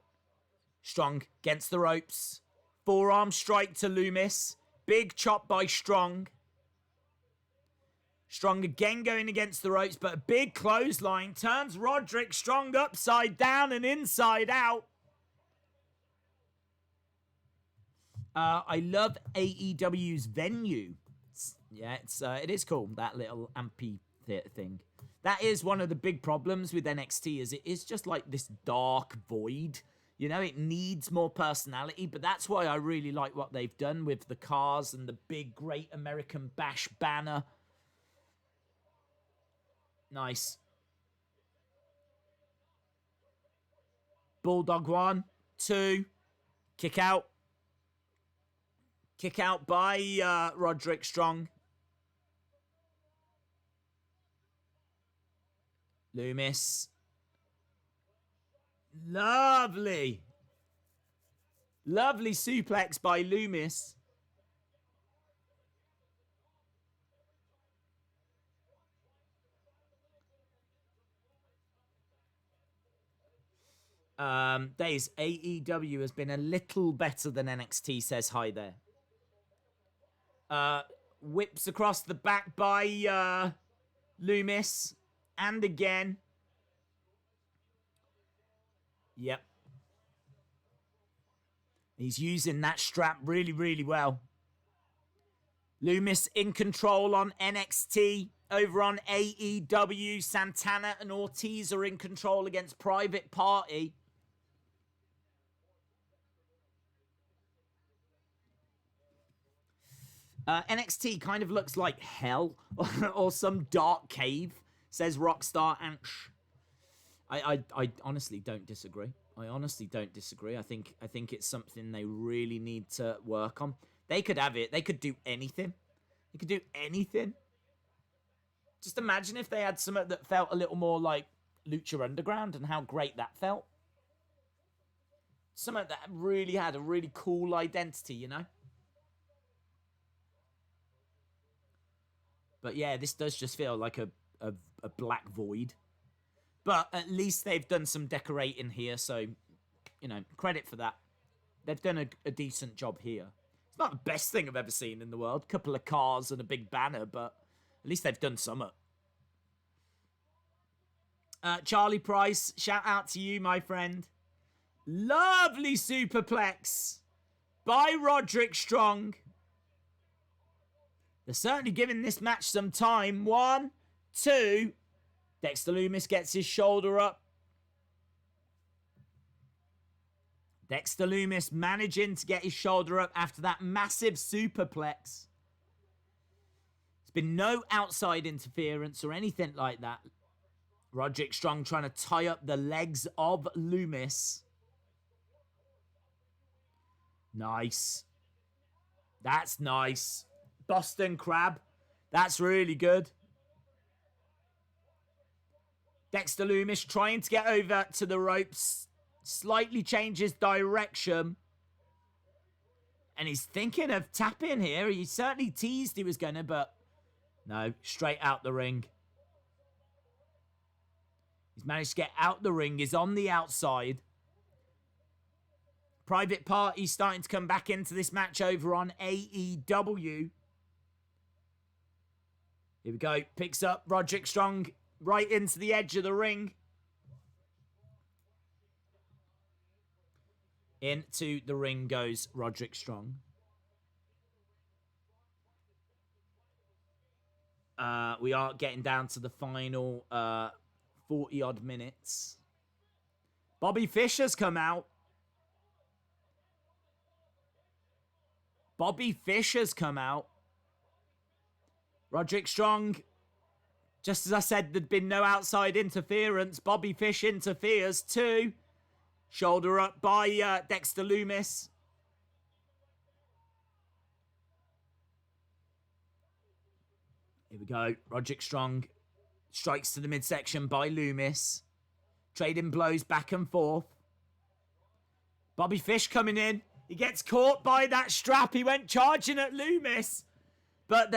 Strong against the ropes. Forearm strike to Lumis. Big chop by Strong. Strong again going against the ropes, but a big clothesline turns Roderick Strong upside down and inside out. I love AEW's venue. It is cool, that little amphitheater thing. That is one of the big problems with NXT, is it is just like this dark void. You know, it needs more personality, but that's why I really like what they've done with the cars and the big Great American Bash banner. Nice. Bulldog 1, 2, kick out. Kick out by Roderick Strong. Lumis. Lovely. Lovely suplex by Lumis. Days, AEW has been a little better than NXT, says hi there. Whips across the back by Lumis. And again. Yep. He's using that strap really, really well. Lumis in control on NXT. Over on AEW, Santana and Ortiz are in control against Private Party. NXT kind of looks like hell or some dark cave, says Rockstar Ansh. I honestly don't disagree. I think it's something they really need to work on. They could have it. They could do anything. Just imagine if they had something that felt a little more like Lucha Underground and how great that felt. Something that really had a really cool identity, you know? But yeah, this does just feel like a black void. But at least they've done some decorating here, so, you know, credit for that. They've done a decent job here. It's not the best thing I've ever seen in the world. Couple of cars and a big banner, but at least they've done something. Charlie Price, shout out to you, my friend. Lovely superplex by Roderick Strong. They're certainly giving this match some time. 1, 2. Dexter Lumis gets his shoulder up. Dexter Lumis managing to get his shoulder up after that massive superplex. There's been no outside interference or anything like that. Roderick Strong trying to tie up the legs of Lumis. Nice. That's nice. Boston Crab. That's really good. Dexter Lumis trying to get over to the ropes. Slightly changes direction. And he's thinking of tapping here. He certainly teased he was going to, but no, straight out the ring. He's managed to get out the ring. He's on the outside. Private Party starting to come back into this match over on AEW. Here we go. Picks up Roderick Strong right into the edge of the ring. Into the ring goes Roderick Strong. We are getting down to the final 40-odd minutes. Bobby Fish has come out. Roderick Strong, just as I said, there'd been no outside interference. Bobby Fish interferes too. Shoulder up by Dexter Lumis. Here we go. Roderick Strong strikes to the midsection by Lumis. Trading blows back and forth. Bobby Fish coming in. He gets caught by that strap. He went charging at Lumis. But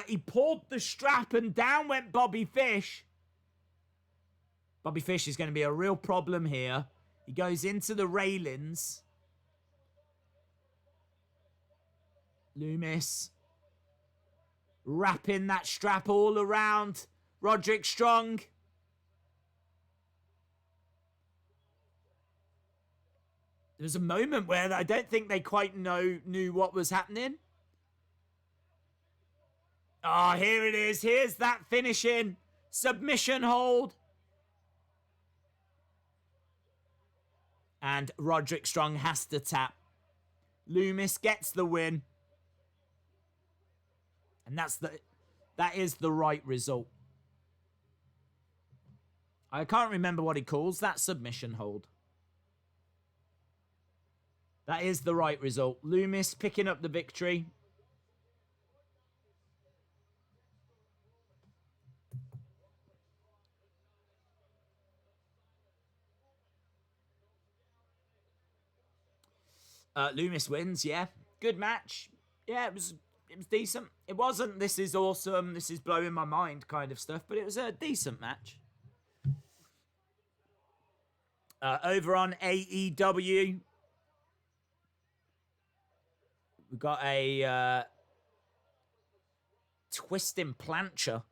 he pulled the strap and down went Bobby Fish. Bobby Fish is going to be a real problem here. He goes into the railings. Lumis Wrapping that strap all around Roderick Strong. There was a moment where I don't think they quite knew what was happening. Oh, here it is. Here's that finishing submission hold. And Roderick Strong has to tap. Lumis gets the win. And that is the right result. I can't remember what he calls that submission hold. That is the right result. Lumis picking up the victory. Lumis wins, yeah. Good match. Yeah, it was decent. It wasn't, this is awesome, this is blowing my mind kind of stuff, but it was a decent match. Over on AEW, we've got a twisting plancher.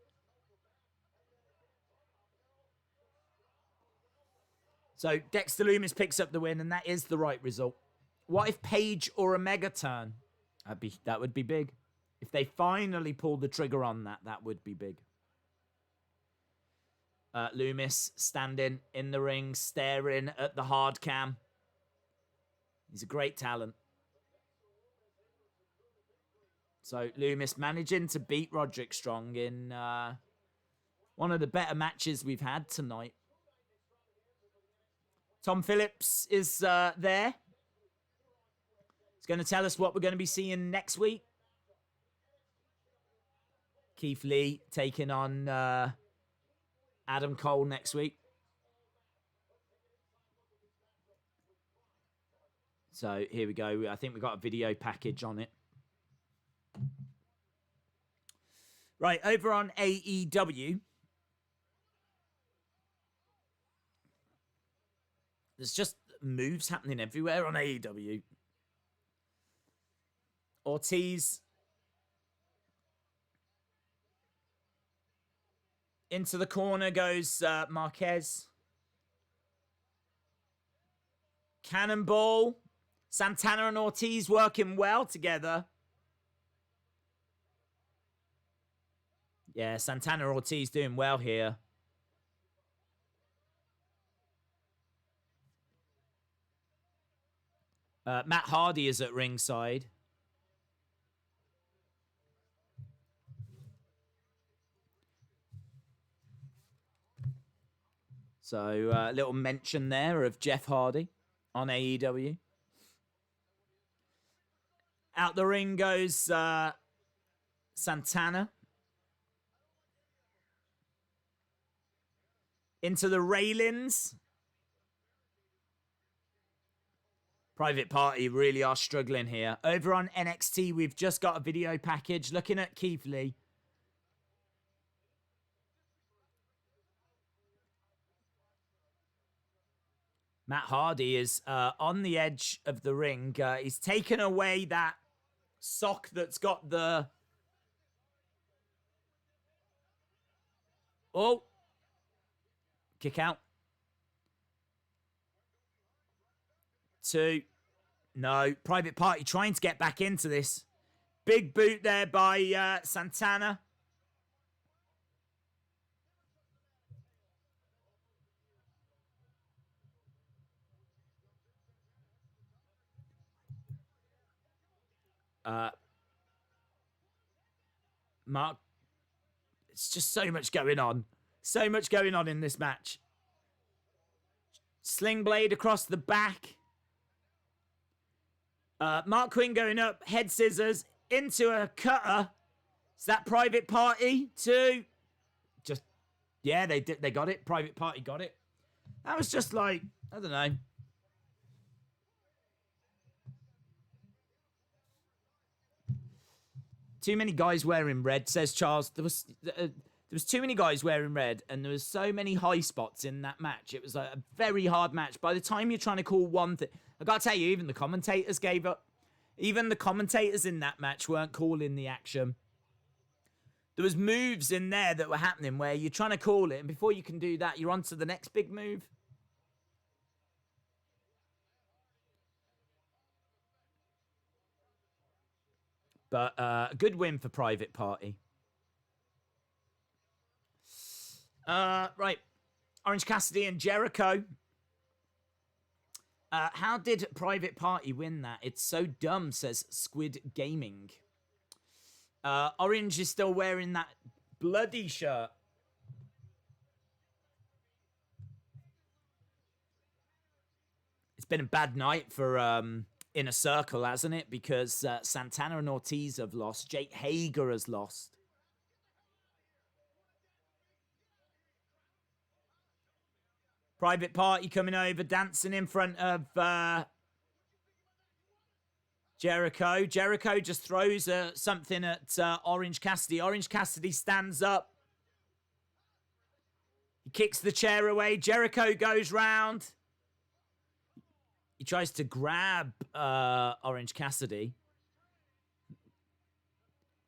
So Dexter Lumis picks up the win, and that is the right result. What if Page or Omega turn? That would be big. If they finally pull the trigger on that, that would be big. Lumis standing in the ring, staring at the hard cam. He's a great talent. So Lumis managing to beat Roderick Strong in one of the better matches we've had tonight. Tom Phillips is there. He's going to tell us what we're going to be seeing next week. Keith Lee taking on Adam Cole next week. So here we go. I think we got a video package on it. Right, over on AEW. There's just moves happening everywhere on AEW. Ortiz into the corner goes Marquez. Cannonball. Santana and Ortiz working well together. Yeah, Santana and Ortiz doing well here. Matt Hardy is at ringside. So a little mention there of Jeff Hardy on AEW. Out the ring goes Santana. Into the railings. Private Party really are struggling here. Over on NXT, we've just got a video package looking at Keith Lee. Matt Hardy is on the edge of the ring. He's taken away that sock that's got the... Oh! Kick out. 2. No. Private Party trying to get back into this. Big boot there by Santana. Mark, it's just so much going on. So much going on in this match. Sling blade across the back. Mark Quinn going up. Head scissors into a cutter. Is that Private Party? 2. Just, yeah, they got it. Private Party got it. That was just like, I don't know. Too many guys wearing red, says Charles. There was too many guys wearing red, and there was so many high spots in that match. It was like a very hard match. By the time you're trying to call one thing, I got to tell you, even the commentators gave up. Even the commentators in that match weren't calling the action. There was moves in there that were happening where you're trying to call it, and before you can do that, you're on to the next big move. But a good win for Private Party. Right. Orange Cassidy and Jericho. How did Private Party win that? It's so dumb, says Squid Gaming. Orange is still wearing that bloody shirt. It's been a bad night for Inner Circle, hasn't it? Because Santana and Ortiz have lost. Jake Hager has lost. Private Party coming over, dancing in front of Jericho. Jericho just throws something at Orange Cassidy. Orange Cassidy stands up. He kicks the chair away. Jericho goes round. He tries to grab Orange Cassidy.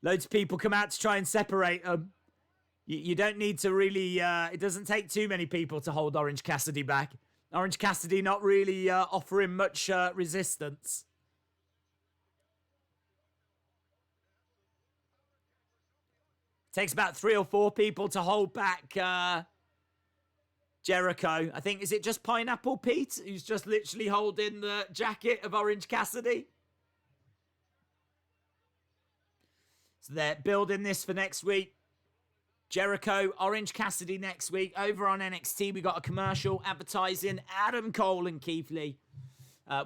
Loads of people come out to try and separate them. You don't need to really... it doesn't take too many people to hold Orange Cassidy back. Orange Cassidy not really offering much resistance. Takes about 3 or 4 people to hold back Jericho. I think, is it just Pineapple Pete who's just literally holding the jacket of Orange Cassidy? So they're building this for next week. Jericho, Orange Cassidy next week. Over on NXT, we got a commercial advertising Adam Cole and Keith Lee.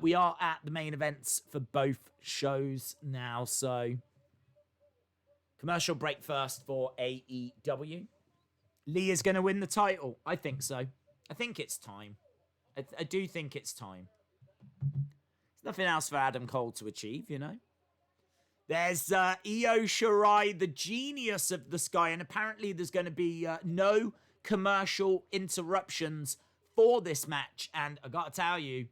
We are at the main events for both shows now, so... Commercial break first for AEW. Lee is going to win the title. I think so. I think it's time. I do think it's time. There's nothing else for Adam Cole to achieve, you know. There's Io Shirai, the genius of the sky, and apparently there's going to be no commercial interruptions for this match. And I got to tell you,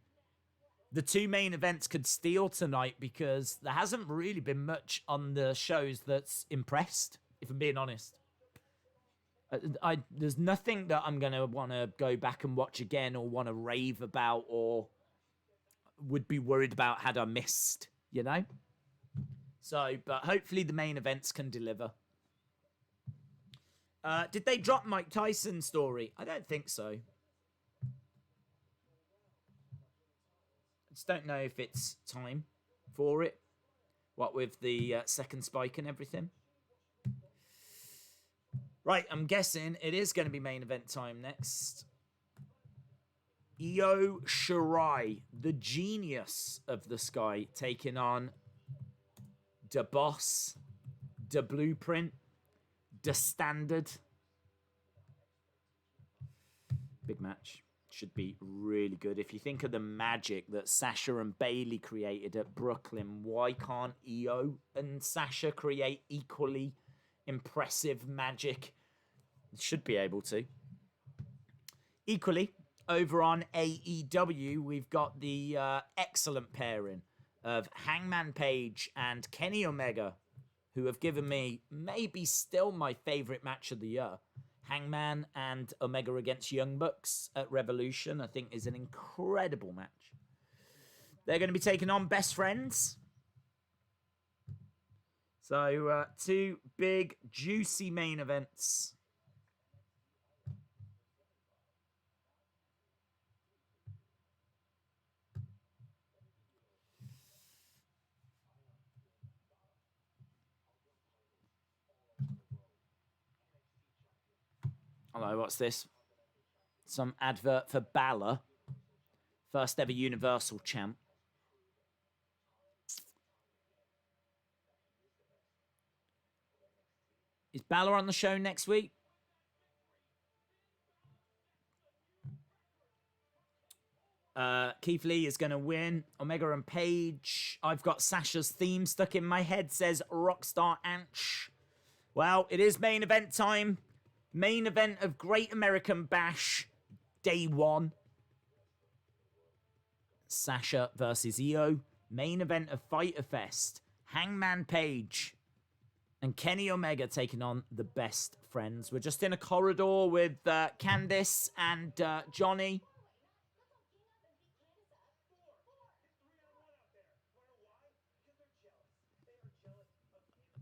the 2 main events could steal tonight because there hasn't really been much on the shows that's impressed, if I'm being honest. There's nothing that I'm going to want to go back and watch again or want to rave about or would be worried about had I missed, you know? So, but hopefully the main events can deliver. Did they drop Mike Tyson's story? I don't think so. I just don't know if it's time for it. What with the second spike and everything. Right, I'm guessing it is going to be main event time next. Io Shirai, the genius of the sky, taking on the boss, the blueprint, the standard. Big match. Should be really good. If you think of the magic that Sasha and Bayley created at Brooklyn, why can't Io and Sasha create equally impressive magic? Should be able to. Equally, over on AEW, we've got the excellent pairing of Hangman Page and Kenny Omega, who have given me maybe still my favorite match of the year. Hangman and Omega against Young Bucks at Revolution, I think, is an incredible match. They're going to be taking on Best Friends. So, 2 big, juicy main events. Hello, what's this? Some advert for Balor. First ever Universal Champ. Is Balor on the show next week? Keith Lee is going to win. Omega and Page. I've got Sasha's theme stuck in my head, says Rockstar Anch. Well, it is main event time. Main event of Great American Bash, Day 1. Sasha versus Io. Main event of Fyter Fest, Hangman Page And Kenny Omega taking on the Best Friends. We're just in a corridor with Candice and Johnny.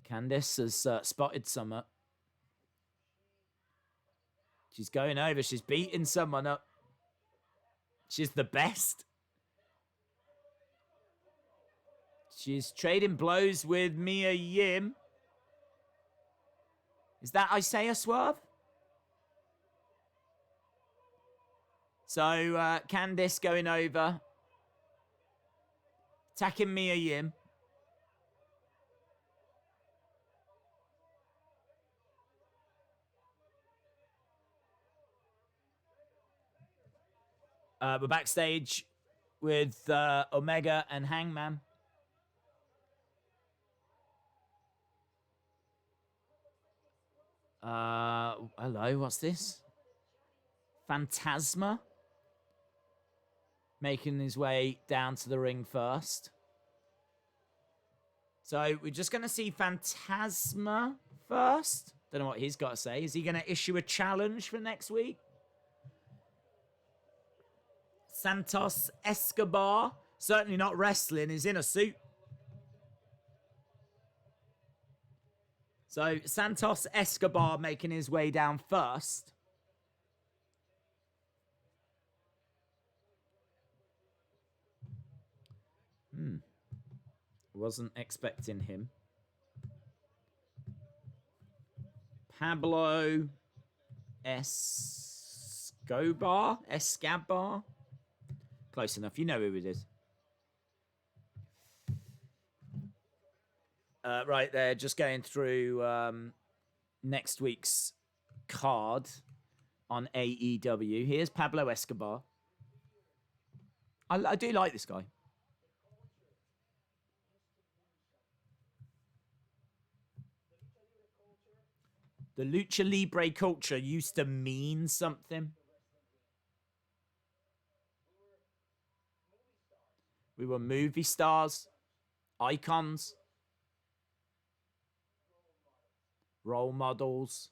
Candice has spotted Summer. She's going over. She's beating someone up. She's the best. She's trading blows with Mia Yim. Is that Isaiah Swerve? So, Candice going over. Attacking Mia Yim. We're backstage with Omega and Hangman. Hello, what's this? Phantasma making his way down to the ring first. So we're just going to see Phantasma first. Don't know what he's got to say. Is he going to issue a challenge for next week? Santos Escobar, certainly not wrestling, is in a suit. So Santos Escobar making his way down first. Wasn't expecting him. Pablo Escobar? Close enough. You know who it is. Right there, just going through next week's card on AEW. Here's Pablo Escobar. I do like this guy. The Lucha Libre culture used to mean something. We were movie stars, icons, role models.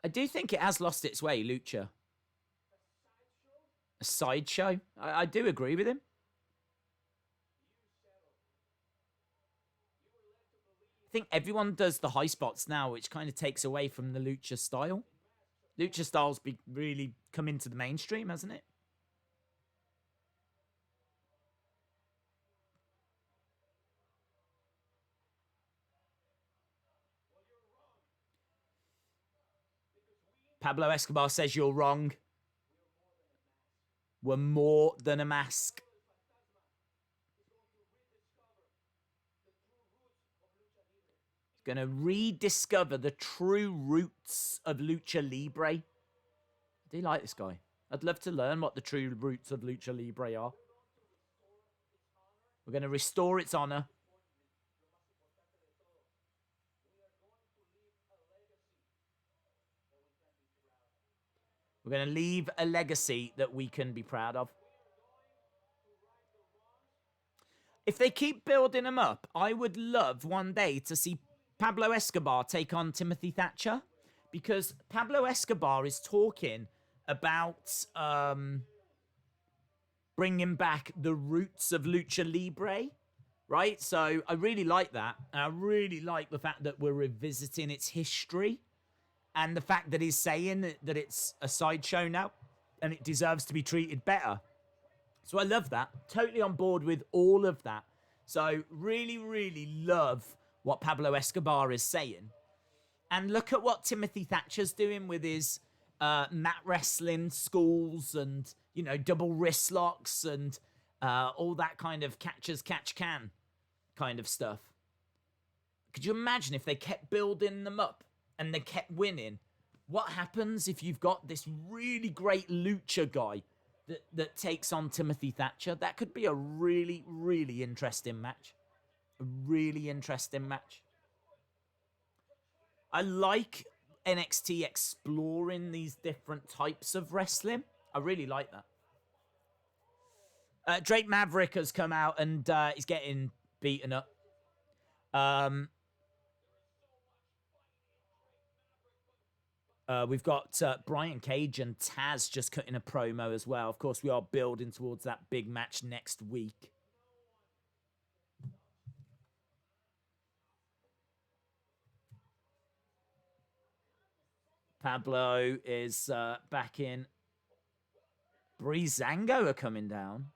I do think it has lost its way, Lucha. A sideshow? I do agree with him. I think everyone does the high spots now, which kind of takes away from the Lucha style. Lucha style's really come into the mainstream, hasn't it? Pablo Escobar says you're wrong. We're more than a mask. Going to rediscover the true roots of Lucha Libre. I do like this guy. I'd love to learn what the true roots of Lucha Libre are. We're going to restore its honor. We're going to leave a legacy that we can be proud of. If they keep building them up, I would love one day to see Pablo Escobar take on Timothy Thatcher, because Pablo Escobar is talking about bringing back the roots of Lucha Libre, right? So I really like that. And I really like the fact that we're revisiting its history. And the fact that he's saying that it's a sideshow now and it deserves to be treated better. So I love that. Totally on board with all of that. So really, really love what Pablo Escobar is saying. And look at what Timothy Thatcher's doing with his mat wrestling schools and, you know, double wrist locks and all that kind of catchers catch can kind of stuff. Could you imagine if they kept building them up? And they kept winning. What happens if you've got this really great lucha guy that takes on Timothy Thatcher? That could be a really, really interesting match. A really interesting match. I like NXT exploring these different types of wrestling. I really like that. Drake Maverick has come out and he's getting beaten up. We've got Brian Cage and Taz just cutting a promo as well. Of course, we are building towards that big match next week. Pablo is back in. Breezango are coming down.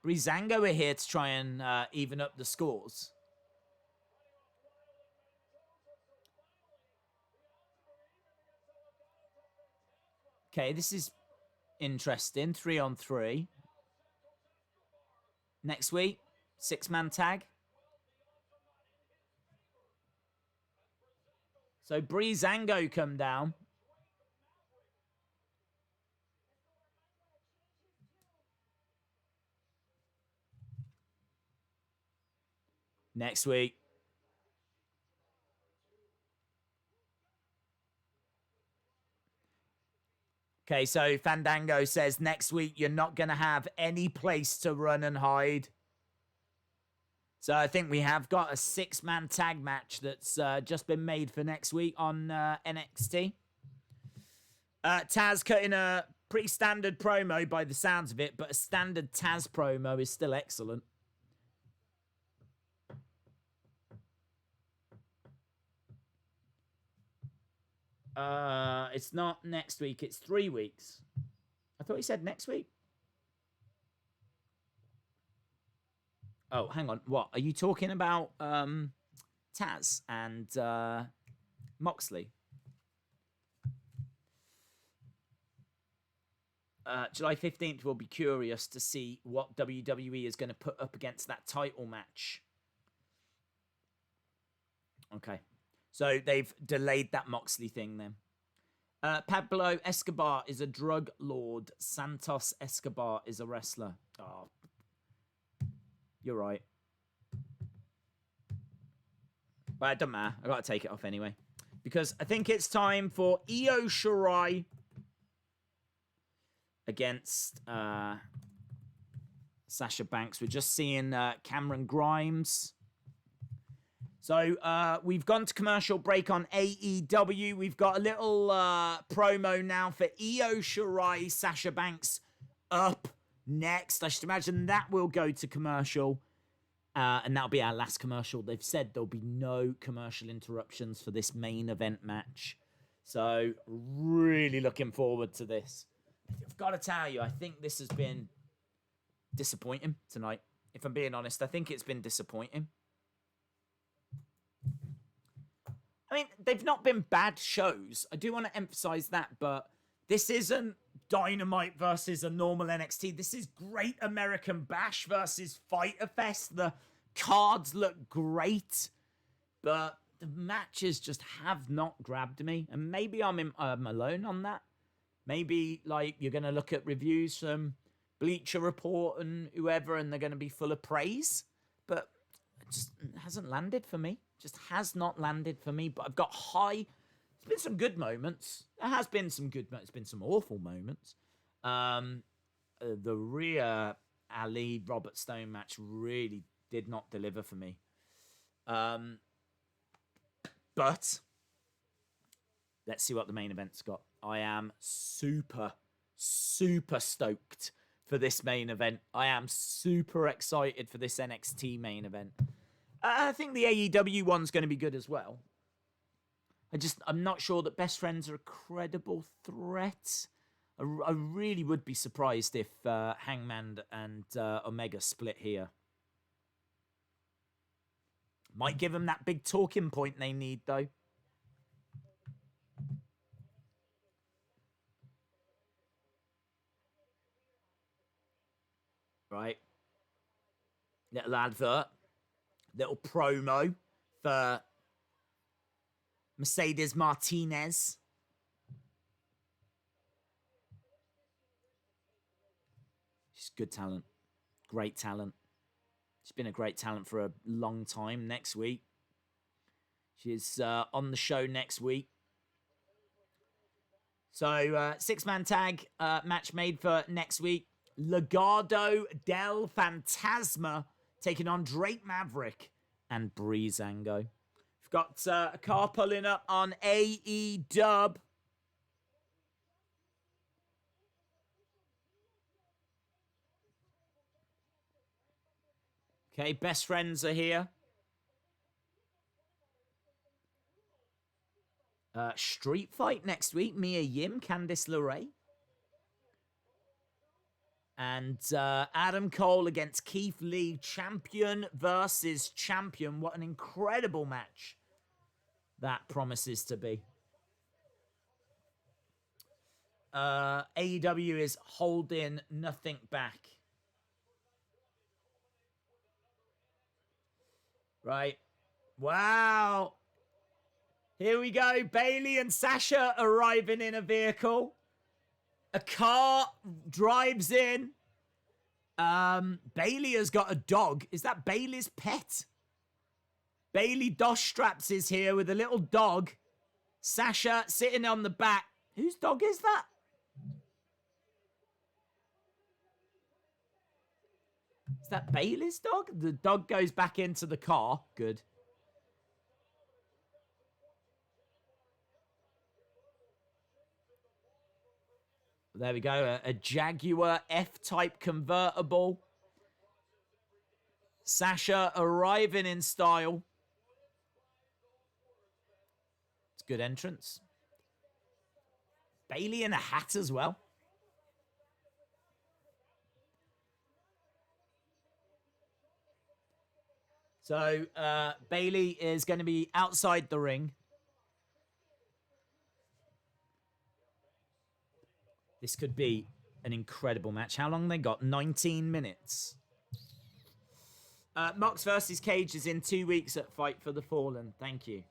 Breezango are here to try and even up the scores. Okay, this is interesting. 3-on-3. Next week, 6-man tag. So Breezango come down. Next week. Okay, so Fandango says next week you're not going to have any place to run and hide. So I think we have got a 6-man tag match that's just been made for next week on NXT. Taz cutting a pretty standard promo by the sounds of it, but a standard Taz promo is still excellent. It's not next week, it's 3 weeks. I thought he said next week. Oh, hang on. What? Are you talking about Taz and Moxley? July 15th, we'll be curious to see what WWE is going to put up against that title match. Okay. So they've delayed that Moxley thing then. Pablo Escobar is a drug lord. Santos Escobar is a wrestler. Oh, you're right. But it doesn't matter. I got to take it off anyway. Because I think it's time for Io Shirai against Sasha Banks. We're just seeing Cameron Grimes. So we've gone to commercial break on AEW. We've got a little promo now for Io Shirai, Sasha Banks up next. I should imagine that will go to commercial. And that'll be our last commercial. They've said there'll be no commercial interruptions for this main event match. So really looking forward to this. I've got to tell you, I think this has been disappointing tonight. If I'm being honest, I think it's been disappointing. I mean, they've not been bad shows. I do want to emphasize that, but this isn't Dynamite versus a normal NXT. This is Great American Bash versus Fyter Fest. The cards look great, but the matches just have not grabbed me. And maybe I'm alone on that. Maybe, like, you're going to look at reviews from Bleacher Report and whoever, and they're going to be full of praise. But it just hasn't landed for me. Just has not landed for me. But I've got high... There's been some good moments. There has been some good moments. There's been some awful moments. The Rhea Ali Robert Stone match really did not deliver for me. But let's see what the main event's got. I am super, super stoked for this main event. I am super excited for this NXT main event. I think the AEW one's going to be good as well. I'm not sure that Best Friends are a credible threat. I really would be surprised if Hangman and Omega split here. Might give them that big talking point they need, though. Right. Little advert. Little promo for Mercedes Martinez. She's good talent. Great talent. She's been a great talent for a long time. Next week. She's on the show next week. So, six-man tag match made for next week. Legado del Fantasma taking on Drake Maverick and Breezango. We've got a car pulling up on AEW. Okay, best friends are here. Street fight next week. Mia Yim, Candice LeRae. And Adam Cole against Keith Lee. Champion versus champion. What an incredible match that promises to be. AEW is holding nothing back. Right. Wow. Here we go. Bayley and Sasha arriving in a vehicle. A car drives in. Bayley has got a dog. Is that Bayley's pet? Bayley Dosh Straps is here with a little dog. Sasha sitting on the back. Whose dog is that? Is that Bayley's dog? The dog goes back into the car. Good. There we go. A Jaguar F-Type convertible. Sasha arriving in style. It's a good entrance. Bayley in a hat as well. So, Bayley is going to be outside the ring. This could be an incredible match. How long they got? 19 minutes. Mox versus Cage is in 2 weeks at Fight for the Fallen. Thank you.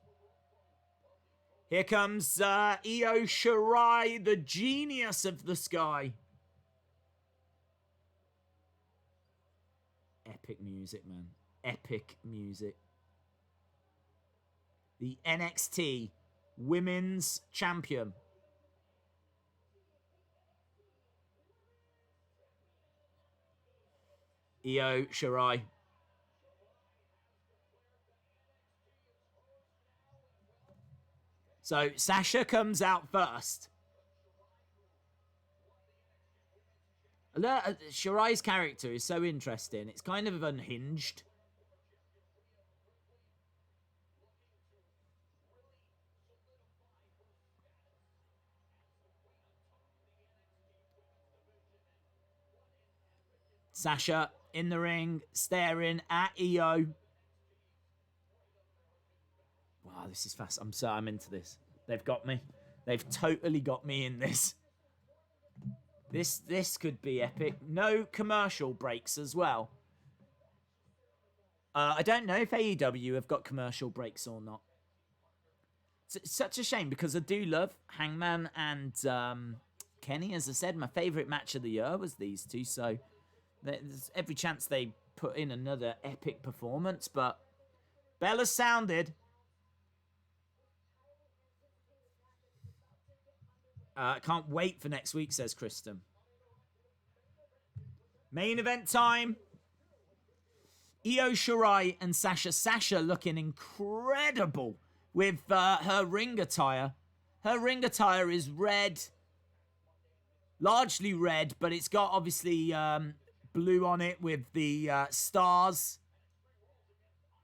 Here comes Io Shirai, the genius of the sky. Epic music, man. Epic music. The NXT Women's Champion. Io Shirai. So Sasha comes out first. Shirai's character is so interesting. It's kind of unhinged. Sasha in the ring, staring at Io. Wow, this is fast. I'm into this. They've got me. They've totally got me in this. This could be epic. No commercial breaks as well. I don't know if AEW have got commercial breaks or not. It's such a shame because I do love Hangman and Kenny. As I said, my favourite match of the year was these two. So there's every chance they put in another epic performance. But Bella's sounded. Can't wait for next week, says Kristen. Main event time. Io Shirai and Sasha. Sasha looking incredible with her ring attire. Her ring attire is red. Largely red, but it's got obviously blue on it with the stars.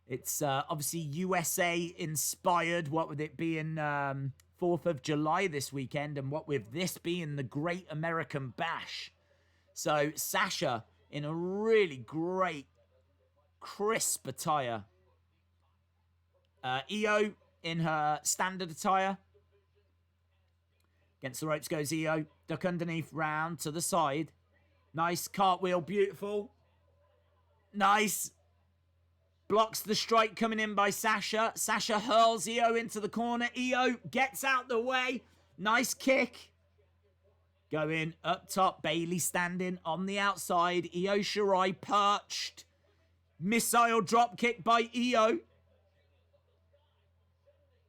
It's obviously USA inspired. What would it be in 4th of July this weekend? And what with this being the Great American Bash. So Sasha in a really great, crisp attire. Io in her standard attire. Against the ropes goes Io. Duck underneath, round to the side. Nice cartwheel, beautiful. Nice. Blocks the strike coming in by Sasha. Sasha hurls Io into the corner. Io gets out the way. Nice kick. Going up top. Bayley standing on the outside. Io Shirai perched. Missile drop kick by Io.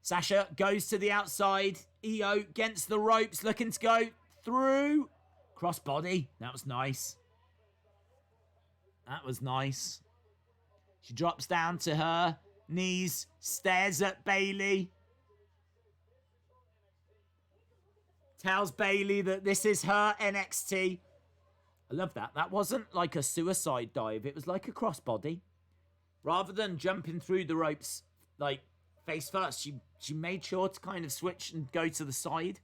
Sasha goes to the outside. Io against the ropes, looking to go through. Crossbody. That was nice. That was nice. She drops down to her knees, stares at Bayley. Tells Bayley that this is her NXT. I love that. That wasn't like a suicide dive. It was like a crossbody. Rather than jumping through the ropes, like, face first, she made sure to kind of switch and go to the side.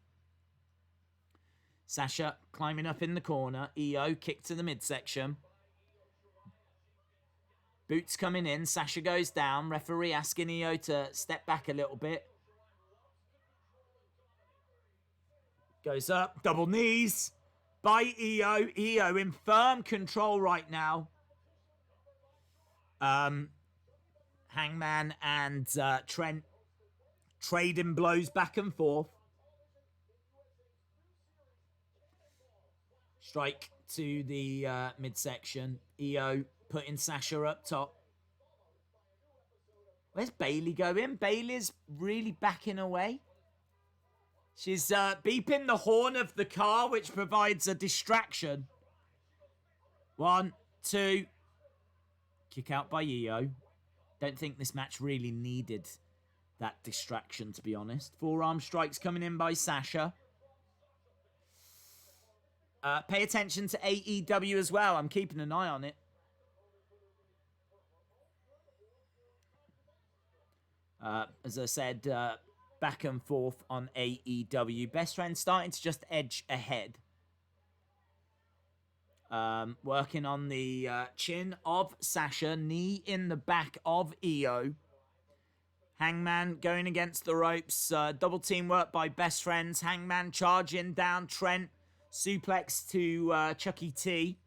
Sasha climbing up in the corner. Io kick to the midsection. Boots coming in. Sasha goes down. Referee asking Io to step back a little bit. Goes up. Double knees by Io. Io in firm control right now. Hangman and Trent trading blows back and forth. Strike to the midsection. Io putting Sasha up top. Where's Bayley going? Bayley's really backing away. She's beeping the horn of the car, which provides a distraction. 1, 2. Kick out by Io. Don't think this match really needed that distraction, to be honest. Forearm strikes coming in by Sasha. Pay attention to AEW as well. I'm keeping an eye on it. As I said, back and forth on AEW. Best Friend starting to just edge ahead. Working on the chin of Sasha. Knee in the back of Io. Hangman going against the ropes. Double team work by Best Friends. Hangman charging down Trent. Suplex to Chucky T.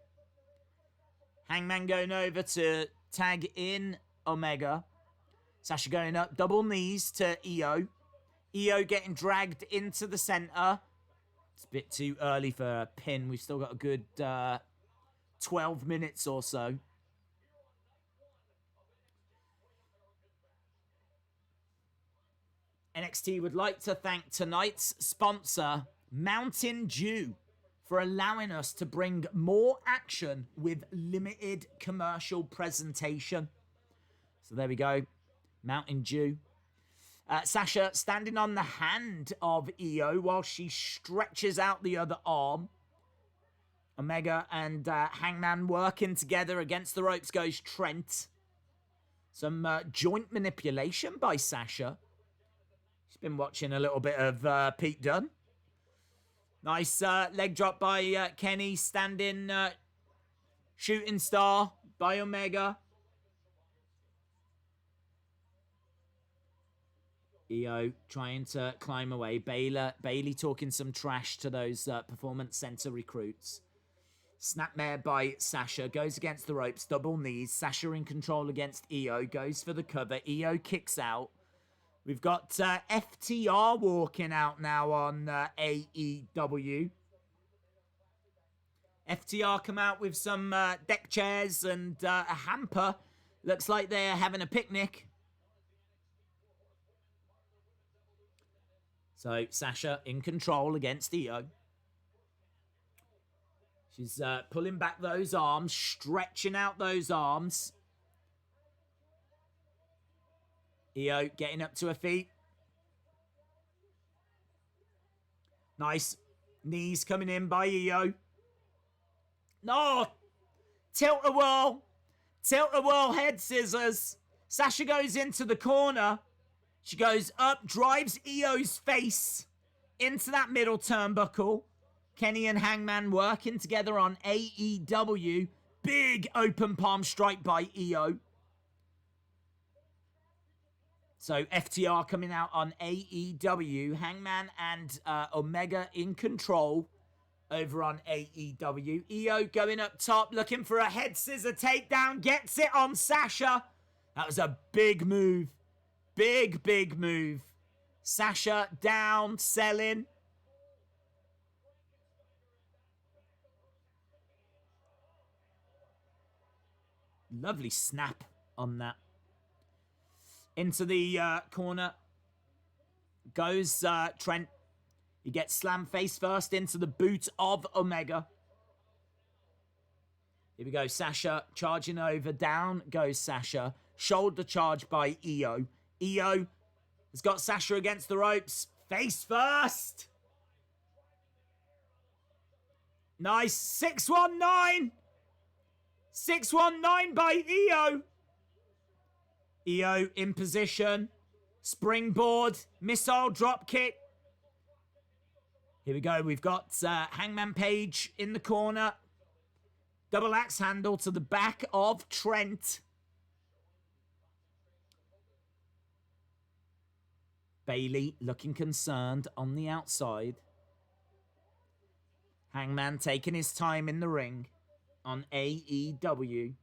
Hangman going over to tag in Omega. Sasha going up. Double knees to Io. Io getting dragged into the center. It's a bit too early for a pin. We've still got a good 12 minutes or so. NXT would like to thank tonight's sponsor, Mountain Dew, for allowing us to bring more action with limited commercial presentation. So there we go. Mountain Dew. Sasha standing on the hand of Io while she stretches out the other arm. Omega and Hangman working together. Against the ropes goes Trent. Some joint manipulation by Sasha. She's been watching a little bit of Pete Dunne. Nice leg drop by Kenny. Standing shooting star by Omega. Io trying to climb away. Bayley talking some trash to those Performance Center recruits. Snapmare by Sasha. Goes against the ropes. Double knees. Sasha in control against Io. Goes for the cover. Io kicks out. We've got FTR walking out now on AEW. FTR come out with some deck chairs and a hamper. Looks like they're having a picnic. So Sasha in control against Io. She's pulling back those arms, stretching out those arms. Io getting up to her feet. Nice. Knees coming in by Io. No! Tilt-a-whirl. Tilt-a-whirl head scissors. Sasha goes into the corner. She goes up, drives Io's face into that middle turnbuckle. Kenny and Hangman working together on AEW. Big open palm strike by Io. So FTR coming out on AEW. Hangman and Omega in control over on AEW. Io going up top, looking for a head scissor takedown. Gets it on Sasha. That was a big move. Big move. Sasha down, selling. Lovely snap on that. Into the corner. goes Trent. He gets slammed face first into the boot of Omega. Here we go. Sasha charging over. Down goes Sasha. Shoulder charge by Io. Io has got Sasha against the ropes. Face first. Nice. 619. 619 by Io. Io in position. Springboard. Missile drop kick. Here we go. We've got Hangman Page in the corner. Double axe handle to the back of Trent. Bayley looking concerned on the outside. Hangman taking his time in the ring on AEW.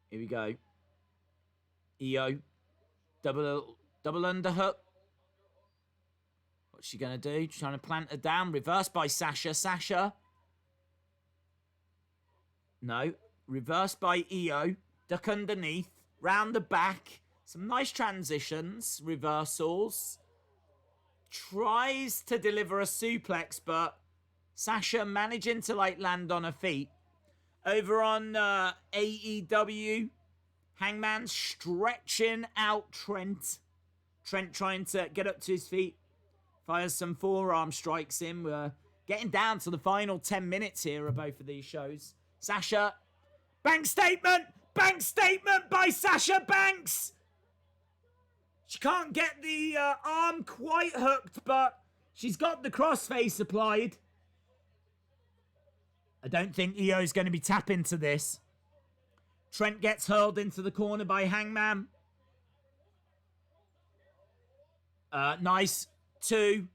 Here we go. Io. Double underhook. What's she going to do? Trying to plant her down. Reversed by Sasha. Sasha. No. Reversed by Io. Duck underneath. Round the back. Some nice transitions. Reversals. Tries to deliver a suplex, but Sasha managing to land on her feet. Over on AEW, Hangman stretching out Trent. Trent trying to get up to his feet. Fires some forearm strikes in. We're getting down to the final 10 minutes here of both of these shows. Sasha. Bank statement! Bank statement by Sasha Banks! She can't get the arm quite hooked, but she's got the crossface applied. I don't think Io's going to be tapping to this. Trent gets hurled into the corner by Hangman. Nice. 2.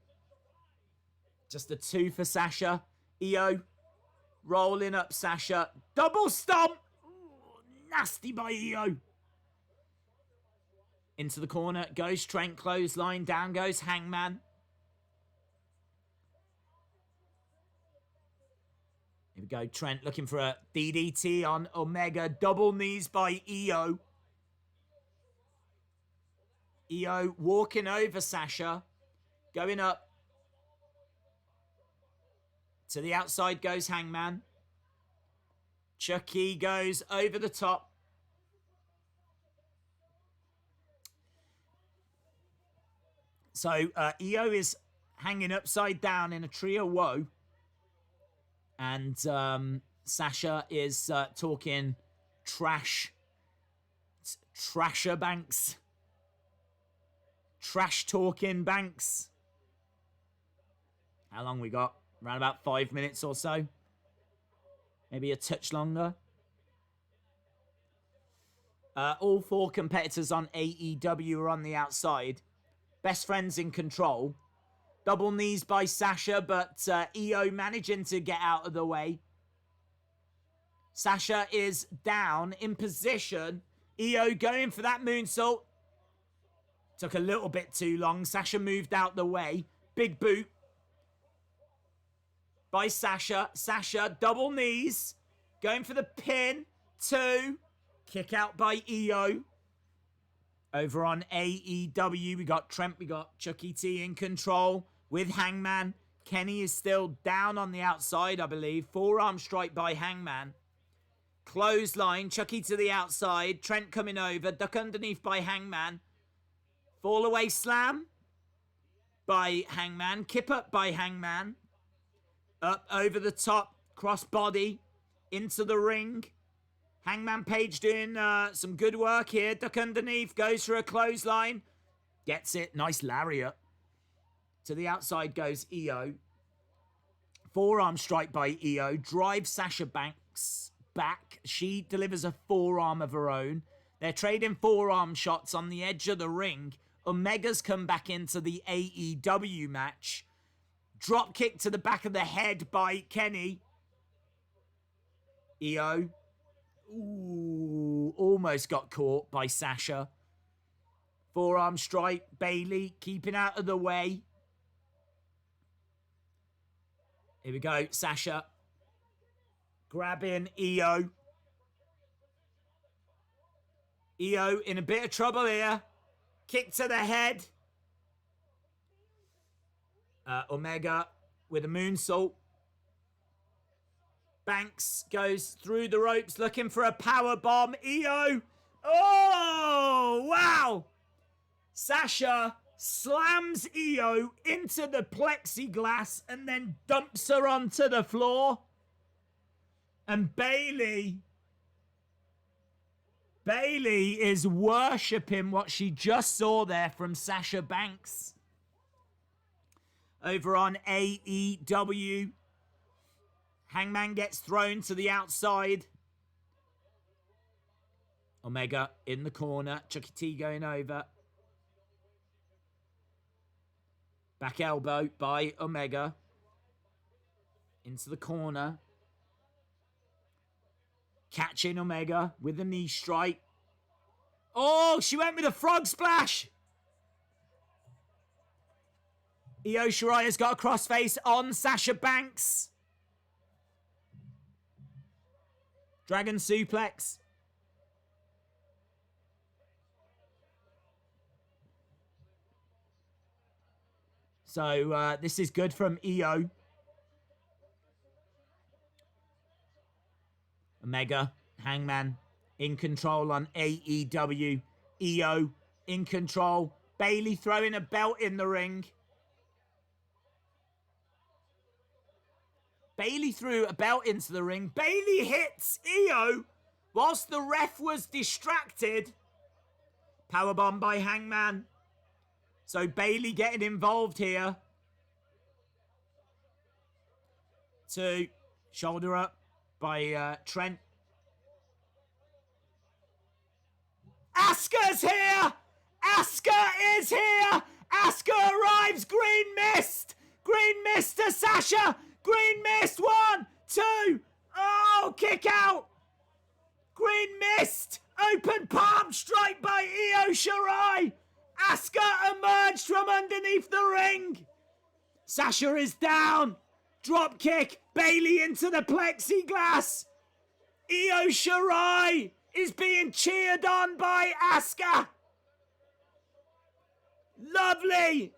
Just a 2 for Sasha. Io rolling up Sasha. Double stomp. Ooh, nasty by Io. Into the corner goes Trent. Clothesline. Down goes Hangman. Here we go. Trent looking for a DDT on Omega. Double knees by Io. Io walking over Sasha. Going up. To the outside goes Hangman. Chucky goes over the top. So Io is hanging upside down in a tree of woe. And Sasha is talking trash. It's Trasher Banks. Trash talking Banks. How long we got? Around about 5 minutes or so. Maybe a touch longer. All 4 competitors on AEW are on the outside. Best friends in control. Double knees by Sasha, but Io managing to get out of the way. Sasha is down in position. Io going for that moonsault. Took a little bit too long. Sasha moved out the way. Big boot by Sasha. Sasha, double knees. Going for the pin. 2. Kick out by Io. Over on AEW, we got Trent, we got Chucky T in control with Hangman. Kenny is still down on the outside, I believe. Forearm strike by Hangman. Clothesline, Chucky to the outside. Trent coming over, duck underneath by Hangman. Fall away slam by Hangman. Kip up by Hangman. Up over the top, cross body into the ring. Hangman Page doing some good work here. Duck underneath. Goes for a clothesline. Gets it. Nice lariat. To the outside goes Io. Forearm strike by Io. Drives Sasha Banks back. She delivers a forearm of her own. They're trading forearm shots on the edge of the ring. Omega's come back into the AEW match. Drop kick to the back of the head by Kenny. Io. Ooh, almost got caught by Sasha. Forearm strike. Bayley keeping out of the way. Here we go. Sasha Grabbing Io. Io in a bit of trouble here. Kick to the head. Omega with a moonsault. Banks goes through the ropes looking for a power bomb. Io. Oh, wow. Sasha slams Io into the plexiglass and then dumps her onto the floor. And Bayley is worshipping what she just saw there from Sasha Banks. Over on AEW, Hangman gets thrown to the outside. Omega in the corner. Chucky T going over. Back elbow by Omega. Into the corner. Catching Omega with a knee strike. Oh, she went with a frog splash. Io Shirai has got a crossface on Sasha Banks. Dragon suplex. So this is good from Io. Omega, Hangman in control on AEW. Io in control. Bayley throwing a belt in the ring. Bayley threw a belt into the ring. Bayley hits Io whilst the ref was distracted. Powerbomb by Hangman. So Bayley getting involved here. 2. Shoulder up by Trent. Asuka's here! Asuka is here! Asuka arrives! Green mist! Green mist to Sasha! Green mist! 1, 2. Oh, kick out! Green mist! Open palm strike by Io Shirai! Asuka emerged from underneath the ring! Sasha is down! Drop kick! Bayley into the plexiglass! Io Shirai is being cheered on by Asuka! Lovely!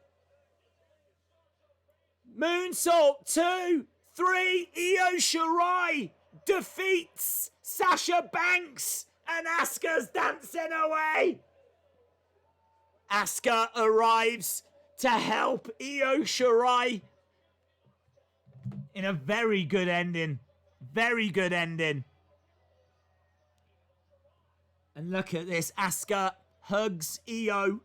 Moonsault, 2, 3. Io Shirai defeats Sasha Banks and Asuka's dancing away. Asuka arrives to help Io Shirai in a very good ending. Very good ending. And look at this. Asuka hugs Io.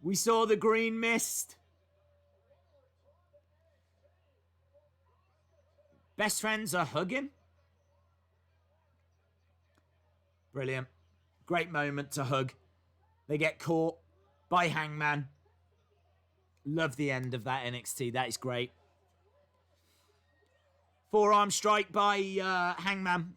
We saw the green mist. Best friends are hugging. Brilliant. Great moment to hug. They get caught by Hangman. Love the end of that NXT. That is great. Forearm strike by Hangman.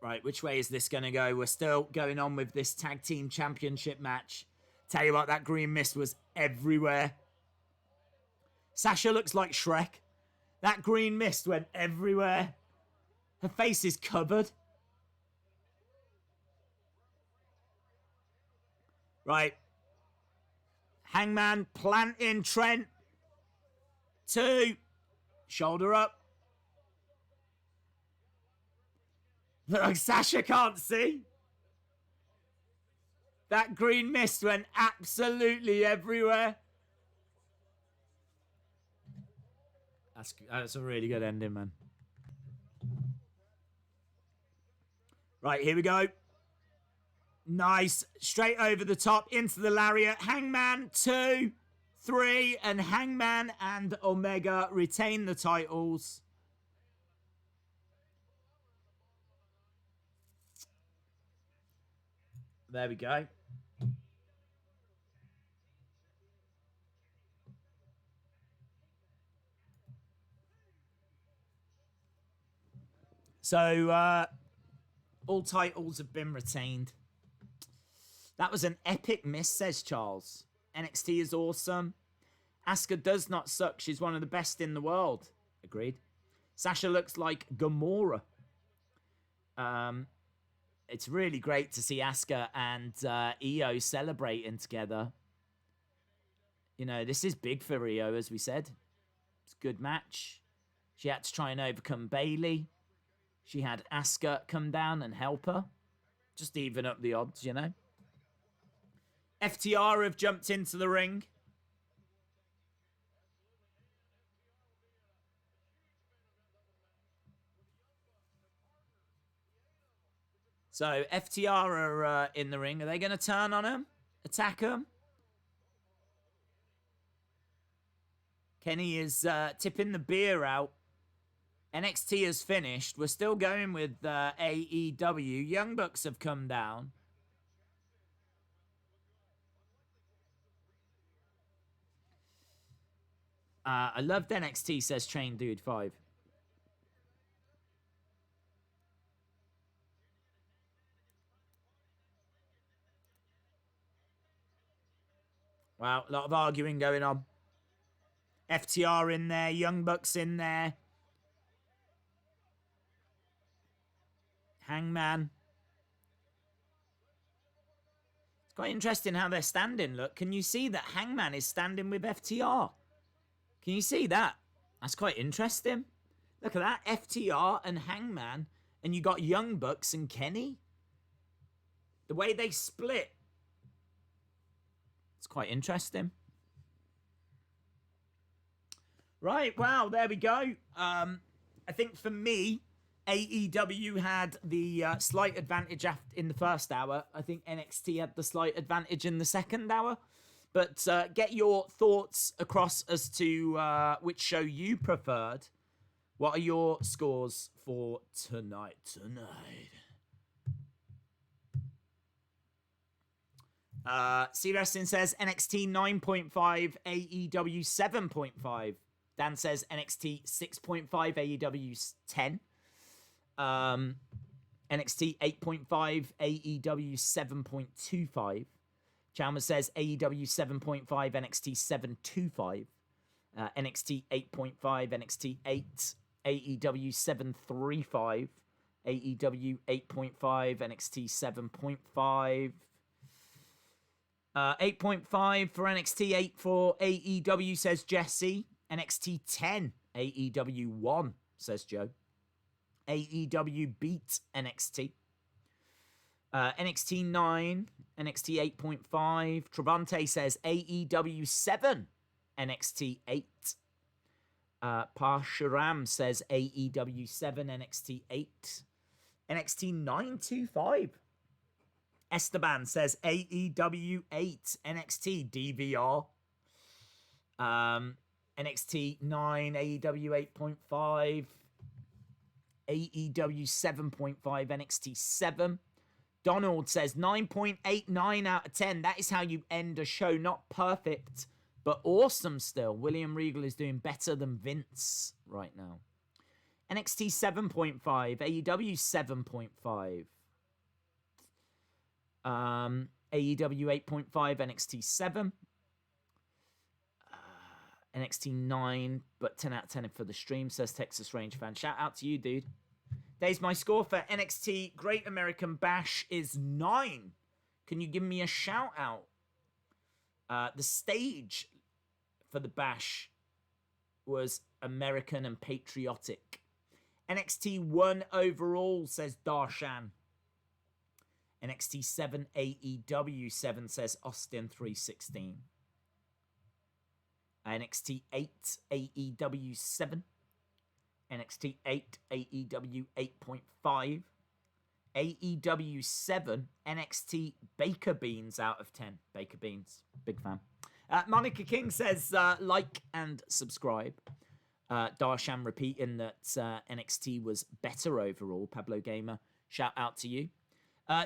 Right, which way is this going to go? We're still going on with this tag team championship match. Tell you what, that green mist was everywhere. Sasha looks like Shrek. That green mist went everywhere. Her face is covered. Right. Hangman planting Trent. 2. Shoulder up. Look, Sasha can't see. That green mist went absolutely everywhere. That's a really good ending, man. Right, here we go. Nice. Straight over the top into the lariat. Hangman, 2, 3, and Hangman and Omega retain the titles. There we go. So, all titles have been retained. That was an epic miss, says Charles. NXT is awesome. Asuka does not suck. She's one of the best in the world. Agreed. Sasha looks like Gamora. It's really great to see Asuka and Io celebrating together. You know, this is big for Io, as we said. It's a good match. She had to try and overcome Bayley. She had Asuka come down and help her. Just even up the odds, you know. FTR have jumped into the ring. So FTR are in the ring. Are they going to turn on him? Attack him? Kenny is tipping the beer out. NXT has finished. We're still going with AEW. Young Bucks have come down. I loved NXT, says Chain Dude 5. Wow, a lot of arguing going on. FTR in there, Young Bucks in there. Hangman. It's quite interesting how they're standing, look. Can you see that Hangman is standing with FTR? Can you see that? That's quite interesting. Look at that, FTR and Hangman, and you got Young Bucks and Kenny. The way they split. It's quite interesting. Right, wow, there we go. I think for me, AEW had the slight advantage in the first hour. I think NXT had the slight advantage in the second hour. But get your thoughts across as to which show you preferred. What are your scores for tonight? C Wrestling says NXT 9.5, AEW 7.5. Dan says NXT 6.5, AEW 10. NXT 8.5, AEW 7.25. Chalmers says AEW 7.5, NXT 7.25. NXT 8.5, NXT 8, AEW 7.35. AEW 8.5, NXT 7.5. 8.5 for NXT, 8 for AEW, says Jesse. NXT 10, AEW 1, says Joe. AEW beat NXT. NXT 9, NXT 8.5. Trevante says AEW 7, NXT 8. Parsharam says AEW 7, NXT 8. NXT 925. Esteban says AEW 8, NXT DVR. NXT 9, AEW 8.5. AEW 7.5, NXT 7. Donald says 9.89 out of 10. That is how you end a show. Not perfect, but awesome still. William Regal is doing better than Vince right now. NXT 7.5, AEW 7.5. AEW 8.5, NXT 7. NXT 9, but 10 out of 10 for the stream, says Texas Range fan. Shout out to you, dude. There's my score for NXT Great American Bash is 9. Can you give me a shout out? The stage for the Bash was American and patriotic. NXT 1 overall, says Darshan. NXT 7, AEW 7, says Austin 316. NXT 8, AEW 7. NXT 8, AEW 8.5. AEW 7, NXT Baker Beans out of 10. Baker Beans, big fan. Monica King says like and subscribe. Darsham repeating that NXT was better overall. Pablo Gamer, shout out to you.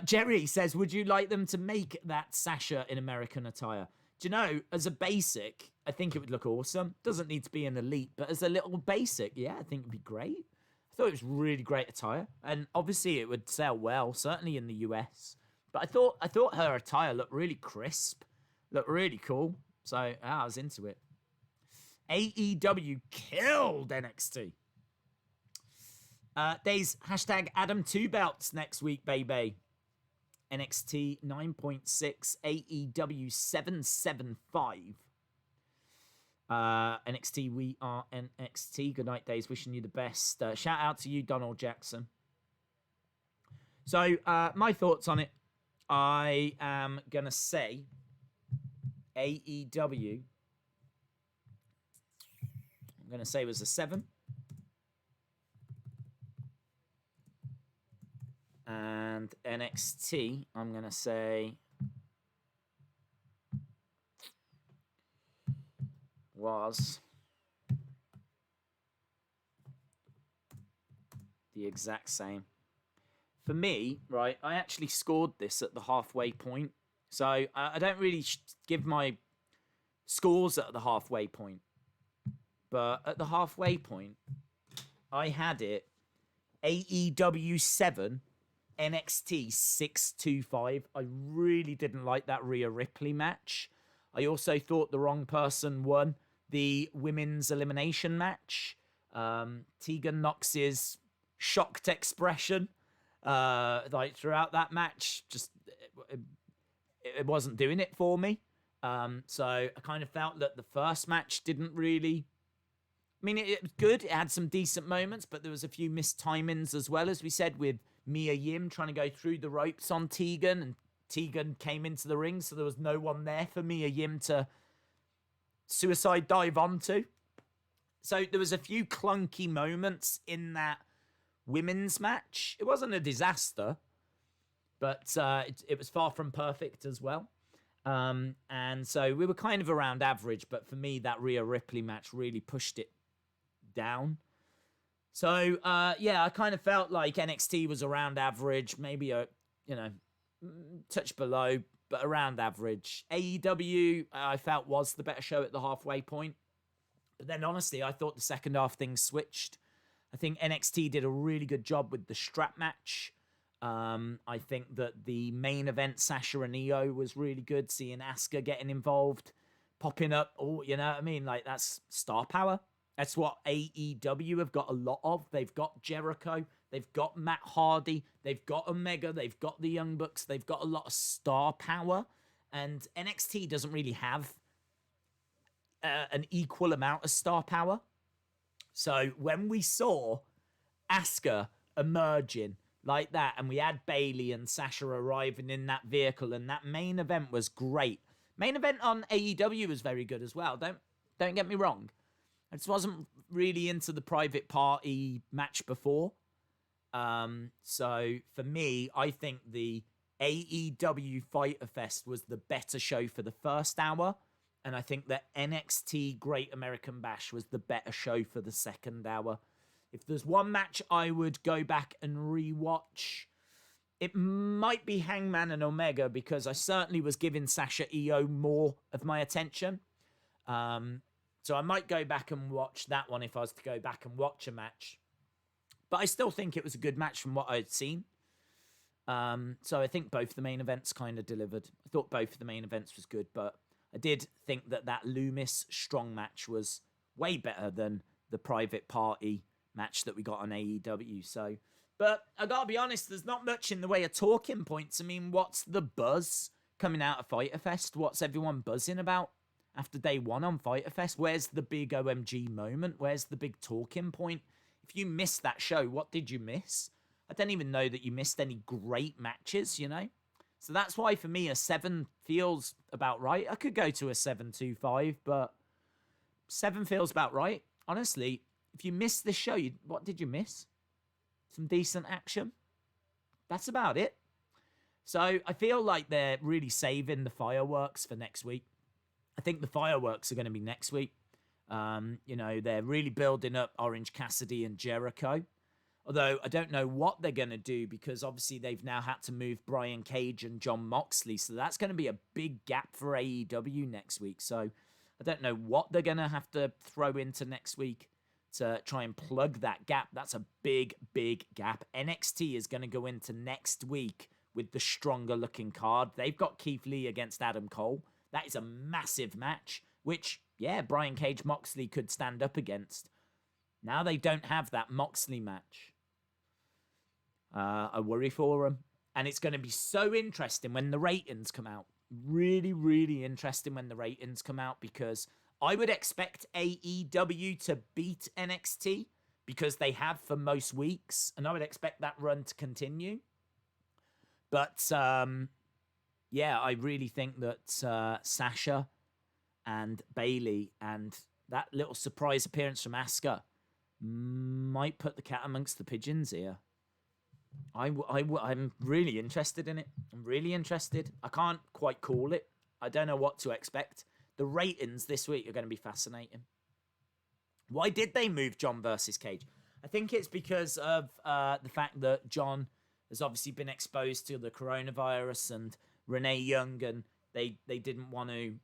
Jerry says, would you like them to make that Sasha in American attire? Do you know, as a basic, I think it would look awesome. Doesn't need to be an elite, but as a little basic, yeah, I think it'd be great. I thought it was really great attire. And obviously it would sell well, certainly in the US. But I thought her attire looked really crisp, looked really cool. So I was into it. AEW killed NXT. Days hashtag Adam 2 belts next week, baby. NXT 9.6, AEW 775. NXT, we are NXT. Good night, Days. Wishing you the best. Shout out to you, Donald Jackson. So, my thoughts on it. I am going to say AEW. I'm going to say it was a 7. And NXT, I'm going to say was the exact same. For me, right, I actually scored this at the halfway point. So I don't really give my scores at the halfway point. But at the halfway point, I had it AEW 7, NXT 625. I really didn't like that Rhea Ripley match. I also thought the wrong person won the women's elimination match. Tegan Nox's shocked expression like throughout that match, just it wasn't doing it for me. So I kind of felt that the first match didn't really... I mean, it was good. It had some decent moments, but there was a few missed timings as well, as we said, with Mia Yim trying to go through the ropes on Tegan, and Tegan came into the ring, so there was no one there for Mia Yim to suicide dive onto. So there was a few clunky moments in that women's match. It wasn't a disaster, but it was far from perfect as well. And so we were kind of around average, but for me, that Rhea Ripley match really pushed it down. So, yeah, I kind of felt like NXT was around average, maybe a, touch below, but around average. AEW, I felt was the better show at the halfway point. But then, honestly, I thought the second half things switched. I think NXT did a really good job with the strap match. I think that the main event, Sasha and Io, was really good. Seeing Asuka getting involved, popping up. Oh, you know what I mean? Like, that's star power. That's what AEW have got a lot of. They've got Jericho. They've got Matt Hardy. They've got Omega. They've got the Young Bucks. They've got a lot of star power. And NXT doesn't really have an equal amount of star power. So when we saw Asuka emerging like that, and we had Bayley and Sasha arriving in that vehicle, and that main event was great. Main event on AEW was very good as well. Don't get me wrong. I just wasn't really into the private party match before. So for me, I think the AEW Fyter Fest was the better show for the first hour. And I think that NXT Great American Bash was the better show for the second hour. If there's one match I would go back and rewatch, it might be Hangman and Omega, because I certainly was giving Sasha Io more of my attention. So I might go back and watch that one if I was to go back and watch a match. But I still think it was a good match from what I'd seen. So I think both the main events kind of delivered. I thought both of the main events was good, but I did think that Lumis Strong match was way better than the private party match that we got on AEW. So, but I gotta be honest, there's not much in the way of talking points. I mean, what's the buzz coming out of Fyter Fest? What's everyone buzzing about after day one on Fyter Fest? Where's the big OMG moment? Where's the big talking point? If you missed that show, what did you miss? I don't even know that you missed any great matches, So that's why for me a 7 feels about right. I could go to a 7.25, but 7 feels about right. Honestly, if you missed this show, what did you miss? Some decent action. That's about it. So I feel like they're really saving the fireworks for next week. I think the fireworks are going to be next week. They're really building up Orange Cassidy and Jericho. Although I don't know what they're going to do, because obviously they've now had to move Brian Cage and Jon Moxley. So that's going to be a big gap for AEW next week. So I don't know what they're going to have to throw into next week to try and plug that gap. That's a big, big gap. NXT is going to go into next week with the stronger looking card. They've got Keith Lee against Adam Cole. That is a massive match, which, yeah, Brian Cage Moxley could stand up against. Now they don't have that Moxley match. I worry for them. And it's going to be so interesting when the ratings come out. Really, really interesting when the ratings come out, because I would expect AEW to beat NXT because they have for most weeks, and I would expect that run to continue. But, yeah, I really think that Sasha and Bayley and that little surprise appearance from Asuka might put the cat amongst the pigeons here. I'm really interested in it. I'm really interested. I can't quite call it. I don't know what to expect. The ratings this week are going to be fascinating. Why did they move John versus Cage? I think it's because of the fact that John has obviously been exposed to the coronavirus and Renee Young, and they didn't want to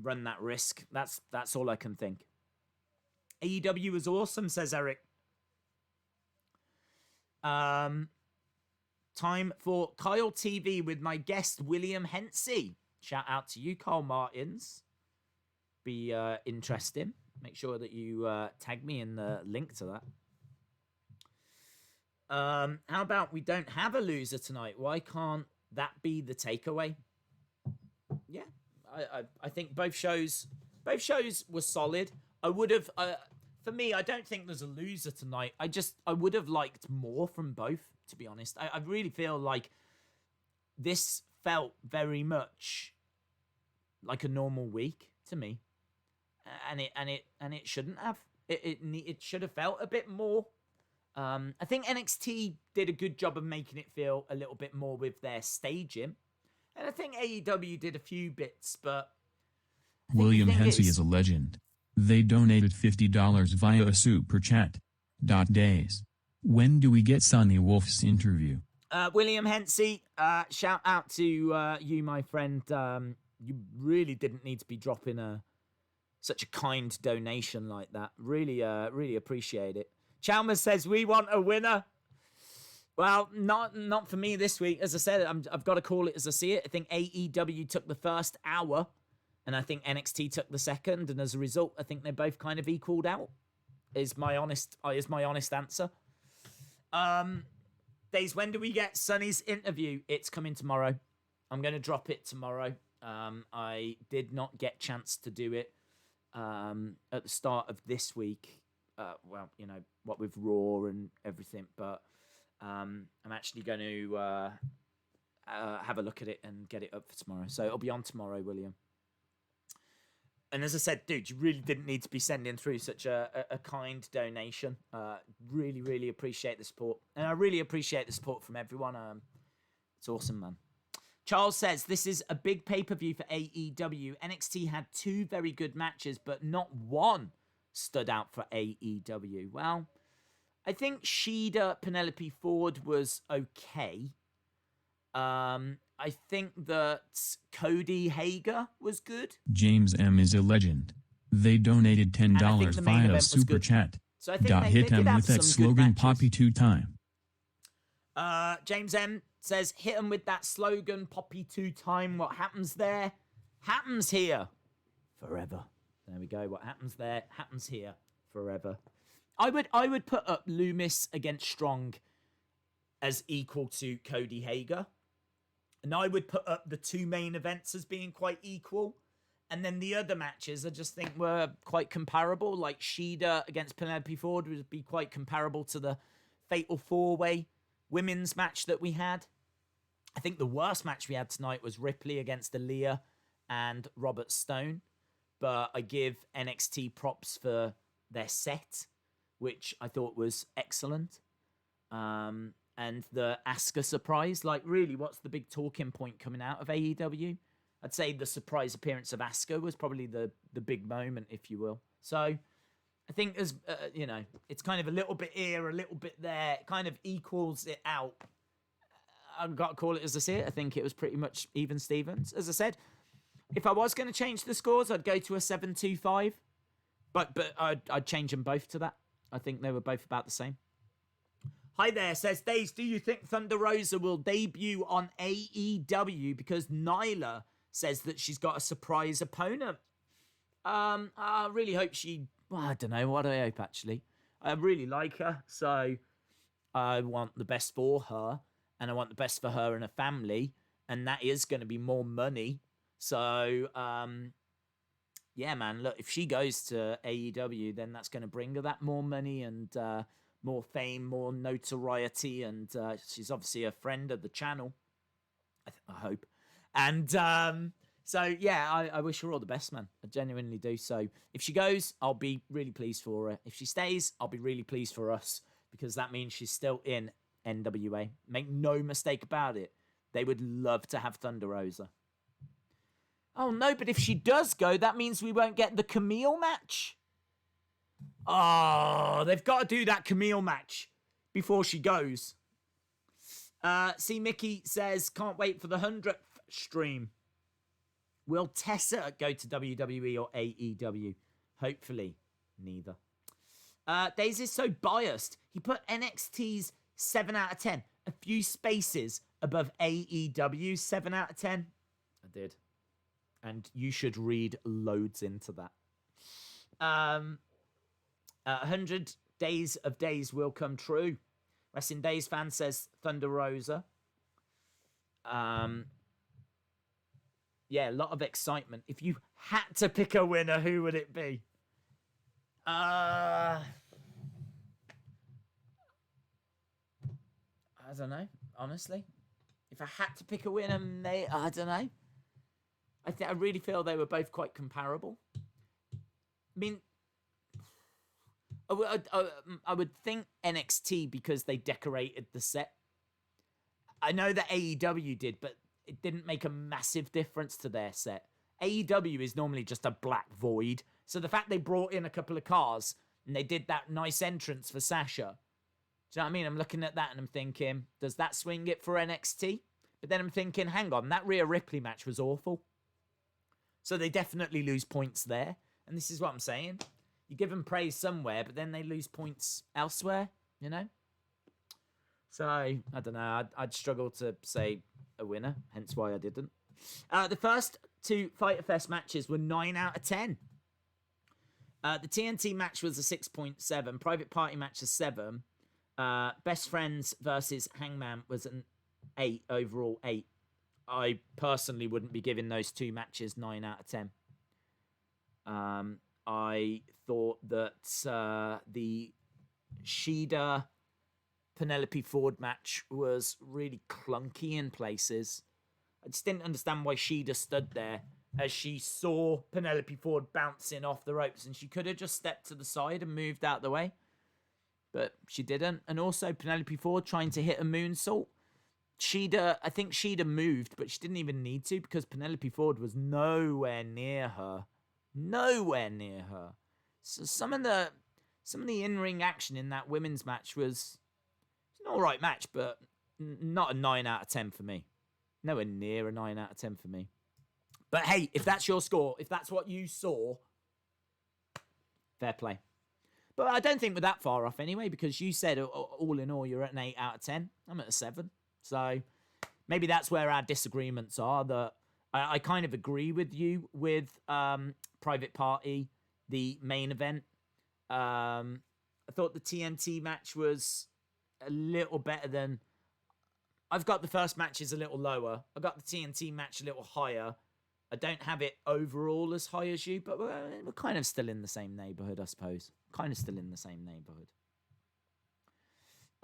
run that risk. That's all I can think. AEW was awesome, says Eric. Time for Kyle TV with my guest, William Hensey. Shout out to you, Carl Martins. Be interesting. Make sure that you tag me in the link to that. How about we don't have a loser tonight? Why can't that be the takeaway? Yeah, I think both shows were solid. I would have... for me, I don't think there's a loser tonight. I would have liked more from both, to be honest. I really feel like this felt very much like a normal week to me, and it shouldn't have. It should have felt a bit more. I think NXT did a good job of making it feel a little bit more with their staging, and I think AEW did a few bits, but William Hensey is a legend. They donated $50 via a super chat. Days. When do we get Sonny Wolf's interview? William Hensey, shout out to you, my friend. You really didn't need to be dropping such a kind donation like that. Really appreciate it. Chalmers says, we want a winner. Well, not for me this week. As I said, I've got to call it as I see it. I think AEW took the first hour, and I think NXT took the second, and as a result, I think they both kind of equaled out. Is my honest answer. Days, when do we get Sonny's interview? It's coming tomorrow. I'm going to drop it tomorrow. I did not get chance to do it at the start of this week. Well, you know, what with Raw and everything, but I'm actually going to have a look at it and get it up for tomorrow. So it'll be on tomorrow, William. And as I said, dude, you really didn't need to be sending through such a kind donation. Really appreciate the support. And I really appreciate the support from everyone. It's awesome, man. Charles says, this is a big pay-per-view for AEW. NXT had 2 very good matches, but not one stood out for AEW. Well, I think Shida Penelope Ford was okay. I think that Cody Hager was good. James M is a legend. They donated $10 via super chat. So I think hit him with that slogan Poppy 2 time. James M says, hit him with that slogan Poppy 2 time. What happens there happens here forever. There we go. What happens there happens here forever. I would put up Lumis against Strong as equal to Cody Hager. And I would put up the 2 main events as being quite equal. And then the other matches I just think were quite comparable. Like Shida against Penelope Ford would be quite comparable to the Fatal 4-Way women's match that we had. I think the worst match we had tonight was Ripley against Aaliyah and Robert Stone. But I give NXT props for their set, which I thought was excellent. And the Asuka surprise, like really, what's the big talking point coming out of AEW? I'd say the surprise appearance of Asuka was probably the big moment, if you will. So I think as you know, it's kind of a little bit here, a little bit there. It kind of equals it out. I've got to call it as I see it. I think it was pretty much even Stevens. As I said, if I was going to change the scores, I'd go to a 7-2-5. But I'd change them both to that. I think they were both about the same. Hi there, says Days. Do you think Thunder Rosa will debut on AEW? Because Nyla says that she's got a surprise opponent. I really hope she... Well, I don't know. What do I hope, actually? I really like her, so I want the best for her, and I want the best for her and her family, and that is going to be more money. So, yeah, man, look, if she goes to AEW, then that's going to bring her that more money and more fame, more notoriety, and she's obviously a friend of the channel, I hope. And so, yeah, I wish her all the best, man. I genuinely do. So if she goes, I'll be really pleased for her. If she stays, I'll be really pleased for us, because that means she's still in NWA. Make no mistake about it. They would love to have Thunder Rosa. Oh, no, but if she does go, that means we won't get the Camille match. Oh, they've got to do that Camille match before she goes. See, Mickey says, can't wait for the 100th stream. Will Tessa go to WWE or AEW? Hopefully, neither. Days is so biased. He put NXT's 7 out of 10. A few spaces above AEW's 7 out of 10. I did. And you should read loads into that. 100 days of days will come true. Wrestling Days fan says Thunder Rosa. Yeah, a lot of excitement. If you had to pick a winner, who would it be? I don't know, honestly. If I had to pick a winner, I don't know. I really feel they were both quite comparable. I mean, I would think NXT because they decorated the set. I know that AEW did, but it didn't make a massive difference to their set. AEW is normally just a black void. So the fact they brought in a couple of cars and they did that nice entrance for Sasha. Do you know what I mean? I'm looking at that and I'm thinking, does that swing it for NXT? But then I'm thinking, hang on, that Rhea Ripley match was awful. So they definitely lose points there. And this is what I'm saying. You give them praise somewhere, but then they lose points elsewhere, you know? So, I don't know. I'd struggle to say a winner, hence why I didn't. The first two Fyter Fest matches were 9 out of 10. The TNT match was a 6.7. Private Party match a 7. Best Friends versus Hangman was an 8, overall 8. I personally wouldn't be giving those two matches 9 out of 10. I thought that the Shida Penelope Ford match was really clunky in places. I just didn't understand why Shida stood there as she saw Penelope Ford bouncing off the ropes, and she could have just stepped to the side and moved out the way. But she didn't. And also Penelope Ford trying to hit a moonsault. I think Shida moved, but she didn't even need to because Penelope Ford was nowhere near her. Nowhere near her. So some of the in-ring action in that women's match was an alright match, but not a 9 out of 10 for me. Nowhere near a 9 out of 10 for me. But hey, if that's your score, if that's what you saw, fair play. But I don't think we're that far off anyway, because you said all in all you're at an 8 out of 10. I'm at a 7. So maybe that's where our disagreements are, that I kind of agree with you with Private Party, the main event. I thought the TNT match was a little better than... I've got the first match is a little lower. I got the TNT match a little higher. I don't have it overall as high as you, but we're kind of still in the same neighborhood, I suppose. Kind of still in the same neighborhood.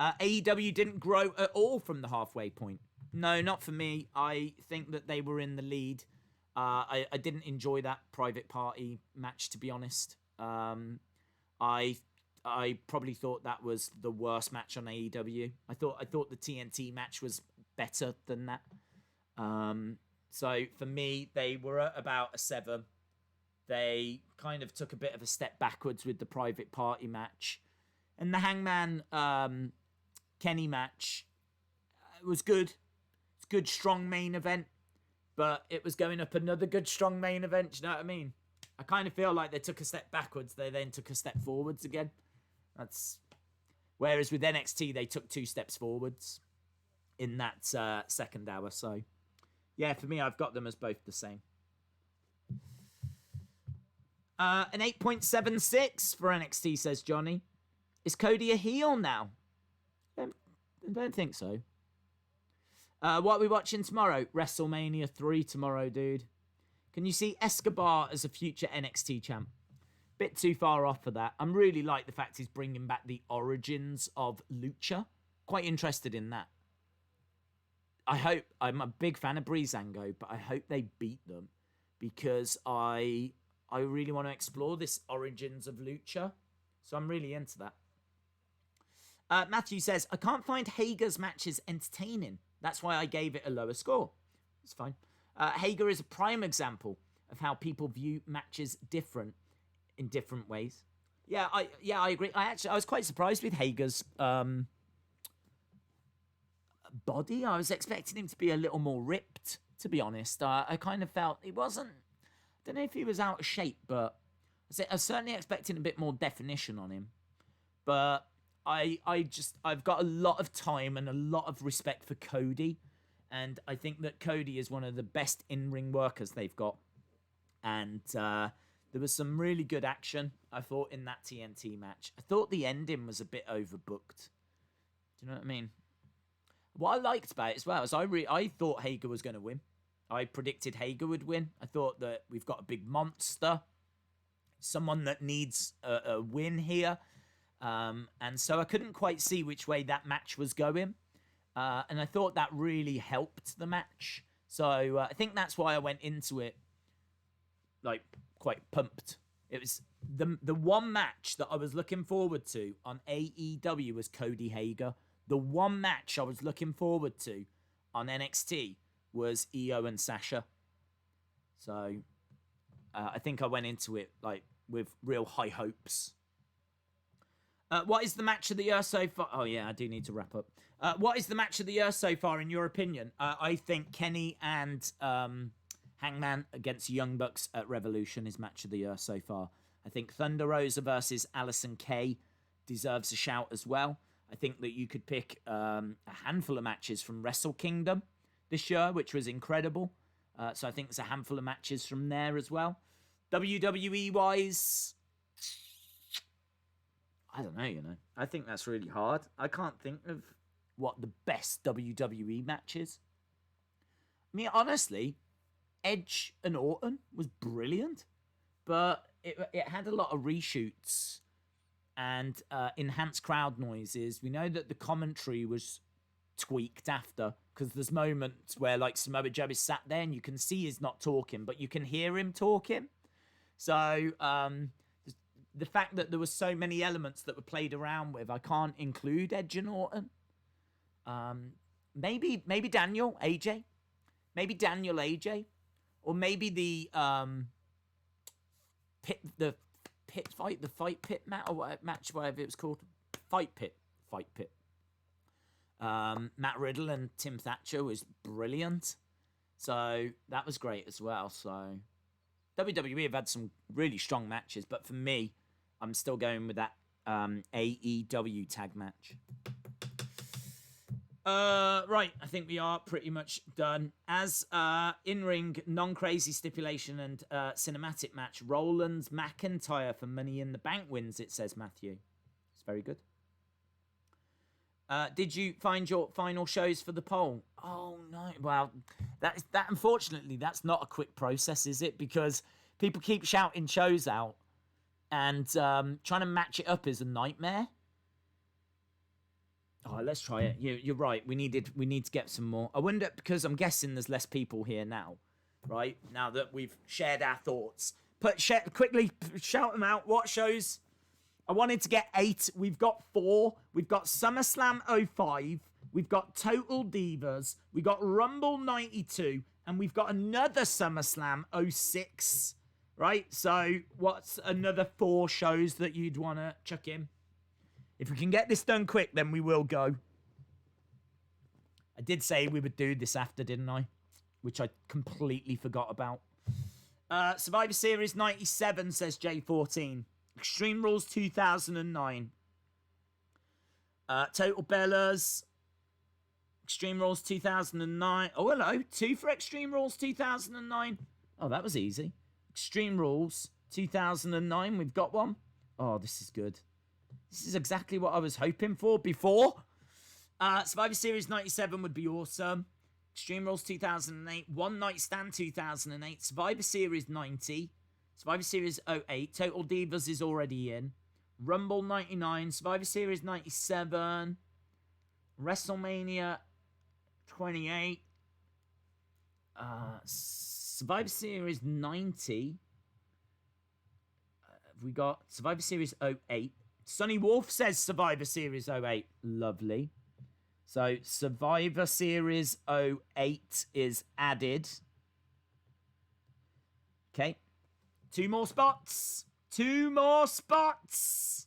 AEW didn't grow at all from the halfway point. No, not for me. I think that they were in the lead. I didn't enjoy that Private Party match, to be honest. I probably thought that was the worst match on AEW. I thought the TNT match was better than that. So for me, they were at about a 7. They kind of took a bit of a step backwards with the Private Party match. And the Hangman Kenny match was good. It's good, strong main event. But it was going up another good, strong main event. Do you know what I mean? I kind of feel like they took a step backwards. They then took a step forwards again. Whereas with NXT, they took 2 steps forwards in that second hour. So, yeah, for me, I've got them as both the same. An 8.76 for NXT, says Johnny. Is Cody a heel now? I don't think so. What are we watching tomorrow? WrestleMania 3 tomorrow, dude. Can you see Escobar as a future NXT champ? Bit too far off for that. I'm really like the fact he's bringing back the origins of Lucha. Quite interested in that. I'm a big fan of Breezango, but I hope they beat them because I really want to explore this origins of Lucha. So I'm really into that. Matthew says, I can't find Hager's matches entertaining. That's why I gave it a lower score. It's fine. Hager is a prime example of how people view matches in different ways. Yeah, I agree. I was quite surprised with Hager's body. I was expecting him to be a little more ripped, to be honest. I kind of felt he wasn't. I don't know if he was out of shape, but I was certainly expecting a bit more definition on him. But I've got a lot of time and a lot of respect for Cody. And I think that Cody is one of the best in-ring workers they've got. And there was some really good action, I thought, in that TNT match. I thought the ending was a bit overbooked. Do you know what I mean? What I liked about it as well is I thought Hager was going to win. I predicted Hager would win. I thought that we've got a big monster. Someone that needs a win here. And so I couldn't quite see which way that match was going. And I thought that really helped the match. So I think that's why I went into it like quite pumped. It was the one match that I was looking forward to on AEW was Cody Hager. The one match I was looking forward to on NXT was Io and Sasha. So I think I went into it like with real high hopes. What is the match of the year so far? Oh, yeah, I do need to wrap up. What is the match of the year so far, in your opinion? I think Kenny and Hangman against Young Bucks at Revolution is match of the year so far. I think Thunder Rosa versus Allison Kay deserves a shout as well. I think that you could pick a handful of matches from Wrestle Kingdom this year, which was incredible. So I think there's a handful of matches from there as well. WWE-wise, I don't know, I think that's really hard. I can't think of what the best WWE match is. I mean, honestly, Edge and Orton was brilliant, but it had a lot of reshoots and enhanced crowd noises. We know that the commentary was tweaked after, because there's moments where like Samoa Joe is sat there and you can see he's not talking, but you can hear him talking. So the fact that there were so many elements that were played around with, I can't include Edge and Orton. Maybe Daniel AJ, or maybe the fight pit match, or whatever it was called, fight pit. Matt Riddle and Tim Thatcher was brilliant, so that was great as well. So WWE have had some really strong matches, but for me, I'm still going with that AEW tag match. Right, I think we are pretty much done. As in-ring, non-crazy stipulation and cinematic match, Rollins McIntyre for Money in the Bank wins, it says Matthew. It's very good. Did you find your final shows for the poll? Oh, no. Well, that unfortunately, that's not a quick process, is it? Because people keep shouting shows out, and trying to match it up is a nightmare. Oh, let's try it. You're right. We need to get some more. I wonder, because I'm guessing there's less people here now, right? Now that we've shared our thoughts. Quickly, shout them out. What shows? I wanted to get 8. We've got 4. We've got SummerSlam 05. We've got Total Divas. We've got Rumble 92. And we've got another SummerSlam 06. Right? So what's another 4 shows that you'd want to chuck in? If we can get this done quick, then we will go. I did say we would do this after, didn't I? Which I completely forgot about. Survivor Series 97, says J14. Extreme Rules 2009. Total Bellas. Extreme Rules 2009. Oh, hello. 2 for Extreme Rules 2009. Oh, that was easy. Extreme Rules 2009. We've got one. Oh, this is good. This is exactly what I was hoping for before. Survivor Series 97 would be awesome. Extreme Rules 2008. One Night Stand 2008. Survivor Series 90. Survivor Series 08. Total Divas is already in. Rumble 99. Survivor Series 97. WrestleMania 28. Survivor Series 90. Have we got Survivor Series 08? Sonny Wolf says Survivor Series 08. Lovely. So Survivor Series 08 is added. Okay. 2 more spots. 2 more spots.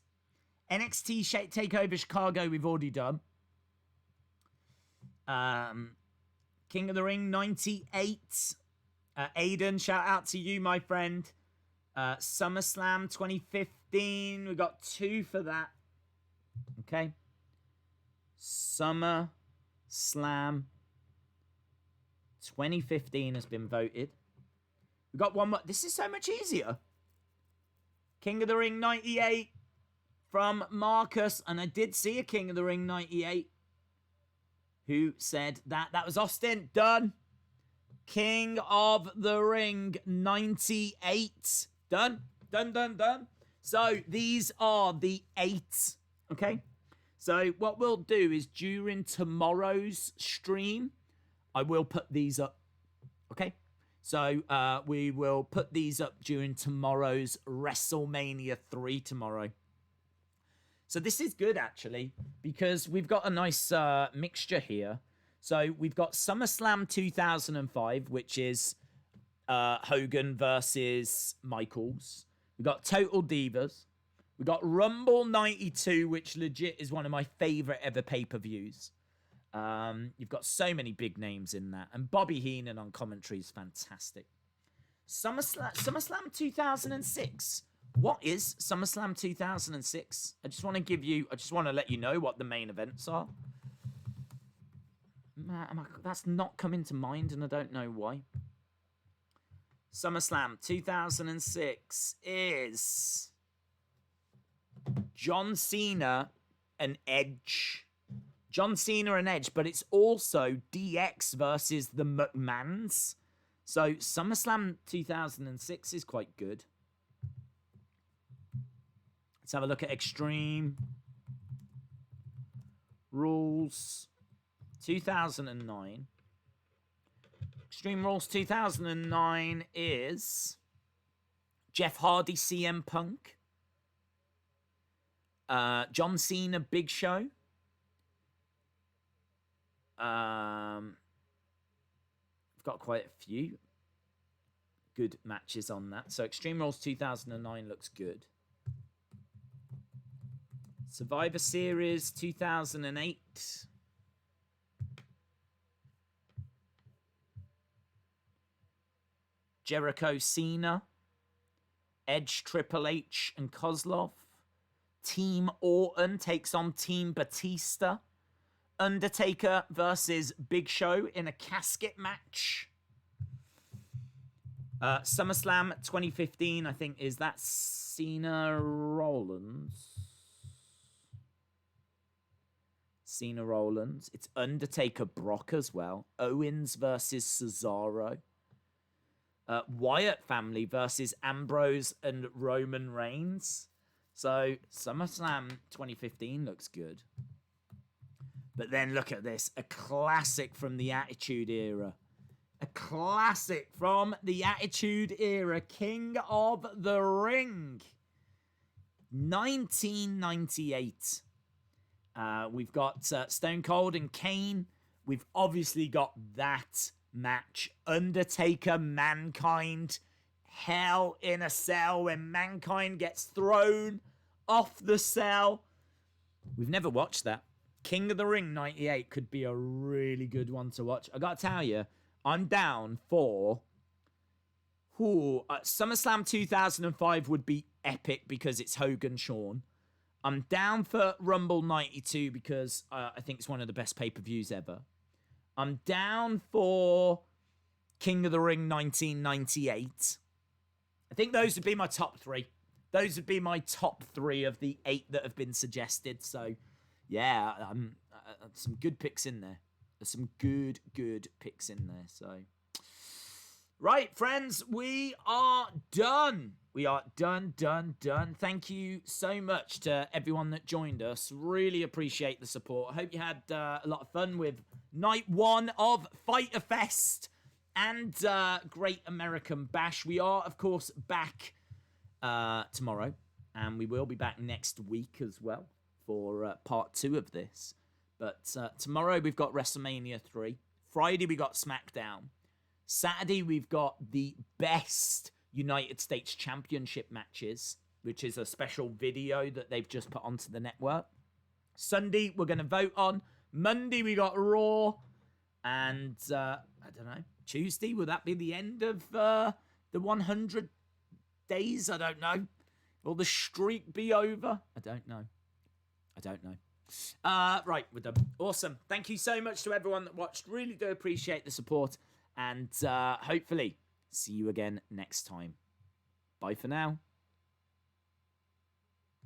NXT Takeover Chicago we've already done. King of the Ring 98. Aiden, shout out to you, my friend. SummerSlam 2015. We got 2 for that. Okay. SummerSlam 2015 has been voted. We got 1 more. This is so much easier. King of the Ring 98 from Marcus. And I did see a King of the Ring 98 who said that. That was Austin. Done. King of the Ring 98. Done. Done. So these are the 8. Okay. So what we'll do is during tomorrow's stream, I will put these up. Okay. So we will put these up during tomorrow's WrestleMania 3 tomorrow. So this is good, actually, because we've got a nice mixture here. So we've got SummerSlam 2005, which is Hogan versus Michaels. We've got Total Divas. We've got Rumble 92, which legit is one of my favorite ever pay-per-views. You've got so many big names in that. And Bobby Heenan on commentary is fantastic. SummerSlam 2006. What is SummerSlam 2006? I just want to let you know what the main events are. That's not coming to mind, and I don't know why. SummerSlam 2006 is John Cena and Edge. John Cena and Edge, but it's also DX versus the McMahons. So SummerSlam 2006 is quite good. Let's have a look at Extreme Rules 2009. Extreme Rules 2009 is Jeff Hardy, CM Punk, John Cena, Big Show. I've got quite a few good matches on that. So Extreme Rules 2009 looks good. Survivor Series 2008. Jericho, Cena. Edge, Triple H, and Kozlov. Team Orton takes on Team Batista. Undertaker versus Big Show in a casket match. SummerSlam 2015, I think, is that Cena Rollins? Cena Rollins. It's Undertaker Brock as well. Owens versus Cesaro. Wyatt family versus Ambrose and Roman Reigns. So SummerSlam 2015 looks good. But then look at this. A classic from the Attitude Era. A classic from the Attitude Era. King of the Ring. 1998. We've got Stone Cold and Kane. We've obviously got that match. Undertaker, Mankind. Hell in a Cell when Mankind gets thrown off the cell. We've never watched that. King of the Ring 98 could be a really good one to watch. I gotta tell you, I'm down for... SummerSlam 2005 would be epic because it's Hogan, Shawn. I'm down for Rumble 92 because I think it's one of the best pay-per-views ever. I'm down for King of the Ring 1998. I think those would be my top 3. Those would be my top 3 of the 8 that have been suggested. So, yeah, some good picks in there. There's some good picks in there. So, right, friends, we are done. We are done. Thank you so much to everyone that joined us. Really appreciate the support. I hope you had a lot of fun with night 1 of Fyter Fest and Great American Bash. We are, of course, back tomorrow, and we will be back next week as well for part 2 of this. But tomorrow we've got WrestleMania 3. Friday we got SmackDown. Saturday we've got the best United States Championship matches, which is a special video that they've just put onto the network. Sunday we're going to vote on. Monday we got Raw. And I don't know, Tuesday, will that be the end of the 100 days? I don't know. Will the streak be over? I don't know. Right, we're done. Awesome. Thank you so much to everyone that watched. Really do appreciate the support. And hopefully see you again next time. Bye for now.